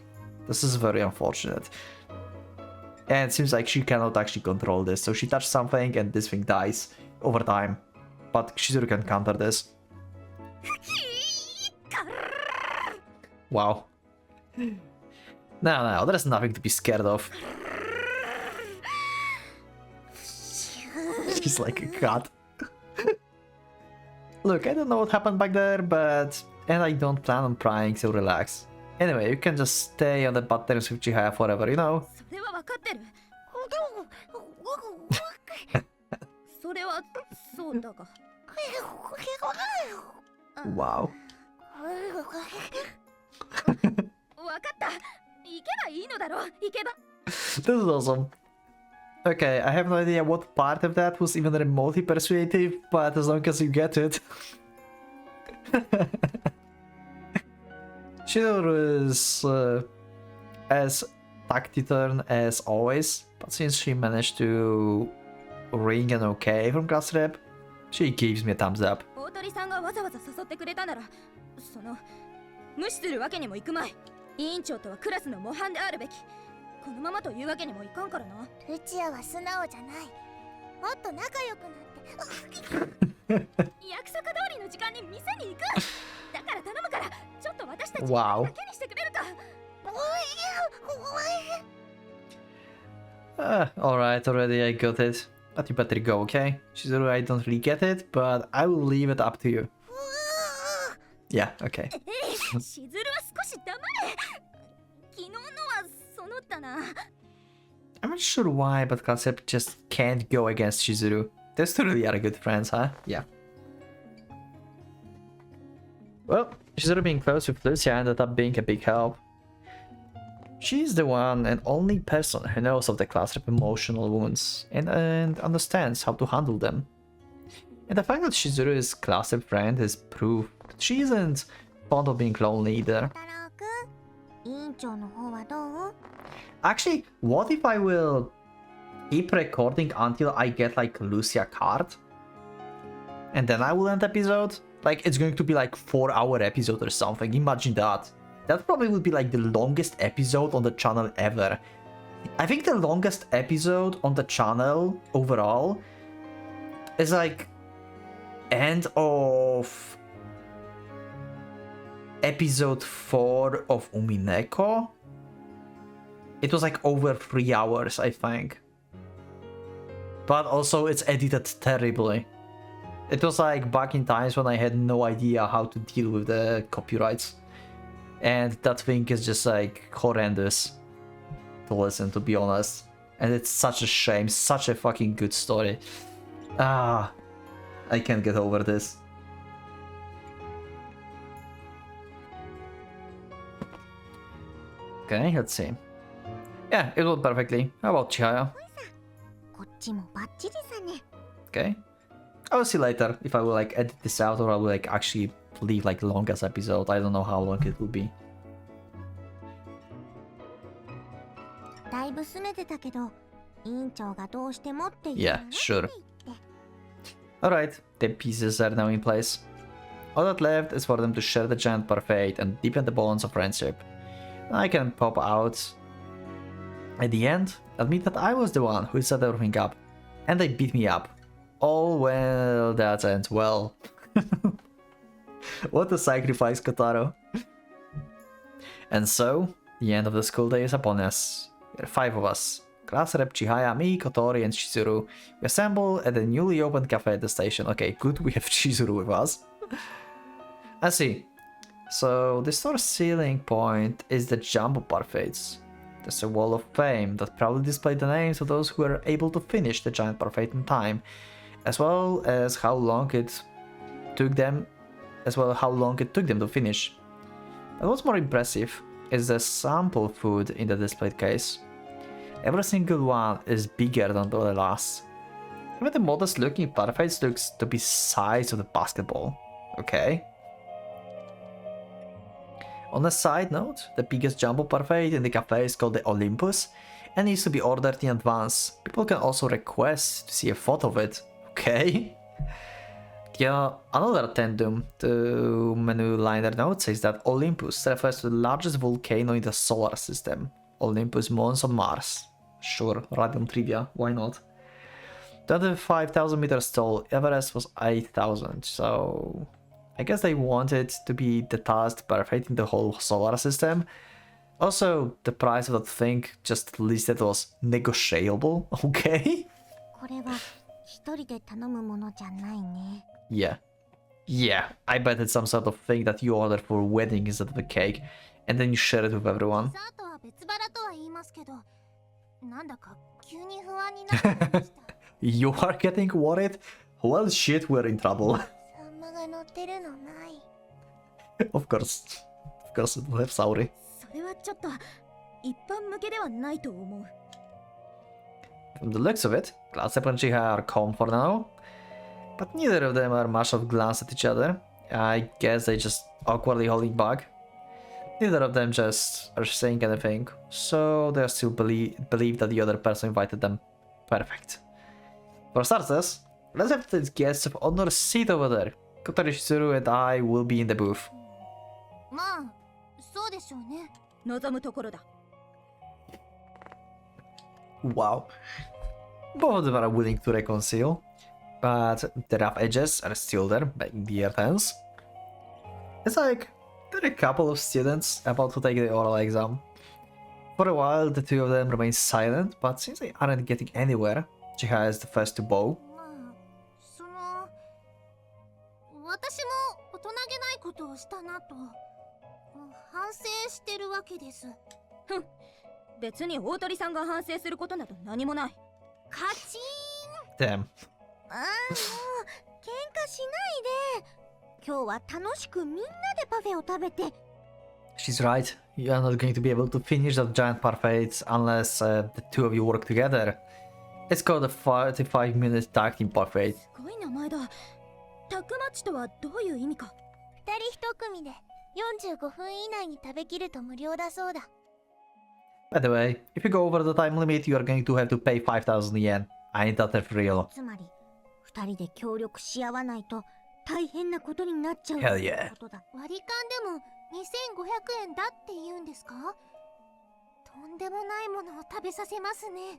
This is very unfortunate. And it seems like she cannot actually control this, so she touches something and this thing dies over time. But Shizuru can counter this. Wow. No, there's nothing to be scared of. She's like a cat. Look, I don't know what happened back there, and I don't plan on prying, so relax. Anyway, you can just stay on the bad terms with Chihaya forever, you know? それは分かってるそれはそうだが Wow. 分かった行けばいいのだろ行けば This is awesome. Okay, I have no idea what part of that was even remotely persuasive, but as long as you get it. Shizuru is as taciturn as always, but since she managed to ring an okay from class rep, she gives me a thumbs up. 大鳥さんがわざわざ誘ってくれたならその無視するわけにもいくまい委員長とはクラスの模範であるべきこのままというわけにもいかんからなルチアは素直じゃない。もっと仲良くなって。約束通りの時間に店に行くだから頼むからちょっと私たちだ Wow. けにしてくれるか Alright, already I got it. But you better go, okay? Shizuru, I don't really get it, but I will leave it up to you. Yeah, okay. しずるは少し黙れ昨日のはそのったな I'm not sure why, but Concept just can't go against Shizuru. Those two really are good friends, huh? Yeah. Well, Shizuru being close with Lucia ended up being a big help. She's the one and only person who knows of the class rep emotional wounds and understands how to handle them. And the fact that Shizuru is class rep friend is proof that she isn't fond of being lonely either. 太郎くん、委員長の方はどう？ Actually, what if I will keep recording until I get like Lucia card? And then I will end episode? Like it's going to be like 4-hour episode or something, imagine that. That probably would be like the longest episode on the channel ever. I think the longest episode on the channel overall is like end of episode 4 of Umineko. It was like over 3 hours, I think. but also it's edited terribly. It was like back in times when I had no idea how to deal with the copyrights. And that thing is just like horrendous to listen, to be honest. And it's such a shame, such a fucking good story. I can't get over this. Okay, let's see. Yeah, it went perfectly. How about Chihaya? こっちもバッチリさね。 Okay. I will see later if I will like edit this out or I will like actually leave like longest episode. I don't know how long it will be. だいぶ拗ねてたけど、委員長がどうしてもって言う Yeah, sure. Alright, the pieces are now in place. All that left is for them to share the giant parfait and deepen the bonds of friendship. I can pop out at the end, admit that I was the one who set everything up, and they beat me up. All well that ends well. What a sacrifice, Kotaro. And so, the end of the school day is upon us. There are 5 of us. Class rep Chihaya, me, Kotori, and Chizuru. We assemble at the newly opened cafe at the station. Okay, good, we have Chizuru with us. I see. So, the store's selling point is the jumbo parfaits. There's a wall of fame that proudly displays the names of those who were able to finish the giant parfait in time, as well as how long it took them to finish. But what's more impressive is the sample food in the displayed case. Every single one is bigger than the last. Even the modest looking parfaits looks to be size of the basketball. Okay. On a side note, the biggest jumbo parfait in the cafe is called the Olympus and needs to be ordered in advance. People can also request to see a photo of it. Okay. Yeah, another addendum to menu liner note says that Olympus refers to the largest volcano in the solar system. Olympus Mons on Mars. Sure, random trivia, why not? 25,000 meters tall, Everest was 8,000, so I guess they wanted to be the tallest parfait in the whole solar system. Also, the price of that thing just listed was negotiable, okay? これは一人で頼むものじゃないね。 Yeah. Yeah, I bet it's some sort of thing that you order for a wedding instead of a cake, and then you share it with everyone. デザートは別腹とは言いますけど、なんだか急に不安になってきました。 You are getting worried? Well, shit, we're in trouble. サンマが乗ってるのない。Of course. Of course, it will have Sauri. それはちょっと一般向けではないと思う。 From the looks of it, Glassep and Chiha are calm for now, but neither of them are much of glance at each other. I guess they just awkwardly holding back. Neither of them just are saying anything, so they still believe that the other person invited them. Perfect. For starters, let's have the guests of honor seat over there. Kotori, Shizuru, and I will be in the booth. まあ、そうでしょうね。望むところだ。 Wow. Both of them are willing to reconcile, but the rough edges are still there, making the air tense. It's like there are a couple of students about to take the oral exam. For a while, the two of them remain silent, but since they aren't getting anywhere, Chiha is the first to bow. まあ、私も大人げないことをしたなと反省してるわけです。ふん、別に大鳥さんが反省することなど何もない。カチーン。 Damn. ああ、もう喧嘩しないで。今日は楽しくみんなでパフェを食べて。 She's right. You are not going to be able to finish that giant parfait unless the two of you work together. It's called a 45-minute tag team parfait. すごい名前だ。タクマッチとはどういう意味か。2人1組で45分以内に食べきると無料だそうだ。 By the way, if you go over the time limit, you are going to have to pay 5,000 yen. Ain't that real? つまり2人で協力し合わないと大変なことになっちゃう Hell yeah. ことだ。割り勘でも2500円だって言うんですか？とんでもないものを食べさせますね。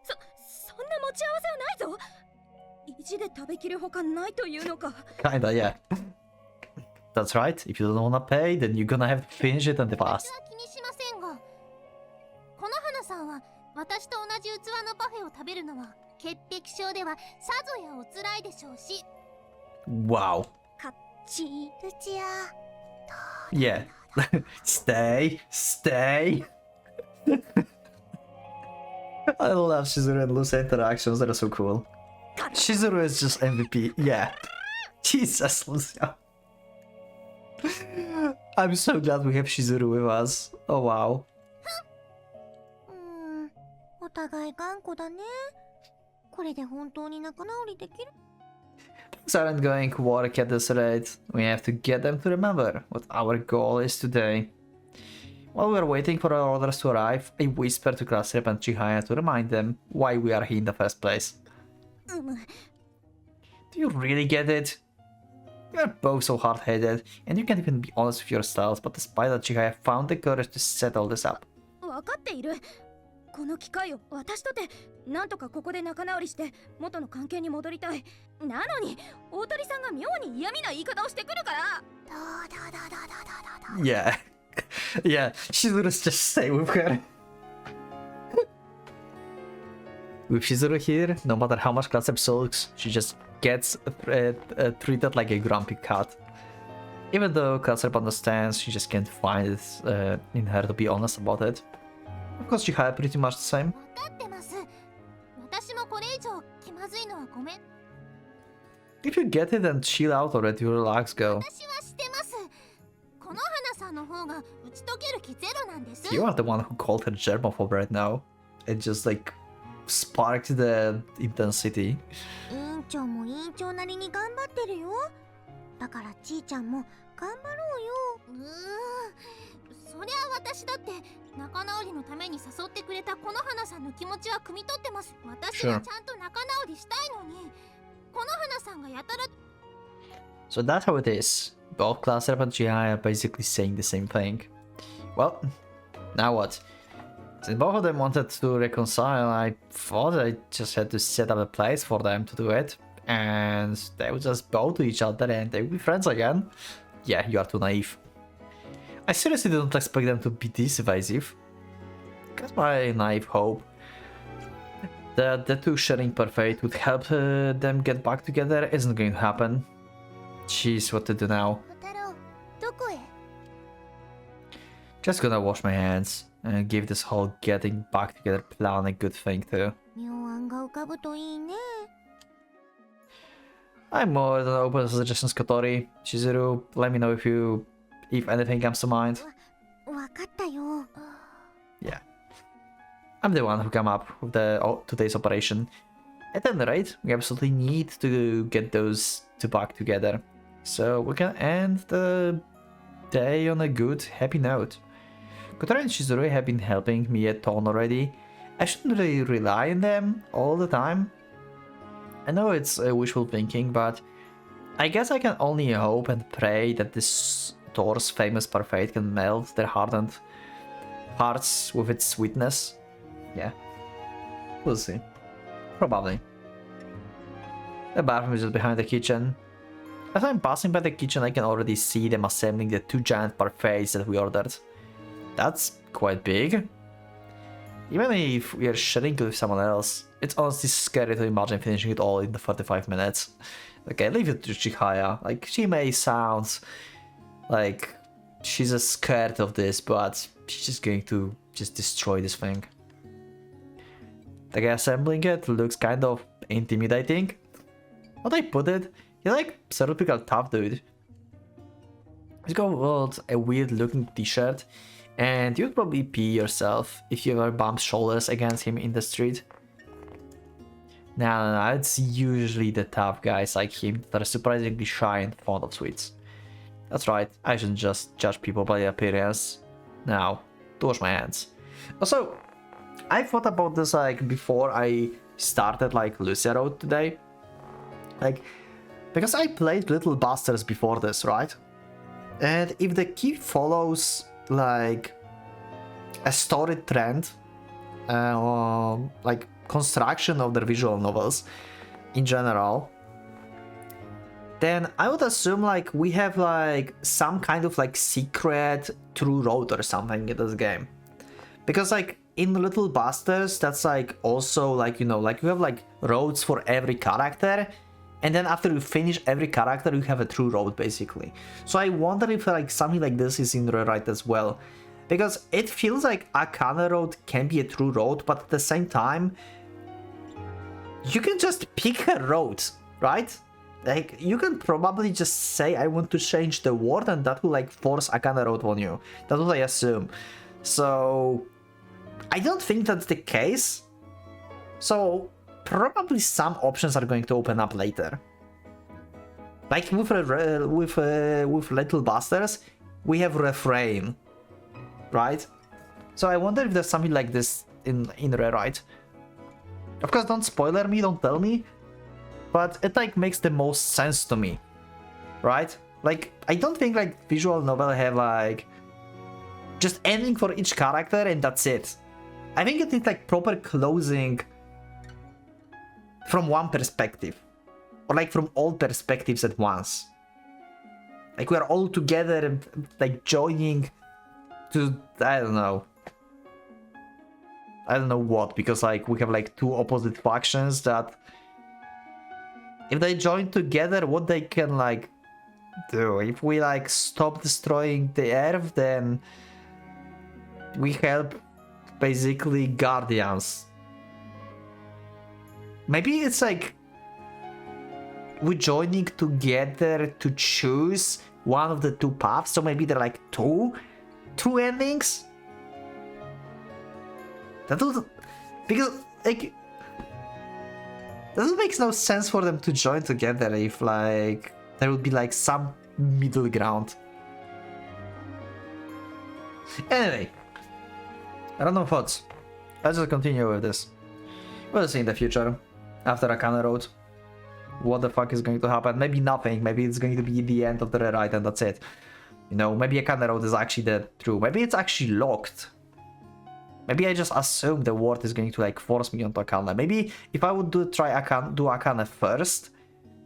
そんな持ち合わせはないぞ。意地で食べきるほかないというのか。 Kinda, yeah. That's right. If you don't wanna pay, then you're gonna have to finish it and pass. 私は気にしませんが、この花さんは私と同じ器のパフェを食べるのは潔癖症ではさぞやおつらいでしょうし。 Wow. カッチー。ルチア Yeah. Stay. Stay. I love Shizuru and Lucia interactions. They're so cool. Shizuru is just MVP. Yeah. Jesus, Lucia. I'm so glad we have Shizuru with us. Oh wow. お互い頑固だね。これで本当に仲直りできる？ Things aren't going to work at this rate. We have to get them to remember what our goal is today. While we are waiting for our orders to arrive, I whisper to Class Rep and Chihaya to remind them why we are here in the first place. Do you really get it? You are both so hard-headed, and you can't even be honest with yourselves, but despite that, Chihaya found the courage to settle this up. 分かっている。この機会を私とてなんとかここで仲直りして元の関係に戻りたい。なのに大鳥さんが妙に嫌味な言い方をしてくるから。 Yeah. Yeah, Shizuru's just stay with her. With Shizuru here, no matter how much Class Rep sulks, she just gets treated like a grumpy cat. Even though Class Rep understands, she just can't find it in her to be honest about it. Of course, she had pretty much the same. 分かってます。私もこれ以上気まずいのはごめん。 If you get it, then chill out already, relax, go. 私はしてます。この花さんの方が打ち解ける気ゼロなんです。 You are the one who called her germaphobe right now. It just like sparked the intensity. 委員長も委員長なりに頑張ってるよ。だからちーちゃんも頑張ろうよ。そりゃ私だって仲直りのために誘ってくれたこの花さんの気持ちは汲み取ってます。私がちゃんと仲直りしたいのに、この花さんがやたら。 So that's how it is. Both Class Rep and Chihaya are basically saying the same thing. Well, now what? Since both of them wanted to reconcile, I thought I just had to set up a place for them to do it. And they would just bow to each other and they would be friends again. Yeah, you are too naive. I seriously didn't expect them to be this evasive. Guess my naive hope that the two sharing perfect would help them get back together isn't going to happen. Jeez, what to do now? 小太郎、どこへ？ Just gonna wash my hands and give this whole getting back together plan a good thing too. 妙案が浮かぶといいね。 I'm more than open to suggestions, Kotori. Shizuru, let me know if anything comes to mind. わかったよ。 Yeah. I'm the one who came up with today's operation. At any rate, we absolutely need to get those two back together. So we can end the day on a good, happy note. Kotori and Shizuru have been helping me a ton already. I shouldn't really rely on them all the time. I know it's wishful thinking, but I guess I can only hope and pray that this Thor's famous parfait can melt their hardened hearts with its sweetness. Yeah. We'll see. Probably. The bathroom is just behind the kitchen. As I'm passing by the kitchen, I can already see them assembling the two giant parfaits that we ordered. That's quite big. Even if we are sharing it with someone else, it's honestly scary to imagine finishing it all in the 45 minutes. Okay, leave it to Chihaya. Like, she may sound like she's just scared of this, but she's just going to just destroy this thing. The guy assembling it looks kind of intimidating. How do I put it? He's like stereotypical tough dude. He's got a weird looking t-shirt, and you'd probably pee yourself if you ever bumped shoulders against him in the street. No, it's usually the tough guys like him that are surprisingly shy and fond of sweets. That's right, I shouldn't just judge people by their appearance. Now, to wash my hands. Also, I thought about this like before I started like Lucia Road today. Like, because I played Little Busters before this, right? And if the key follows like a story trend, or like construction of their visual novels in general, then I would assume like we have like some kind of like secret true road or something in this game. Because like in Little Busters, that's like also like, you know, like you have like roads for every character, and then after you finish every character, you have a true road basically. So I wonder if like something like this is in Rewrite as well, because it feels like Akane Road can be a true road, but at the same time, you can just pick a road, right? Like, you can probably just say, I want to change the word, and that will, like, force Akane Road on you. That's what I assume. So, I don't think that's the case. So, probably some options are going to open up later. Like, with Little Busters, we have Refrain, right? So, I wonder if there's something like this in Rewrite. Of course, don't spoiler me, don't tell me. But it like makes the most sense to me, right? Like, I don't think like visual novel have like just ending for each character and that's it. I think it needs like proper closing from one perspective, or like from all perspectives at once. Like we are all together and like joining to, I don't know what, because like we have like two opposite factions that if they join together, what they can like do? If we like stop destroying the earth, then we help basically guardians. Maybe it's like we're joining together to choose one of the two paths, so maybe they're like two endings. That would, because like that makes no sense for them to join together if like there would be like some middle ground. Anyway, random thoughts. Let's just continue with this. We'll see in the future, after Akane Road, what the fuck is going to happen. Maybe nothing, maybe it's going to be the end of the rewrite and that's it. You know, maybe Akane Road is actually the true, maybe it's actually locked. Maybe I just assume the world is going to like force me onto Akane. Maybe if I would do Akane first,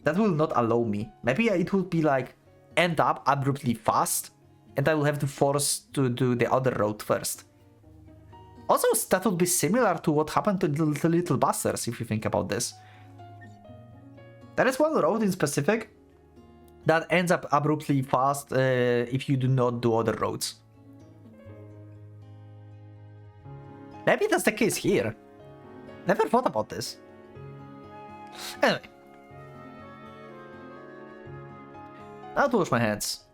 that will not allow me. Maybe it would be like end up abruptly fast, and I will have to force to do the other road first. Also, that would be similar to what happened to the Little Busters, if you think about this. There is one road in specific that ends up abruptly fast if you do not do other roads. Maybe that's the case here. Never thought about this. Anyway. Now to wash my hands.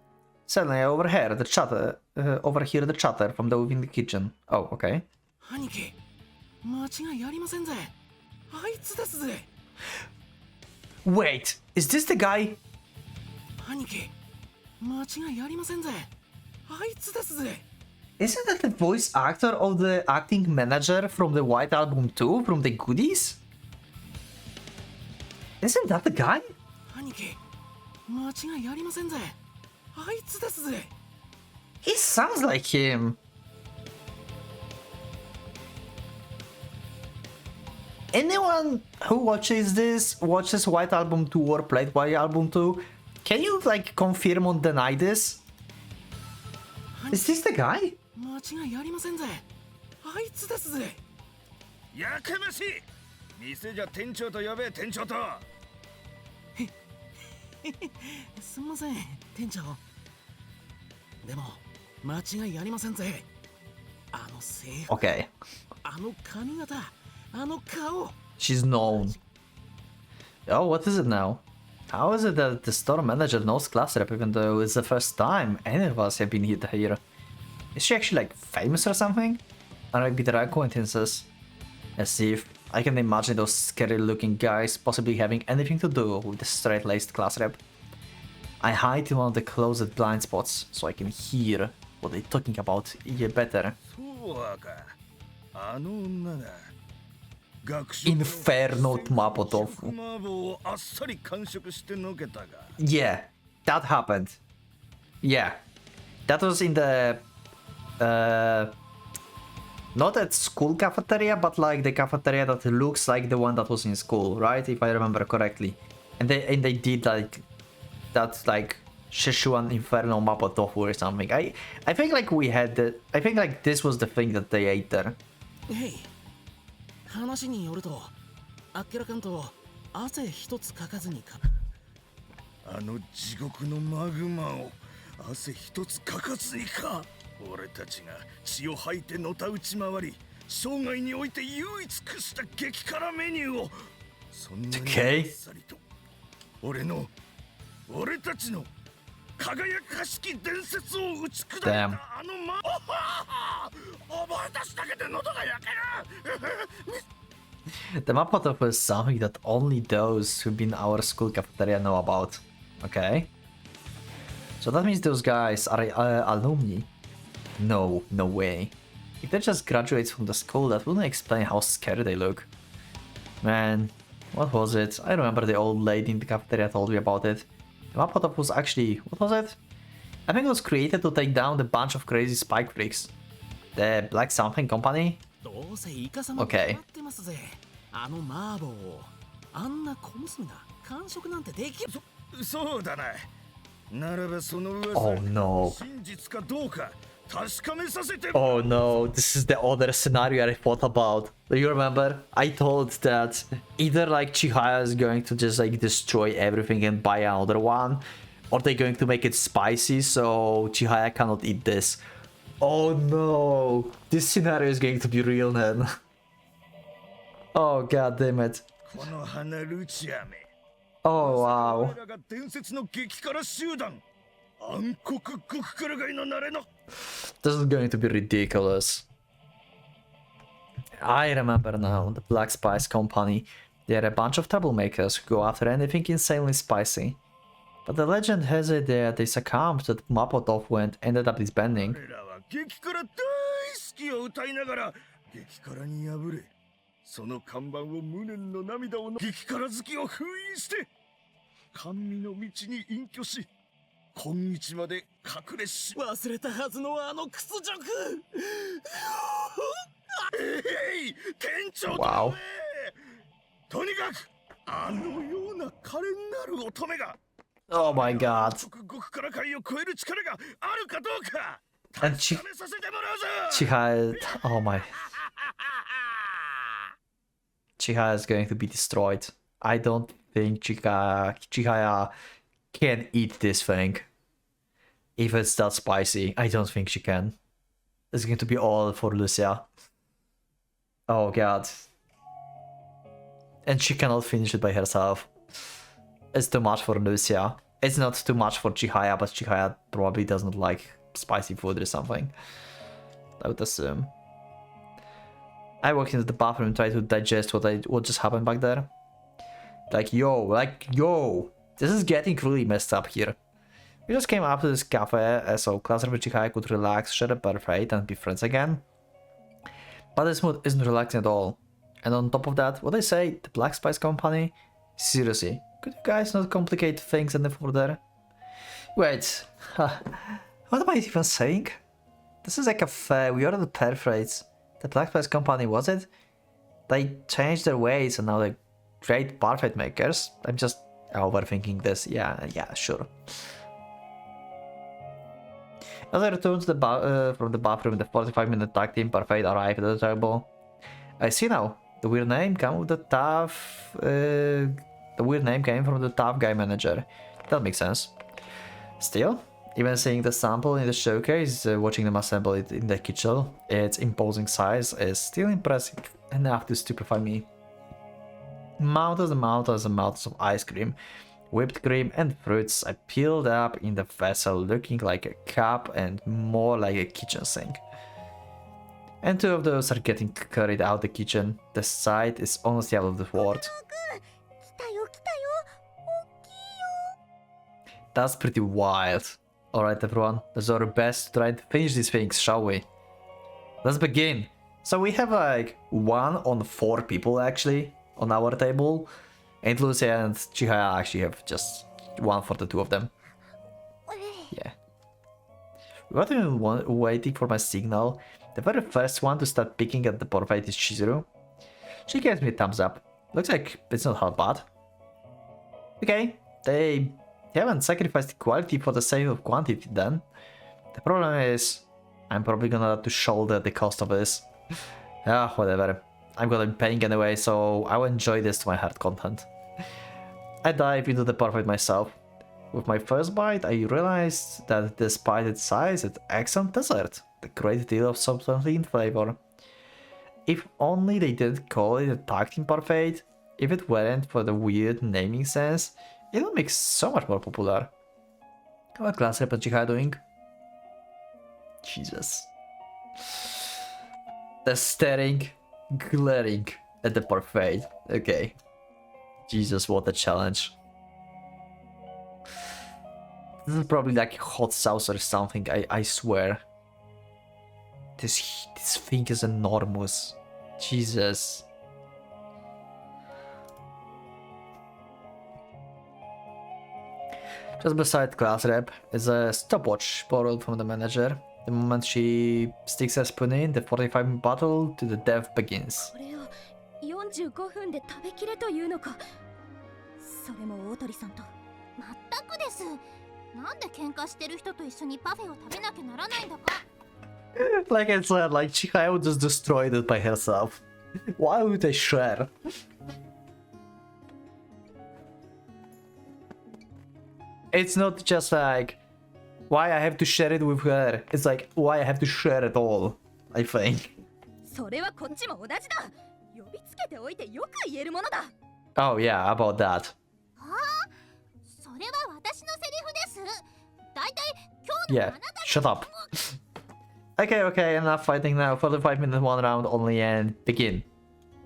Suddenly I overhear the chatter from the within the kitchen. Oh, okay. Wait, is this the guy? Isn't that the voice actor of the acting manager from the White Album 2, from the Goodies? Isn't that the guy? He sounds like him. Anyone who watches White Album 2 or played White Album 2, can you like confirm or deny this? Is this the guy? 間違いありませんぜ。あいつですぜ。やかましい。店じゃ店長と呼べ、店長と。すみません、店長。でも間違いありませんぜ。あの制服、Okay. あの髪型、あの顔。She's known. Oh, what is it now? How is it that the store manager knows class rep even though it's the first time any of us have been hit here? Is she actually like famous or something? Or maybe there are coincidences? Let's see if I can imagine those scary looking guys possibly having anything to do with the straight-laced class rep. I hide in one of the closet blind spots so I can hear what they're talking about even better. Inferno Mapo Tofu. Yeah, that happened. Yeah, that was in the not at school cafeteria, but like the cafeteria that looks like the one that was in school, right? If I remember correctly. And they did like that, like Szechuan Inferno Mapo Tofu or something. I think like we had the, I think like this was the thing that they ate there. へい。話によると、あっけらかんと汗一つかかずにか。あの地獄のマグマを汗一つかかずにか。俺たちが血を吐いてのたうち回り、生涯において唯一屈した激辛メニューをそんなにあっさりと俺たちの輝かしき伝説を打ち砕いたあのお前たちだけで喉が焼ける。 The mapo tofu is something that only those who've been in our school cafeteria know about. Okay. So that means those guys are alumni? No, no way. If they just graduates from the school, that wouldn't explain how scary they look. Man, what was it? I remember the old lady in the cafeteria told me about it. The mapo tofu was actually... what was it? I think it was created to take down the bunch of crazy spike freaks. The Black Something Company? Okay. あの麻婆をあんな小娘が完食なんてできる。そうだな。ならばその噂、 Oh no. 真実かどうか確かめさせて。 Oh no, this is the other scenario I thought about. Do you remember? I thought that either like Chihaya is going to just like destroy everything and buy another one, or they're going to make it spicy so Chihaya cannot eat this. Oh no, this scenario is going to be real then. Oh god damn it. この花ルチアめ。 Oh wow. 彼らが伝説の激辛集団。暗黒極辛街の慣れの。 This is going to be ridiculous. I remember now, the Black Spice Company. They're a bunch of troublemakers who go after anything insanely spicy. But the legend has it that they succumbed to the Mapo tofu and ended up disbanding. 彼らは激辛大好きを歌いながら激辛に敗れ、その看板を無念の涙を激辛好きを封印して甘味の道に隠居し、今日まで隠れし忘れたはずのあの屈辱。店長 Wow. とにかくあのような可憐なる乙女が Oh my god. 極辛界を超える力があるかどうか And 確かめさせてもらうぞ。 Chihaya... oh my... Chihaya is going to be destroyed. I don't think Chihaya can eat this thing. If it's that spicy, I don't think she can. It's going to be all for Lucia. Oh god. And she cannot finish it by herself. It's too much for Lucia. It's not too much for Chihaya, but Chihaya probably doesn't like spicy food or something. I would assume. I walked into the bathroom and tried to digest what just happened back there. Like yo, this is getting really messed up here. We just came up to this cafe so Classroom Chihaya could relax, share a birthday and be friends again. But this mood isn't relaxing at all. And on top of that, what I say, the Black Spice Company? Seriously, could you guys not complicate things any further? Wait, what am I even saying? This is a cafe, we ordered paraphrase. The Black Spice Company, was it? They changed their ways and now they're great parfait makers. I'm just overthinking this. Yeah, sure. As I returned to from the bathroom, the 45-minute tag team parfait arrived at the table. I see now. The weird name came with the tough. The weird name came from the tough guy manager. That makes sense. Still, even seeing the sample in the showcase, watching them assemble it in the kitchen, its imposing size is still impressive enough to stupefy me. Mountains and mountains and mountains of ice cream, whipped cream and fruits are peeled up in the vessel, looking like a cup and more like a kitchen sink. And two of those are getting carried out the kitchen. The sight is honestly out of the world. That's pretty wild. Alright everyone, let's do our best to try to finish these things, shall we? Let's begin. So we have like 1 on 4 people actually on our table. And Lucia and Chihaya actually have just 1 for the 2 of them. Yeah. Without even waiting for my signal, the very first one to start picking at the parfait is Chizuru. She gives me a thumbs up. Looks like it's not half bad. Okay, they haven't sacrificed quality for the sake of quantity then. The problem is, I'm probably gonna have to shoulder the cost of this. Ah, whatever. I'm gonna be paying anyway, so I will enjoy this to my heart content. I dive into the parfait myself. With my first bite, I realized that despite its size, it's excellent dessert. A great deal of subtlety in flavor. If only they didn't call it a tacting parfait, if it weren't for the weird naming sense, it would make so much more popular. What class rep is Jihad doing? Jesus. The staring, glaring at the parfait. Okay. Jesus, what a challenge. This is probably like hot sauce or something, I swear. This thing is enormous. Jesus. Just beside class rep is a stopwatch borrowed from the manager. The moment she sticks her spoon in, the 45-minute battle to the death begins. これを45分で食べきれというのか。それも大鳥さんと。まったくです。なんで喧嘩してる人と一緒にパフェを食べなきゃならないんだか。Like I said, like Chihaya would just destroy it by herself. Why would they share? It's not just like why I have to share it with her. It's like why I have to share it all, I think. それはこっちも同じだ。呼びつけておいてよく言えるものだ。Oh yeah, about that. それは私のセリフです。だいたい今日の Yeah, あなた shut up. Okay, okay, enough fighting now. 45 minutes, one round only, and begin.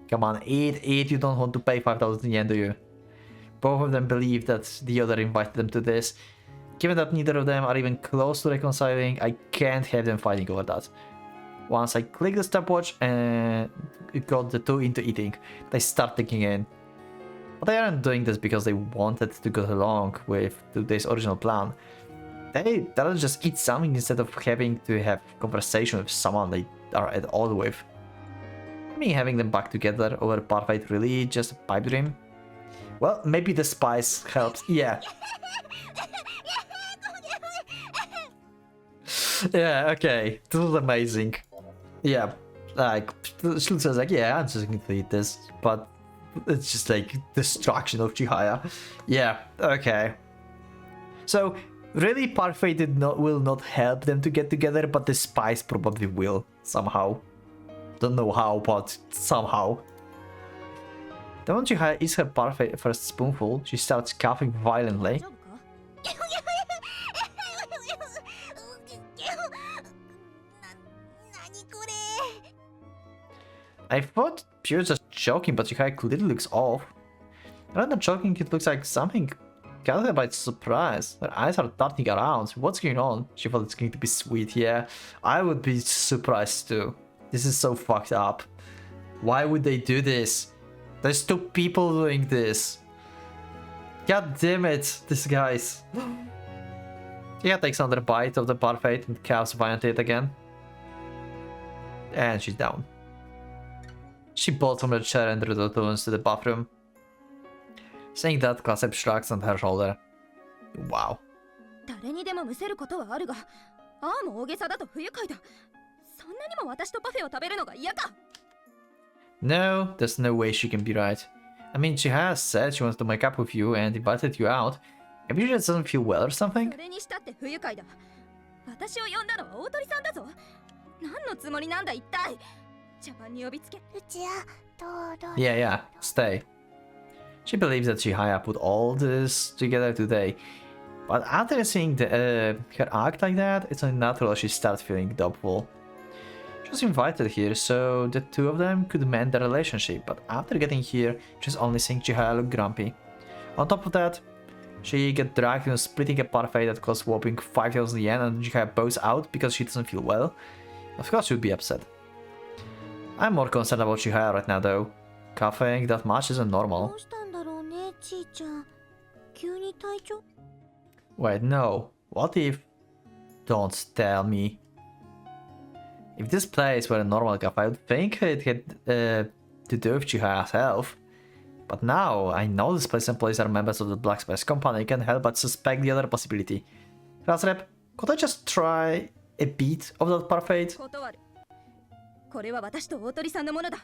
Come on, eat. You don't want to pay 5,000 yen, do you? Both of them believe that the other invited them to this. Given that neither of them are even close to reconciling, I can't have them fighting over that. Once I click the stopwatch and it got the two into eating, they start thinking in. But they aren't doing this because they wanted to go along with today's original plan. They rather just eat something instead of having to have conversation with someone they are at all with. I mean, having them back together over a parfait really just a pipe dream? Well, maybe the spice helps. Yeah. Yeah, okay. This was amazing. Yeah, like, Lucia's like, yeah, I'm just going to eat this, but it's just like destruction of Chihaya. Yeah, okay. So, really, parfait will not help them to get together, but the spice probably will, somehow. Don't know how, but somehow. The moment Chihaya eats her parfait first spoonful, she starts coughing violently. 大丈夫か。I thought she was just joking, but Chihaya clearly looks off. Rather than joking, it looks like something caught her by surprise. Her eyes are darting around. What's going on? She thought it's going to be sweet, yeah. I would be surprised too. This is so fucked up. Why would they do this? There's two people doing this. God damn it, these guys. Chihaya takes another bite of the parfait and coughs violently again. And she's down. She bolts from her chair and returns to the bathroom. Saying that, Classep shrugs on her shoulder. Wow. 誰にでもむせることはあるが、ああも大げさだと不愉快だ。そんなにも私とパフェを食べるのが嫌か。No, there's no way she can be right. I mean, she has said she wants to make up with you and invited you out. Maybe she just doesn't feel well or something? それにしたって不愉快だ。私を呼んだのは大鳥さんだぞ。何のつもりなんだ一体。茶番に呼びつけ。ルチア、どう Yeah, stay. She believes that Chihaya put all this together today. But after seeing her act like that, it's only natural she starts feeling doubtful. She was invited here so the two of them could mend their relationship, but after getting here, she's only seeing Chihaya look grumpy. On top of that, she gets dragged into splitting a parfait that costs whopping 5,000 yen and Chihaya bows out because she doesn't feel well. Of course she would be upset. I'm more concerned about Chihaya right now though. Coughing that much isn't normal. どうしたんだろうね、ちーちゃん。急に体調 Wait, no. What if... Don't tell me. If this place were a normal cafe, I would think it had to do with Chihaya's health. But now, I know this place employees are members of the Black Spice Company, I can't help but suspect the other possibility. Class rep, could I just try a bit of that parfait? 断る。これは私と大鳥さんのものだ。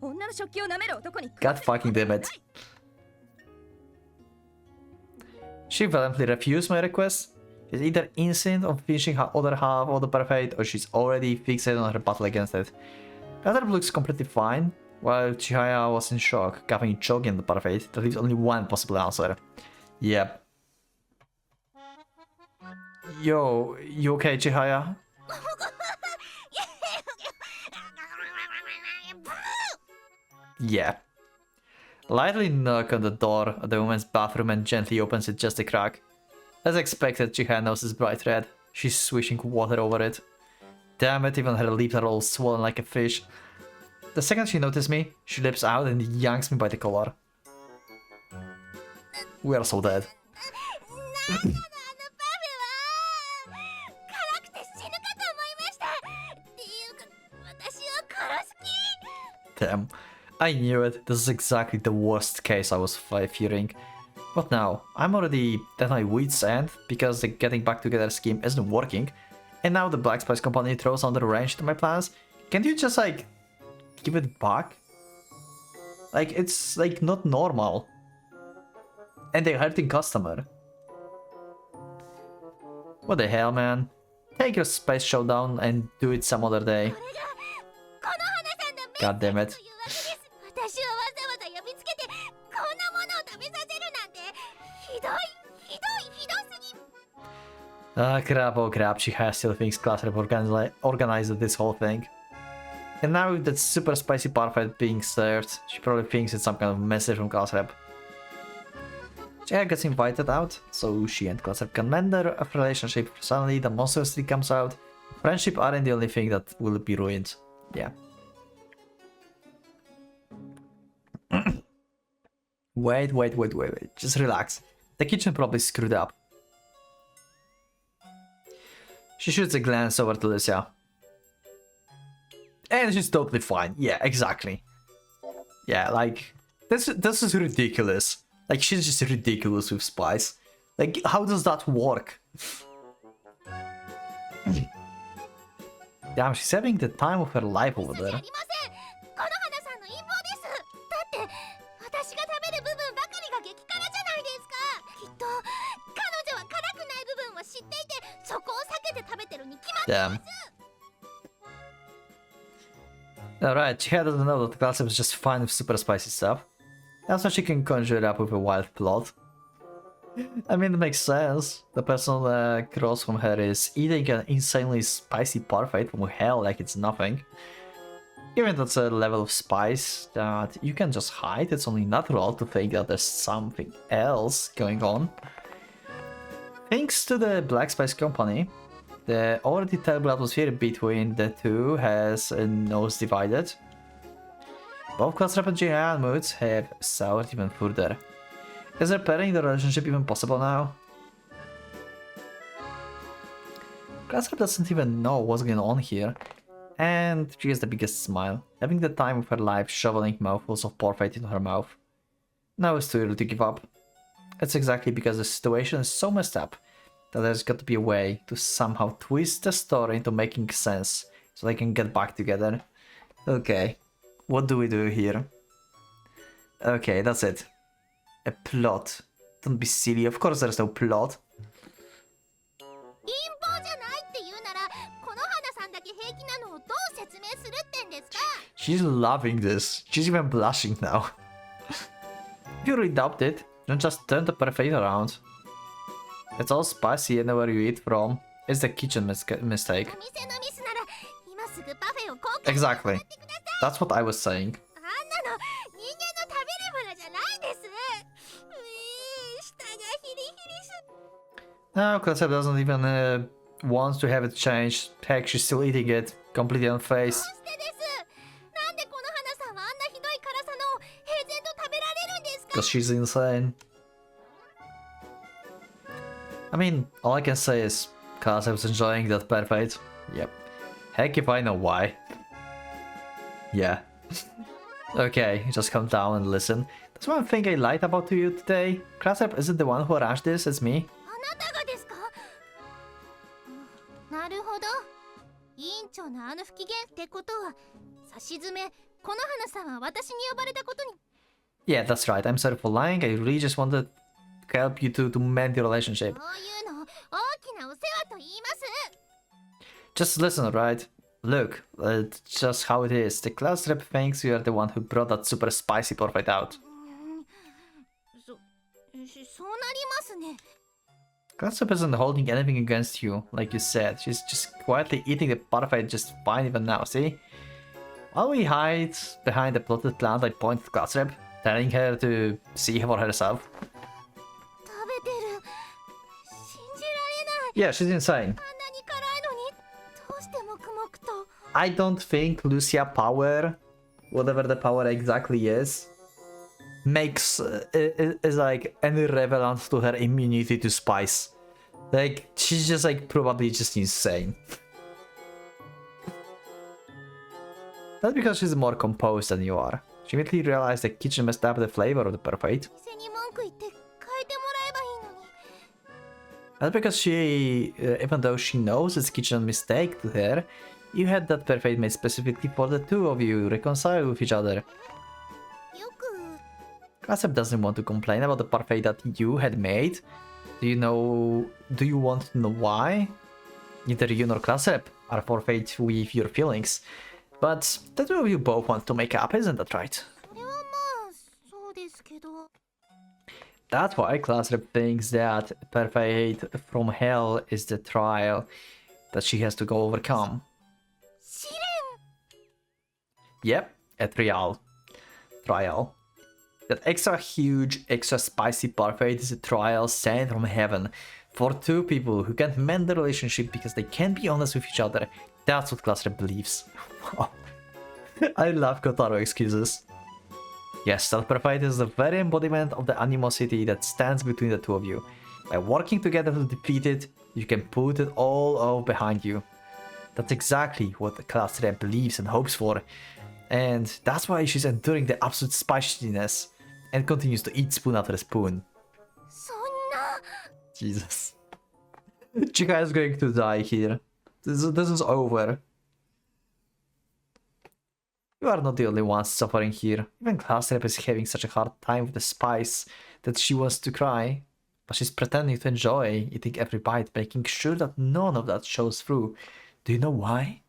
女の食器を舐める男に God fucking damn it. She violently refused my request. She's either insistent on finishing her other half of the parfait, or she's already fixated on her battle against it. Gatherup looks completely fine, while Chihaya was in shock, coughing choking the parfait. That leaves only one possible answer. Yep. Yo, you okay, Chihaya? Yeah. Lightly knock on the door of the woman's bathroom and gently opens it just a crack. As expected, Chihaya nose is bright red. She's swishing water over it. Damn it, even her lips are all swollen like a fish. The second she notices me, she leaps out and yanks me by the collar. We are so dead. Damn. I knew it. This is exactly the worst case I was fearing. What now? I'm already at my wit's end because the getting back together scheme isn't working. And now the Black Spice Company throws under wrench to my plans. Can't you just like give it back? Like it's like not normal. And they're hurting customer. What the hell, man? Take your Spice Showdown and do it some other day. God damn it. Ah, crap, oh crap, she has still thinks Gatherup organized this whole thing. And now with that super spicy parfait being served, she probably thinks it's some kind of message from Gatherup. Chihaya gets invited out, so she and Gatherup can mend their relationship. Suddenly the monstrosity comes out. Friendship aren't the only thing that will be ruined. Yeah. Wait. Just relax. The kitchen probably screwed up. She shoots a glance over to Lucia. And she's totally fine. Yeah, exactly. Yeah, like, this is ridiculous. Like, she's just ridiculous with Spice. Like, how does that work? Damn, she's having the time of her life over there. Damn. Alright, Chihaya doesn't know that Gatherup is just fine with super spicy stuff. That's how she can conjure it up with a wild plot. I mean, it makes sense. The person across from her is eating an insanely spicy parfait from hell like it's nothing. Given that's a level of spice that you can just hide, it's only natural to think that there's something else going on. Thanks to the Black Spice Company, the already terrible atmosphere between the two has nose divided. Both Gatherup and Chihaya moods have soured even further. Is repairing the relationship even possible now? Gatherup doesn't even know what's going on here, and she has the biggest smile, having the time of her life shoveling mouthfuls of parfait into her mouth. Now it's too early to give up. It's exactly because the situation is so messed up that there's got to be a way to somehow twist the story into making sense so they can get back together. Okay, what do we do here? Okay, that's it. A plot. Don't be silly, of course there's no plot. She's loving this. She's even blushing now. If you really doubt it, then just turn the parfait around. It's all spicy anywhere you eat from. It's the kitchen mistake. Exactly. That's what I was saying. No, Gatherup doesn't even want to have it changed. Heck, she's still eating it, completely unfazed. Because she's insane. I mean, all I can say is Gatherup enjoying that parfait. Yep. Heck if I know why. Yeah. Okay, just calm down and listen. That's one thing I liked about you today. Gatherup isn't the one who arranged this, it's me. さしずめ、この花さんは私に呼ばれたことに。 Yeah, that's right. I'm sorry for lying. I really just wanted to help you to mend your relationship. こういうのを大きなお世話と言います。 Just listen, right? Look, just how it is. The class rep thinks you are the one who brought that super spicy parfait out. そうなりますね。 Class rep isn't holding anything against you, like you said. She's just quietly eating the parfait just fine even now, see? While we hide behind the plotted plant, I point at class rep, telling her to see for herself. 食べてる。信じられない。 Yeah, she's insane. あんなに辛いのに、どうして黙々と。 I don't think Lucia power, whatever the power exactly is, makes is like any relevant to her immunity to spice. Like she's just like probably just insane. That's because she's more composed than you are. She immediately realized the kitchen messed up the flavor of the parfait. 店に文句言って変えてもらえばいいのに。 That's because she, even though she knows it's kitchen mistake to her, you had that parfait made specifically for the two of you reconcile with each other. よく。 Classep doesn't want to complain about the parfait that you had made. Do you want to know why? Neither you nor Classep are forfeit with your feelings. But the two of you both want to make up, isn't that right? それはまあ、そうですけど。 That's why Classep thinks that parfait from hell is the trial that she has to go overcome. 試練。 Yep, a trial. That extra huge, extra spicy parfait is a trial sent from heaven for two people who can't mend the relationship because they can't be honest with each other. That's what Classrep believes. Wow. I love Kotaro excuses. Yes, that parfait is the very embodiment of the animosity that stands between the two of you. By working together to defeat it, you can put it all behind you. That's exactly what the Classrep believes and hopes for. And that's why she's enduring the absolute spiciness and continues to eat spoon after spoon. そんな。 Jesus. Chika is going to die here. This is over. You are not the only ones suffering here. Even Classrep is having such a hard time with the spice that she wants to cry. But she's pretending to enjoy eating every bite, making sure that none of that shows through. Do you know why?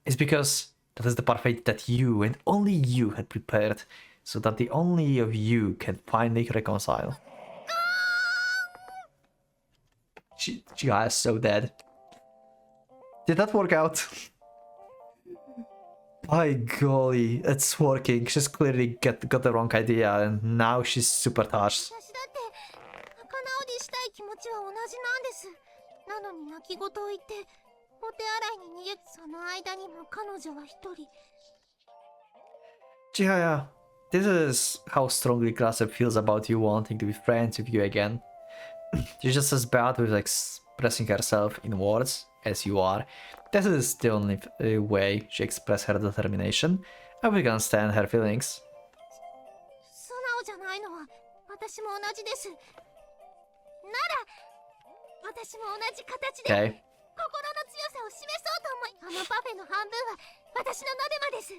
It's because that is the parfait that you and only you had prepared, so that the only of you can finally reconcile. She is so dead. Did that work out? By golly, it's working. She's clearly got the wrong idea and now she's super touched. 私だって仲直りしたい気持ちは同じなんです。なのに泣き言を言ってお手洗いに逃げ、その間にも彼女は一人。 Chihaya, this is how strongly Classep feels about you wanting to be friends with you again. She's just as bad with expressing herself in words as you are. This is the only way she expresses her determination, and we can stand her feelings. 素直じゃないのは私も同じです。なら私も同じ形で Okay. 心の強さを示そうと思い、あのパフェの半分は私のノデマです。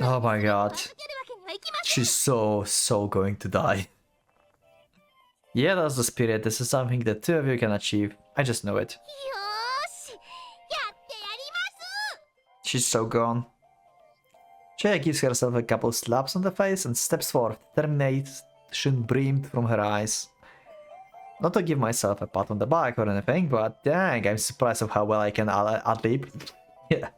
Oh my god. 預けるわけにはいきません。 She's so going to die. Yeah, that's the spirit. This is something the two of you can achieve. I just know it. よーし、やってやります。 She's so gone. Chaya gives herself a couple slaps on the face and steps forward, determination beamed from her eyes. Not to give myself a pat on the back or anything, but dang, I'm surprised of how well I can ad-lib. Yeah.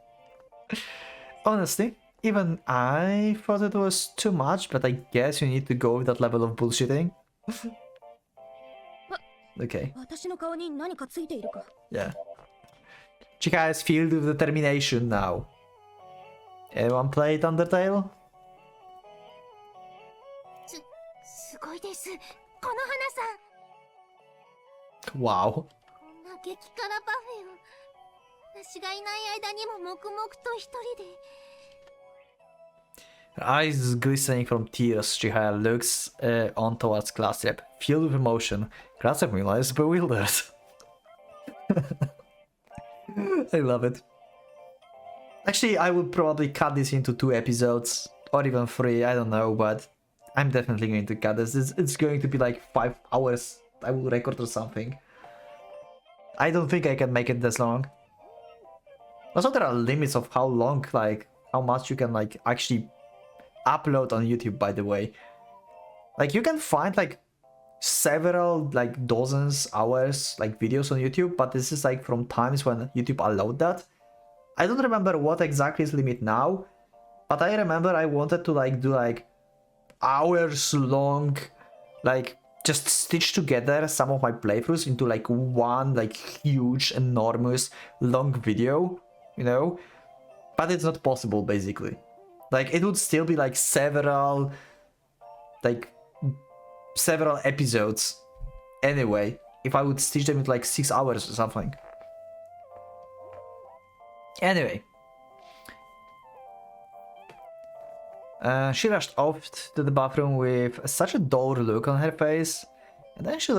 Honestly, even I thought it was too much, but I guess you need to go with that level of bullshitting. Okay. 私の顔に何かついているか。 Yeah. Chika is filled with determination now. Anyone played Undertale? すごいです。この花さん。 Wow. こんな激辛パフェを私がいない間にも黙々と一人で。 Her eyes glistening from tears, Chihaya looks on towards Classrep, filled with emotion. Classrep meanwhile is bewildered. I love it. Actually, I would probably cut this into 2 episodes, or even 3, I don't know, but I'm definitely going to cut this. It's going to be like 5 hours I will record or something. I don't think I can make it this long. Also, there are limits of how long, like, how much you can, like, actually upload on YouTube, by the way. Like, you can find, like, several, like, dozens hours, like, videos on YouTube, but this is, like, from times when YouTube allowed that. I don't remember what exactly is limit now, but I remember I wanted to, like, do, like, hours long, like, just stitch together some of my playthroughs into, like, one, like, huge, enormous, long video, you know? But it's not possible, basically. Like, it would still be, like, several episodes anyway, if I would stitch them into, like, 6 hours or something. Anyway. She rushed off to the bathroom with such a dull look on her face. And then she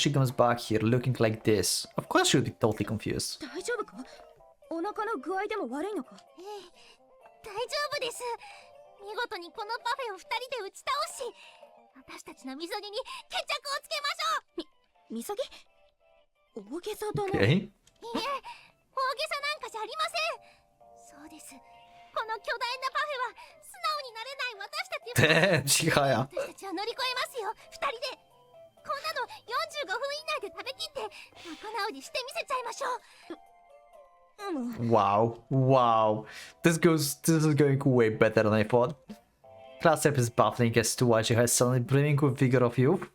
comes back here looking like this. Of course she would be totally confused. 大丈夫か？お腹の具合でも悪いのか？ええ、大丈夫です。見事にこのパフェを2人で打ち倒し、私たちのみそぎに決着をつけましょう。みそぎ？大げさだな。Okay. いいえ、大げさなんかじゃありません。そうです。この巨大なパフェは素直になれない私たち違うや。私たちは乗り越えますよ、2人で。こんなの45分以内で食べきって仲直りしてみせちゃいましょう。Wow, wow. This is going way better than I thought. Classrep is baffling as to why she has suddenly brimming with vigor of youth.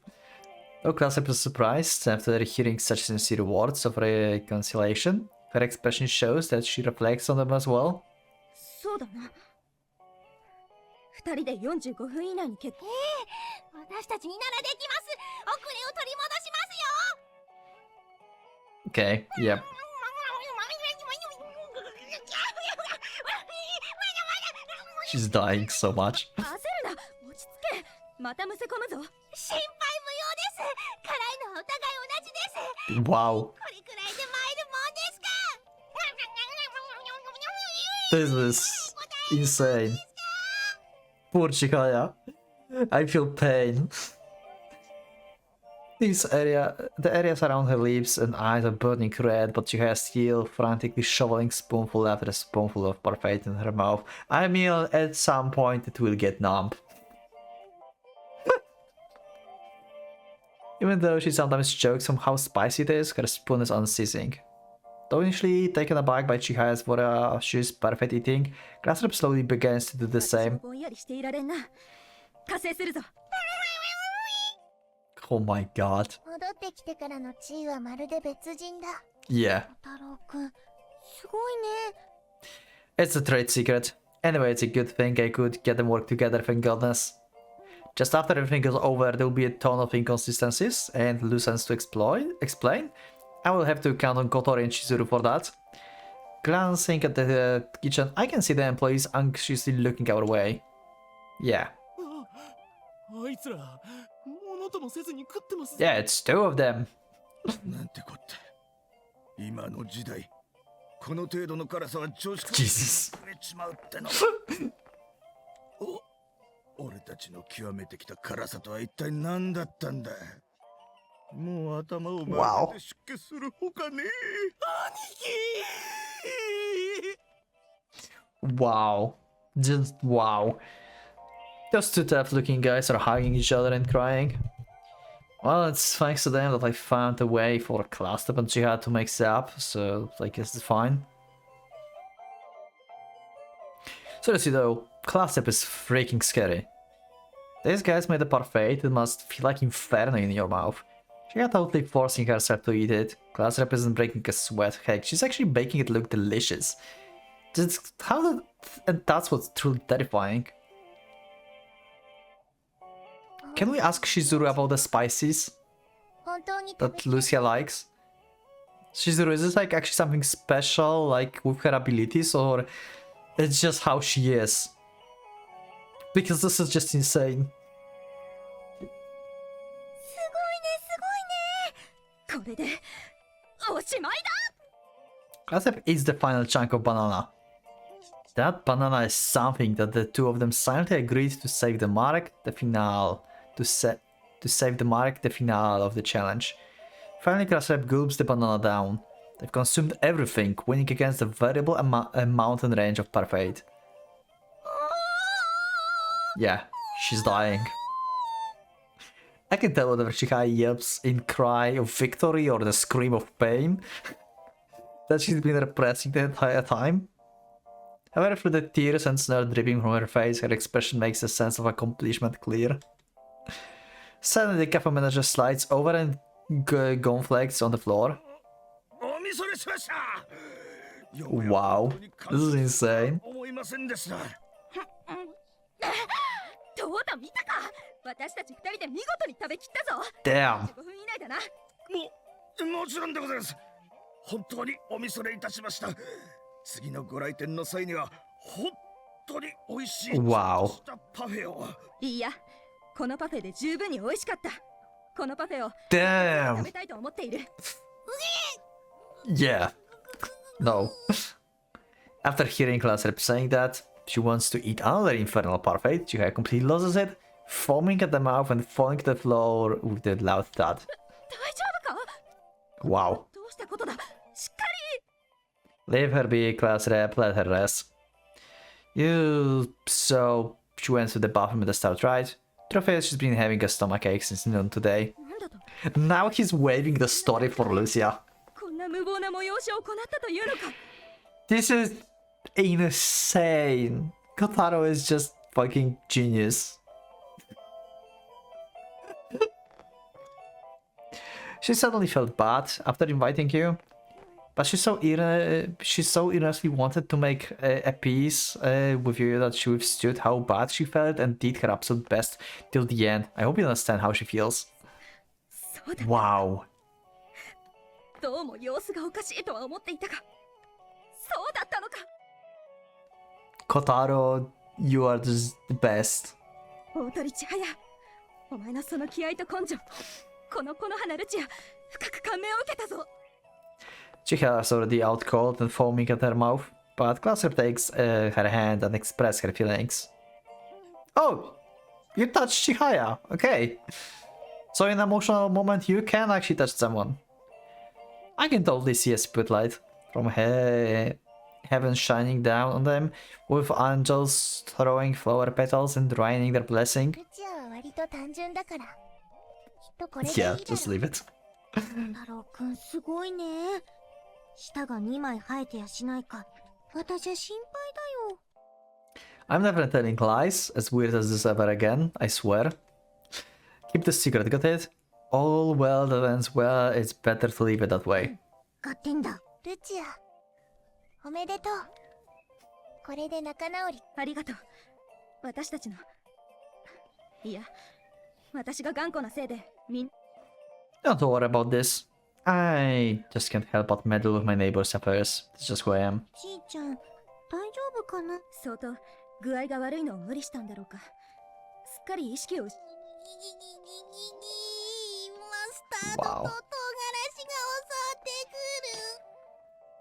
Though Classrep is surprised after hearing such sincere words of reconciliation, her expression shows that she reflects on them as well. そうだな。2人で45分以内に結婚。私たちにならできます。遅れを取り戻しますよ。 Okay, yep. She's dying so much. 焦るな、落ち着け。またむせ込むぞ。心配無用です。辛いのはお互い同じです。 Wow. これくらいで参るもんですか。 This is insane. Poor Chihaya. I feel pain. The areas around her lips and eyes are burning red, but Chihaya is still frantically shoveling spoonful after spoonful of parfait in her mouth. I mean, at some point it will get numb. Even though she sometimes jokes on how spicy it is, her spoon is unceasing. Though initially taken aback by Chihaya's voracious perfect eating, Classrep slowly begins to do the same. ぼんやりしていられんな。加勢するぞ。 Oh my god. 戻ってきてからの地位はまるで別人だ。 Yeah. 太郎くん、すごいね。 It's a trade secret. Anyway, it's a good thing I could get them work together, thank goodness. Just after everything is over, there will be a ton of inconsistencies and loose ends to explain. I will have to count on Kotori and Chizuru for that. Glancing at the kitchen, I can see the employees anxiously looking our way. Yeah. あいつら物ともせずに食ってます。 Yeah, it's 2 of them. なんてこって。今の時代、この程度の辛さは常識 Jesus. にちまうっての。俺たちの極めてきた辛さとは一体何だったんだ。もう頭をまるで出血するほかねえ。 Wow. Just wow. Those 2 tough looking guys are hugging each other and crying. Well, it's thanks to them that I found a way for Classrep and Chihaya to mix it up, so I guess it's fine. Seriously though, Classrep is freaking scary. These guys made a parfait, it must feel like inferno in your mouth. Chihaya totally forcing herself to eat it. Classrep isn't breaking a sweat, heck, she's actually making it look delicious. And that's what's truly terrifying. Can we ask Chizuru about the spices 本当に食べ that Lucia likes? Chizuru, is this like actually something special, like with her abilities, or it's just how she is? Because this is just insane. すごいね、すごいね。これでおしまいだ。 Classrep eats the final chunk of banana. That banana is something that the two of them silently agreed to save the mark, the finale, to save the mark, the finale of the challenge. Finally, Class Rep gulps the banana down. They've consumed everything, winning against a variable mountain range of parfait. Yeah, she's dying. I can tell whether Chihaya yelps in cry of victory or the scream of pain that she's been repressing the entire time. However, through the tears and snow dripping from her face, her expression makes a sense of accomplishment clear. Suddenly, the cafe manager slides over and gonflects on the floor. Wow, this is insane. Damn. もちろんでございます。本当にお見それいたしました。次のご来店の際には本当に美味しいパフェを。いや、このパフェで十分に美味しかった。このパフェを Damn. 食べたいと思っている。Yeah. No. After hearing Class Rep saying that she wants to eat another infernal parfait, Chihaya completely loses it, foaming at the mouth and falling to the floor with a loud thud. 大丈夫か？ Wow. どうしたことだ？しっかり。 Leave her be, Class Rep, let her rest. So she went to the bathroom at the start, right? Trophy, she's been having a stomachache since noon today. Now he's waving the story for Lucia. こんな無謀な催しを行ったというのか。 This is insane. Kotaro is just fucking genius. She suddenly felt bad after inviting you, but she so earnestly wanted to make a peace with you that she withstood how bad she felt and did her absolute best till the end. I hope you understand how she feels. Wow. どうも様子がおかしいとは思っていたが、そうだったのか。 Kotaro, you are just the best. 大鳥千早、お前のその気合と根性、この花ルチア、深く感銘を受けたぞ。 Chihaya is already out cold and foaming at her mouth, but Class Rep takes her hand and expresses her feelings. Oh, you touched Chihaya, okay. So in an emotional moment you can actually touch someone. I can totally see a spotlight from heaven shining down on them, with angels throwing flower petals and raining their blessing. Yeah, just leave it. 太郎くんすごいね。舌が2枚生えてやしないか。私は心配だよ。I'm never telling lies, as weird as this ever again, I swear. Keep the secret, got it? All well that ends well, it's better to leave it that way. 合点だ。ルチア、おめでとう。これで仲直り。ありがとう。私たちの。いや、私が頑固なせいで、Don't worry about this. I just can't help but meddle with my neighbor's affairs. That's just who I am. ちいちゃん、大丈夫かな。相当具合が悪いのを無理したんだろうか。すっかり意識を。マスタードと唐辛子が襲って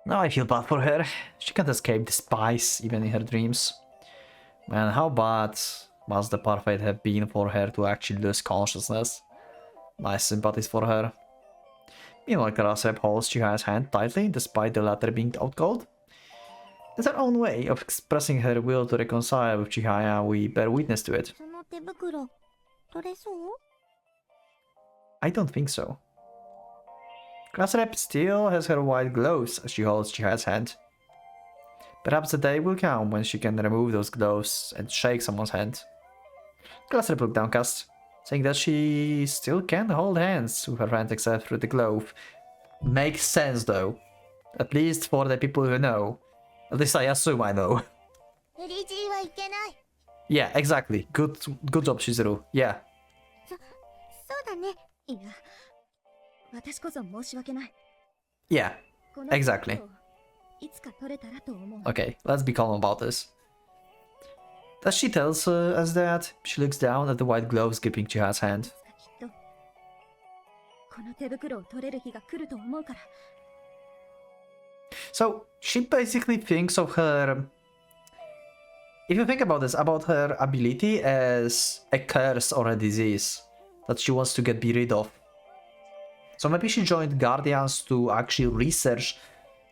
くる。 Now I feel bad for her. She can't escape the spice even in her dreams. Man, how bad must the parfait have been for her to actually lose consciousness? My sympathies for her. Meanwhile, Class Rep holds Chihaya's hand tightly, despite the latter being out cold. In her own way of expressing her will to reconcile with Chihaya, we bear witness to it. その手袋、取れそう？ I don't think so. Class Rep still has her white gloves as she holds Chihaya's hand. Perhaps the day will come when she can remove those gloves and shake someone's hand. Class Rep looked downcast, saying that she still can't hold hands with her friends except through the glove. Makes sense though. At least for the people who know. At least I assume I know. Yeah, exactly. Good job, Shizuru. Yeah. そうだね。いや、私こそ申し訳ない。 Yeah, exactly. いつか取れたらと思う。 Okay, let's be calm about this. As she tells us that, she looks down at the white gloves gripping Chihaya's hand. この手袋を取れる日が来ると思うから。 So, she basically thinks of her if you think about this, about her ability as a curse or a disease that she wants to be rid of. So maybe she joined Guardians to actually research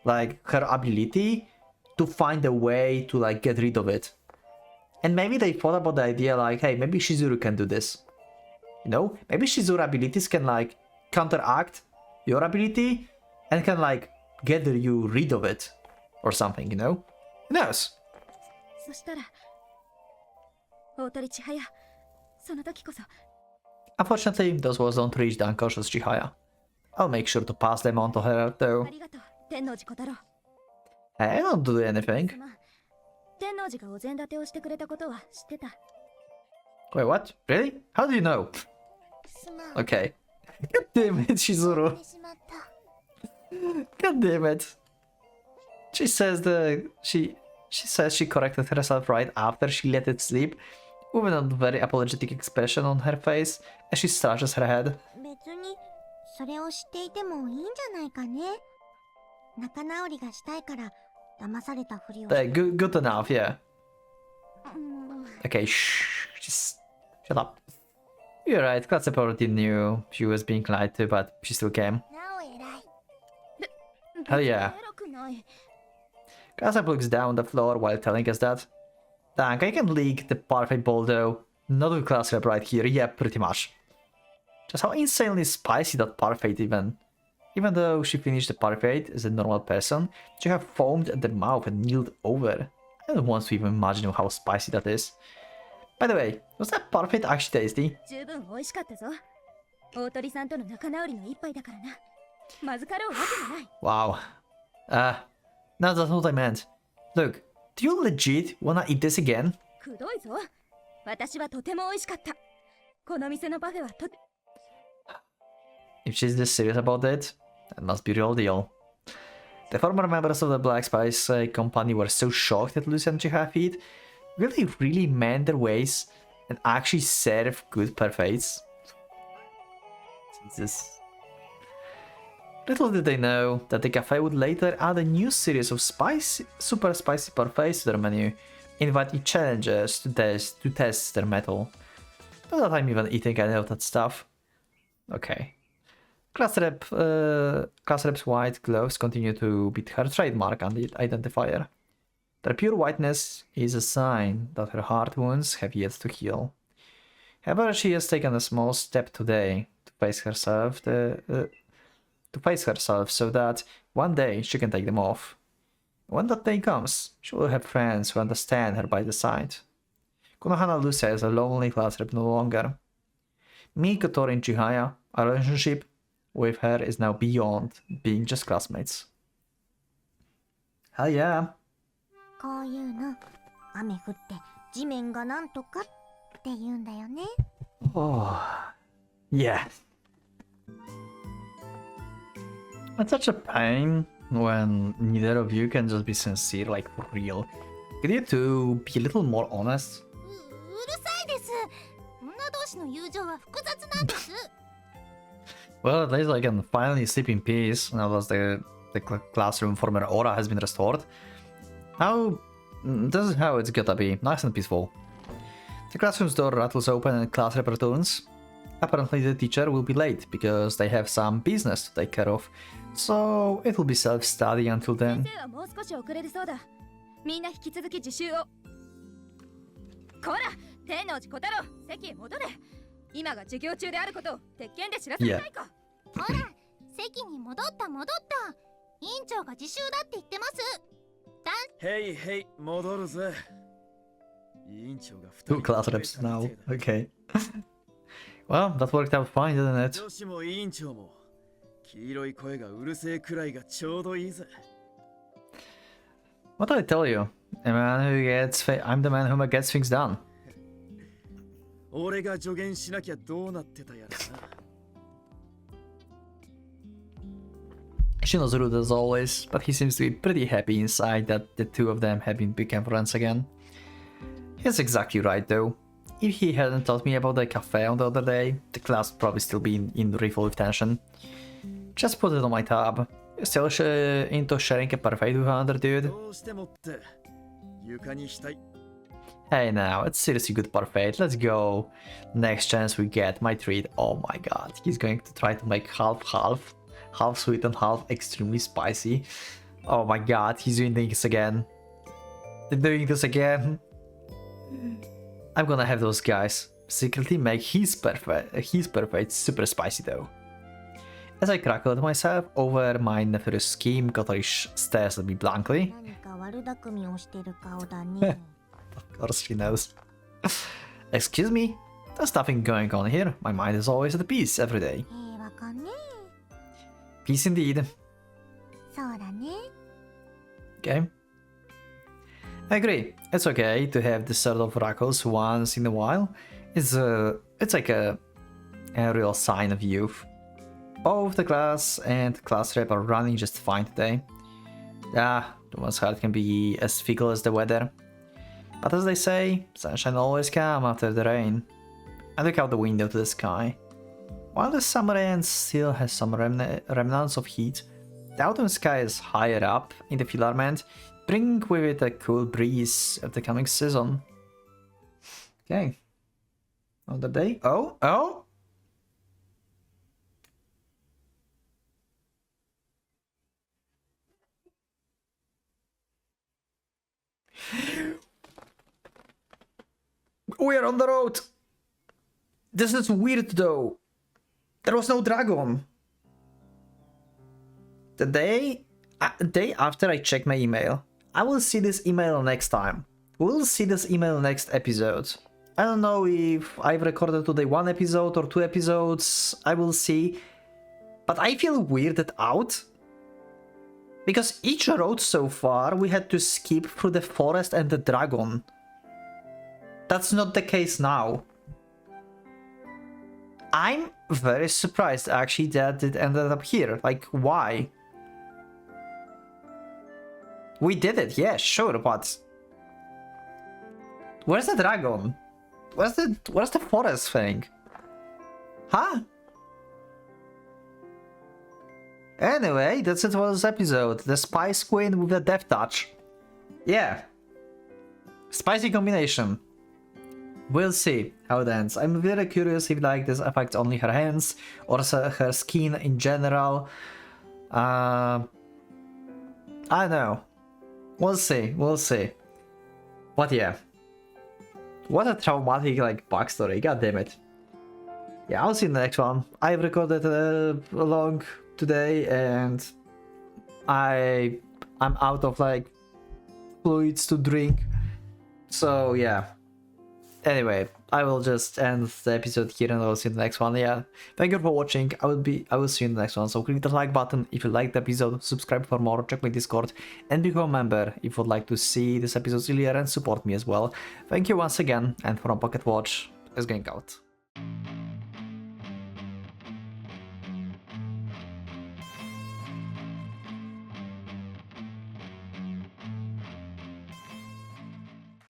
like her ability to find a way to like get rid of it. And maybe they thought about the idea like, hey, maybe Shizuru can do this. You know, maybe Shizuru abilities can like counteract your ability and can like get you rid of it or something, you know? Who knows? そしたら大鳥千早その時こそ Unfortunately, those words don't reach the unconscious Chihaya. I'll make sure to pass them on to her, though. ありがとう天王寺小太郎 I don't do anything. まあ天王寺がお膳立てをしてくれたことは知ってた Wait, what? Really? How do you know? すまん Okay. God damn it, Shizuru. しまった God damn it. She says she corrected herself right after she let it sleep, with a very apologetic expression on her face as she scratches her head. 別にそれを知っていてもいいんじゃないかね。仲直りがしたいから騙されたふりを Good enough, yeah. うん Okay, just shut up. You're right, Classic already knew she was being lied to, but she still came. なお偉い Hell yeah. 偉くない Classic looks down the floor while telling us that. Dang, I can leak the perfect bowl though. Not with Classic right here, yeah, pretty much. Just how insanely spicy that parfait even. Even though she finished the parfait as a normal person, she had foamed at the mouth and kneeled over. I don't want to even imagine how spicy that is. By the way, was that parfait actually tasty? 十分美味しかったぞ大鳥さんとの仲直りの一杯だからなまずかろうわけもない Wow. No, that's not what I meant. Look, do you legit wanna eat this again? くどいぞ私はとても美味しかったこの店のパフェはとて If she's this serious about it, that must be real deal. The former members of the Black Spice company were so shocked at Lucia and Chiha feed. Will they really mend their ways and actually serve good parfaits? Jesus. Little did they know that the cafe would later add a new series of super spicy parfaits to their menu, inviting challengers to test their mettle. Not that I'm even eating any of that stuff. Okay. Class Rep's white gloves continue to be her trademark and identifier. Their pure whiteness is a sign that her heart wounds have yet to heal. However, she has taken a small step today to face herself so that one day she can take them off. When that day comes, she will have friends who understand her by the side. Konohana Lucia is a lonely class rep no longer. Me, Kotori, and Chihaya, our relationship with her is now beyond being just classmates. Hell yeah. こういうの雨降って地面がなんとかって言うんだよね Oh, yeah. It's such a pain when neither of you can just be sincere, like for real. Could you two be a little more honest? うるさいです女同士の友情は複雑なんです Well, at least I can finally sleep in peace now that the classroom former aura has been restored. This is how it's gotta be, nice and peaceful. The classroom's door rattles open and class rep returns. Apparently the teacher will be late because they have some business to take care of, so it will be self-study until 先 then. 生はもう少し遅れるそうだみんな引き続き自習をこら天王寺小太郎席へ戻れ今が授業中であることを鉄拳で知らせないかほら席に戻った委員長が自習だって言ってますへいへい戻るぜ委員長が Two class reps now, okay. Well, that worked out fine, didn't it? 女子も委員長も黄色い声がうるせえくらいがちょうどいいぜ What did I tell you? I'm the man who gets things done. 俺が助言しなきゃどうなってたやらな Shino's rude as always, but he seems to be pretty happy inside that the two of them have become friends again. He's exactly right though. If he hadn't told me about the cafe on the other day, the class would probably still be in refill with tension. Just put it on my tab. You're still into sharing a parfait with another dude? どうしてもって床にしたい Hey now, it's seriously good parfait. Let's go. Next chance we get, might read. Oh my god, he's going to try to make half-half. Half sweet and half extremely spicy. Oh my god, he's doing this again. They're doing this again. I'm gonna have those guys secretly make his perfect super spicy though. As I crackled myself over my nefarious scheme, Kotorish stares at me blankly. 何か悪巧みをしてる顔だね。 Of course she knows. Excuse me? There's nothing going on here. My mind is always at peace every day. 平和かね。 Peace indeed. そうだね。 Okay. I agree. It's okay to have this sort of oracles once in a while. It's like a real sign of youth. Both the class and class rep are running just fine today. Ah, the one's heart can be as fickle as the weather. But as they say, sunshine always comes after the rain. I look out the window to the sky. While the summer ends still has some remnants of heat, the autumn sky is higher up in the firmament, bringing with it a cool breeze of the coming season. Okay. Another day. Oh! We are on the road! This is weird though. There was no dragon. The day after I check my email, I will see this email next time. We'll see this email next episode. I don't know if I've recorded today 1 episode or 2 episodes, I will see. But I feel weirded out. Because each road so far we had to skip through the forest and the dragon. That's not the case now. I'm very surprised actually that it ended up here. Like, why? We did it, yeah, sure, but... Where's the dragon? Where's the forest thing? Huh? Anyway, that's it for this episode. The Spice Queen with the Death Touch. Yeah. Spicy combination. We'll see how it ends. I'm very curious if like this affects only her hands or her skin in general. I don't know. We'll see. But yeah. What a traumatic like backstory, god damn it. Yeah, I'll see you in the next one. I've recorded long today and I'm out of like fluids to drink. So yeah. Anyway, I will just end the episode here and I'll see you in the next one. Yeah, thank you for watching. I will see you in the next one. So click the like button if you liked the episode, subscribe for more, check my Discord, and become a member if you would like to see this episode earlier and support me as well. Thank you once again, and from Pocket Watch, is going out.